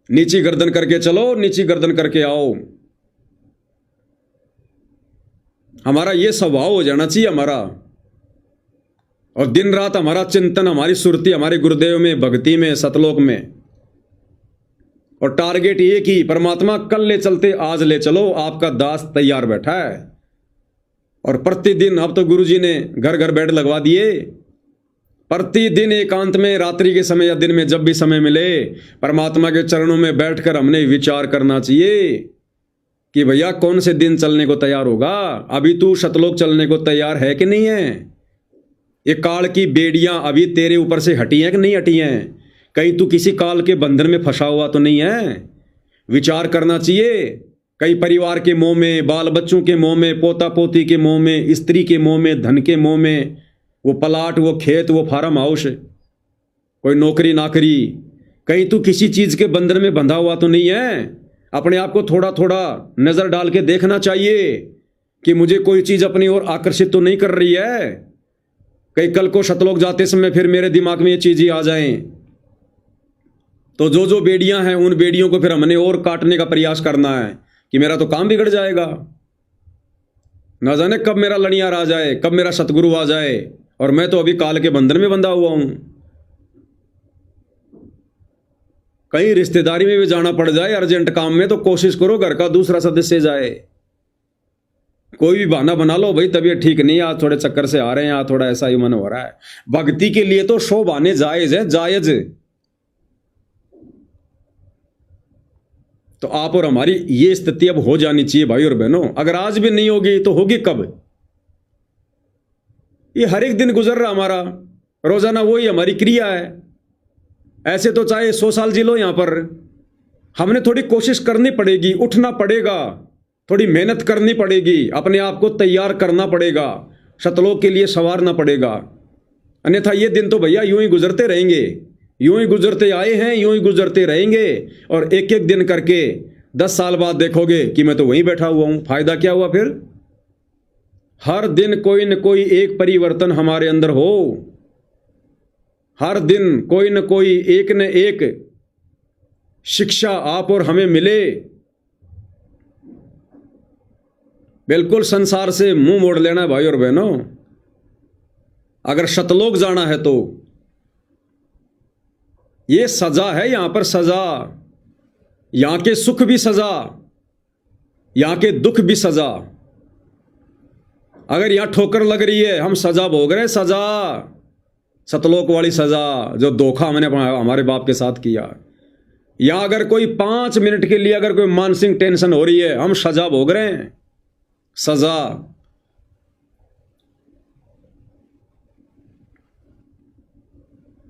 नीची गर्दन करके चलो, नीची गर्दन करके आओ। हमारा ये स्वभाव हो जाना चाहिए हमारा, और दिन रात हमारा चिंतन, हमारी सुरती हमारे गुरुदेव में, भक्ति में, सतलोक में, और टारगेट ये कि परमात्मा कल ले चलते आज ले चलो, आपका दास तैयार बैठा है। और प्रतिदिन, अब तो गुरुजी ने घर घर बेड लगवा दिए, प्रतिदिन एकांत में, रात्रि के समय या दिन में, जब भी समय मिले, परमात्मा के चरणों में बैठकर हमने विचार करना चाहिए कि भैया कौन से दिन चलने को तैयार होगा, अभी तू सतलोक चलने को तैयार है कि नहीं है, ये काल की बेड़ियां अभी तेरे ऊपर से हटी हैं कि नहीं हटी हैं, कहीं तू किसी काल के बंधन में फंसा हुआ तो नहीं है। विचार करना चाहिए। कई परिवार के मोह में, बाल बच्चों के मोह में, पोता पोती के मोह में, स्त्री के मोह में, धन के मोह में, वो प्लाट, वो खेत, वो फार्म हाउस, कोई नौकरी नाकरी, कहीं तू किसी चीज के बंधन में बंधा हुआ तो नहीं है। अपने आप को थोड़ा थोड़ा नजर डाल के देखना चाहिए कि मुझे कोई चीज अपनी ओर आकर्षित तो नहीं कर रही है। कई कल को सतलोक जाते समय फिर मेरे दिमाग में ये चीज ही आ जाएं, तो जो जो बेड़ियां हैं उन बेड़ियों को फिर हमने और काटने का प्रयास करना है कि मेरा तो काम बिगड़ जाएगा। ना जाने कब मेरा लड़ियार आ जाए, कब मेरा सतगुरु आ जाए, और मैं तो अभी काल के बंधन में बंधा हुआ हूं। कहीं रिश्तेदारी में भी जाना पड़ जाए अर्जेंट काम में, तो कोशिश करो घर का दूसरा सदस्य जाए। कोई भी बहाना बना लो, भाई तबीयत ठीक नहीं, आज थोड़े चक्कर से आ रहे हैं, आज थोड़ा ऐसा ही मन हो रहा है। भक्ति के लिए तो 100 बहाने जायज है, जायज। तो आप और हमारी ये स्थिति अब हो जानी चाहिए भाई और बहनों। अगर आज भी नहीं होगी तो होगी कब? ये हर एक दिन गुजर रहा हमारा, रोजाना वही हमारी क्रिया है। ऐसे तो चाहे 100 साल जी लो यहां पर, हमने थोड़ी कोशिश करनी पड़ेगी, उठना पड़ेगा, थोड़ी मेहनत करनी पड़ेगी, अपने आप को तैयार करना पड़ेगा, सतलोक के लिए संवारना पड़ेगा। अन्यथा ये दिन तो भैया यूं ही गुजरते रहेंगे, यूं ही गुजरते आए हैं, यूं ही गुजरते रहेंगे। और एक एक दिन करके 10 साल बाद देखोगे कि मैं तो वहीं बैठा हुआ हूं, फायदा क्या हुआ फिर? हर दिन कोई न कोई एक परिवर्तन हमारे अंदर हो, हर दिन कोई न कोई एक न एक शिक्षा आप और हमें मिले। बिल्कुल संसार से मुंह मोड़ लेना है भाई और बहनों। अगर सतलोक जाना है तो ये सजा है, यहां पर सजा, यहां के सुख भी सजा, यहां के दुख भी सजा। अगर यहां ठोकर लग रही है, हम सजा भोग रहे हैं, सजा, सतलोक वाली सजा, जो धोखा हमने हमारे बाप के साथ किया। या अगर कोई 5 मिनट के लिए अगर कोई मानसिक टेंशन हो रही है, हम सजा भोग रहे हैं, सजा।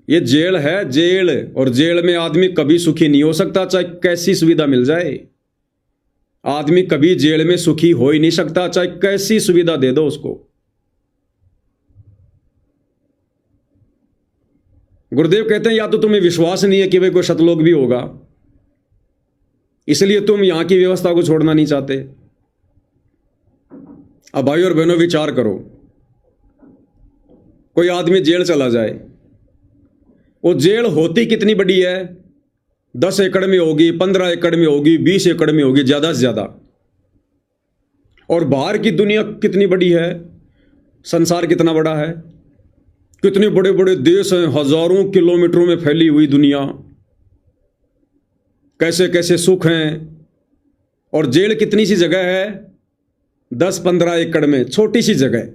ये जेल है, जेल। और जेल में आदमी कभी सुखी नहीं हो सकता, चाहे कैसी सुविधा मिल जाए। आदमी कभी जेल में सुखी हो ही नहीं सकता, चाहे कैसी सुविधा दे दो उसको। गुरुदेव कहते हैं या तो तुम्हें विश्वास नहीं है कि भाई कोई सतलोक भी होगा, इसलिए तुम यहां की व्यवस्था को छोड़ना नहीं चाहते। अब भाई और बहनों विचार करो, कोई आदमी जेल चला जाए, वो जेल होती कितनी बड़ी है? 10 एकड़ में होगी, 15 एकड़ में होगी, 20 एकड़ में होगी, ज्यादा से ज्यादा। और बाहर की दुनिया कितनी बड़ी है, संसार कितना बड़ा है, कितने बड़े बड़े देश हैं, हजारों किलोमीटरों में फैली हुई दुनिया, कैसे कैसे सुख हैं। और जेल कितनी सी जगह है? 10-15 एकड़ में, छोटी सी जगह।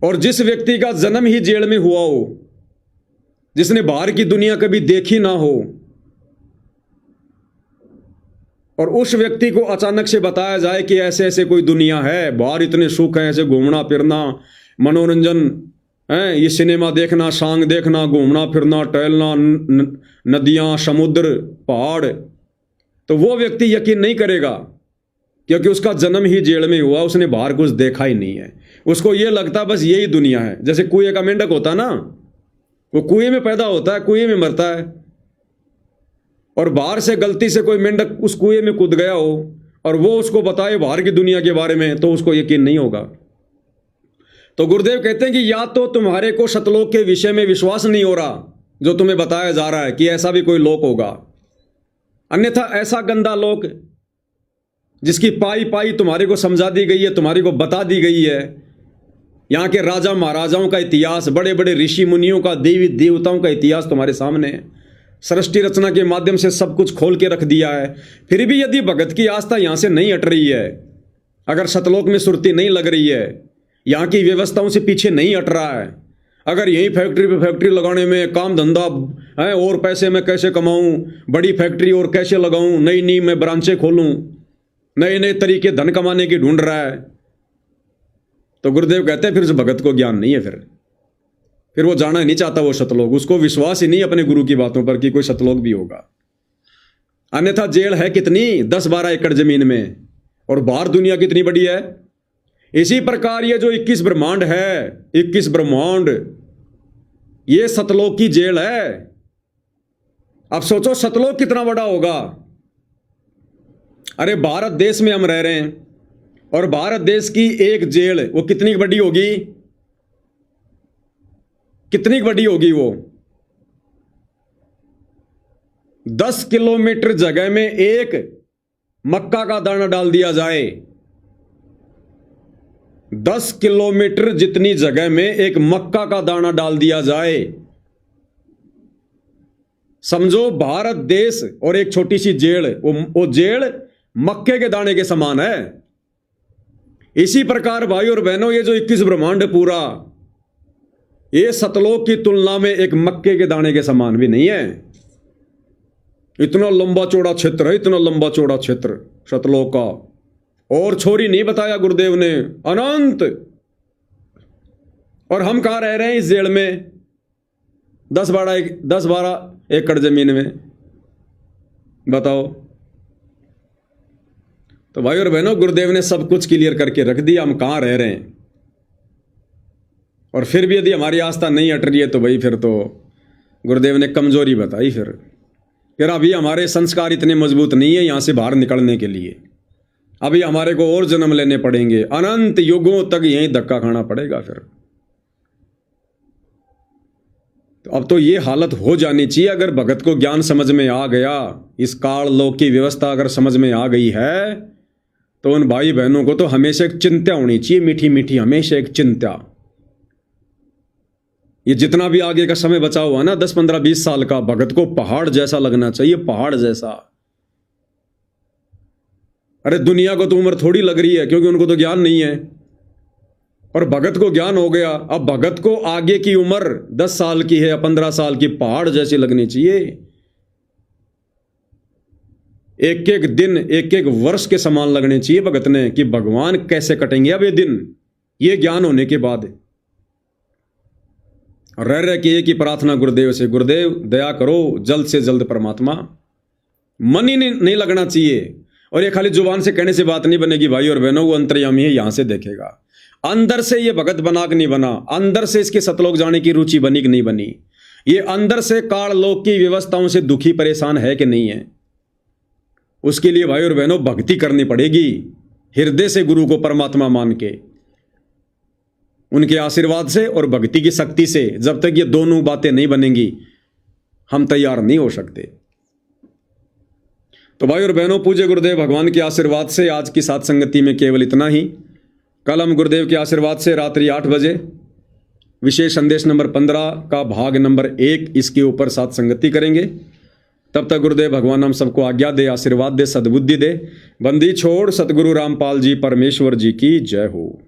और जिस व्यक्ति का जन्म ही जेल में हुआ हो, जिसने बाहर की दुनिया कभी देखी ना हो, और उस व्यक्ति को अचानक से बताया जाए कि ऐसे ऐसे कोई दुनिया है, बाहर इतने सुख हैं, ऐसे घूमना फिरना, मनोरंजन है, ये सिनेमा देखना, सांग देखना, घूमना फिरना, टहलना, नदियां, समुद्र, पहाड़, तो वो व्यक्ति यकीन नहीं करेगा, क्योंकि उसका जन्म ही जेल में हुआ, उसने बाहर कुछ देखा ही नहीं है। उसको ये लगता बस यही दुनिया है। जैसे कुएं का मेंढक होता ना, वो कुएं में पैदा होता है, कुएं में मरता है, और बाहर से गलती से कोई मेंढक उस कुएं में कूद गया हो और वो उसको बताए बाहर की दुनिया के बारे में, तो उसको यकीन नहीं होगा। तो गुरुदेव कहते हैं कि या तो तुम्हारे को सतलोक के विषय में विश्वास नहीं हो रहा जो तुम्हें बताया जा रहा है कि ऐसा भी कोई लोक होगा, अन्यथा ऐसा गंदा लोक जिसकी पाई पाई तुम्हारे को समझा दी गई है, तुम्हारे को बता दी गई है, यहाँ के राजा महाराजाओं का इतिहास, बड़े बड़े ऋषि मुनियों का, देवी देवताओं का इतिहास तुम्हारे सामने है, सृष्टि रचना के माध्यम से सब कुछ खोल के रख दिया है। फिर भी यदि भगत की आस्था यहाँ से नहीं हट रही है, अगर सतलोक में सुरती नहीं लग रही है, यहाँ की व्यवस्थाओं से पीछे नहीं हट रहा है, अगर यही फैक्ट्री पे फैक्ट्री लगाने में काम धंधा है, और पैसे मैं कैसे कमाऊं, बड़ी फैक्ट्री और कैसे लगाऊं, नई नई मैं ब्रांचें खोलूं, नए नए तरीके धन कमाने की ढूंढ रहा है, तो गुरुदेव कहते हैं फिर उस भगत को ज्ञान नहीं है, फिर वो जाना नहीं चाहता वो सतलोक, उसको विश्वास ही नहीं अपने गुरु की बातों पर कि कोई सतलोक भी होगा। अन्यथा जेल है कितनी, 10-12 एकड़ जमीन में, और बाहर दुनिया कितनी बड़ी है। इसी प्रकार ये जो 21 ब्रह्मांड है, 21 ब्रह्मांड, ये सतलोक की जेल है। अब सोचो सतलोक कितना बड़ा होगा। अरे भारत देश में हम रह रहे हैं, और भारत देश की एक जेल वो कितनी बड़ी होगी, कितनी बड़ी होगी वो? 10 किलोमीटर जगह में एक मक्का का दाना डाल दिया जाए, 10 किलोमीटर जितनी जगह में एक मक्का का दाना डाल दिया जाए, समझो भारत देश और एक छोटी सी जेल, वो जेल मक्के के दाने के समान है। इसी प्रकार भाई और बहनों, ये जो 21 ब्रह्मांड पूरा, ये सतलोक की तुलना में एक मक्के के दाने के समान भी नहीं है। इतना लंबा चौड़ा क्षेत्र है, इतना लंबा चौड़ा क्षेत्र सतलोक का, और छोरी नहीं बताया गुरुदेव ने, अनंत। और हम कहां रह रहे हैं? इस जेल में। 10-12 एकड़ जमीन में, बताओ। तो भाई और बहनों, गुरुदेव ने सब कुछ क्लियर करके रख दिया, हम कहाँ रह रहे हैं। और फिर भी यदि हमारी आस्था नहीं हट रही है तो भाई फिर तो गुरुदेव ने कमजोरी बताई। फिर अभी हमारे संस्कार इतने मजबूत नहीं है यहाँ से बाहर निकलने के लिए। अभी हमारे को और जन्म लेने पड़ेंगे, अनंत युगों तक यहीं धक्का खाना पड़ेगा फिर। तो अब तो ये हालत हो जानी चाहिए। अगर भगत को ज्ञान समझ में आ गया, इस काल लोक की व्यवस्था अगर समझ में आ गई है, तो उन भाई बहनों को तो हमेशा एक चिंता होनी चाहिए, मीठी मीठी हमेशा एक चिंता। ये जितना भी आगे का समय बचा हुआ ना, 10, 15, 20 साल का, भगत को पहाड़ जैसा लगना चाहिए, पहाड़ जैसा। अरे दुनिया को तो उम्र थोड़ी लग रही है, क्योंकि उनको तो ज्ञान नहीं है, और भगत को ज्ञान हो गया। अब भगत को आगे की उम्र 10 साल की है या 15 साल की, पहाड़ जैसी लगनी चाहिए। एक एक दिन, एक एक वर्ष के समान लगने चाहिए भगत ने, कि भगवान कैसे कटेंगे अब ये दिन, ये ज्ञान होने के बाद। रह रह के एक ही प्रार्थना गुरुदेव से, गुरुदेव दया करो, जल्द से जल्द परमात्मा। मन ही नहीं लगना चाहिए। और ये खाली जुबान से कहने से बात नहीं बनेगी भाई और बहनों, वो अंतर्यामी है, यहां से देखेगा। अंदर से ये भगत बना कि नहीं बना, अंदर से इसके सतलोक जाने की रुचि बनी कि नहीं बनी, ये अंदर से काल लोक की व्यवस्थाओं से दुखी परेशान है कि नहीं है। उसके लिए भाई और बहनों भक्ति करनी पड़ेगी, हृदय से गुरु को परमात्मा मान के, उनके आशीर्वाद से और भक्ति की शक्ति से। जब तक ये दोनों बातें नहीं बनेंगी, हम तैयार नहीं हो सकते। तो भाई और बहनों, पूज्य गुरुदेव भगवान के आशीर्वाद से आज की साथ संगति में केवल इतना ही। कल हम गुरुदेव के आशीर्वाद से रात्रि 8 बजे विशेष संदेश नंबर 15 का भाग नंबर 1 इसके ऊपर साथ संगति करेंगे। तब तक गुरुदेव भगवान हम सबको आज्ञा दे, आशीर्वाद दे, सद्बुद्धि दे। बंदी छोड़ सतगुरु रामपाल जी परमेश्वर जी की जय हो।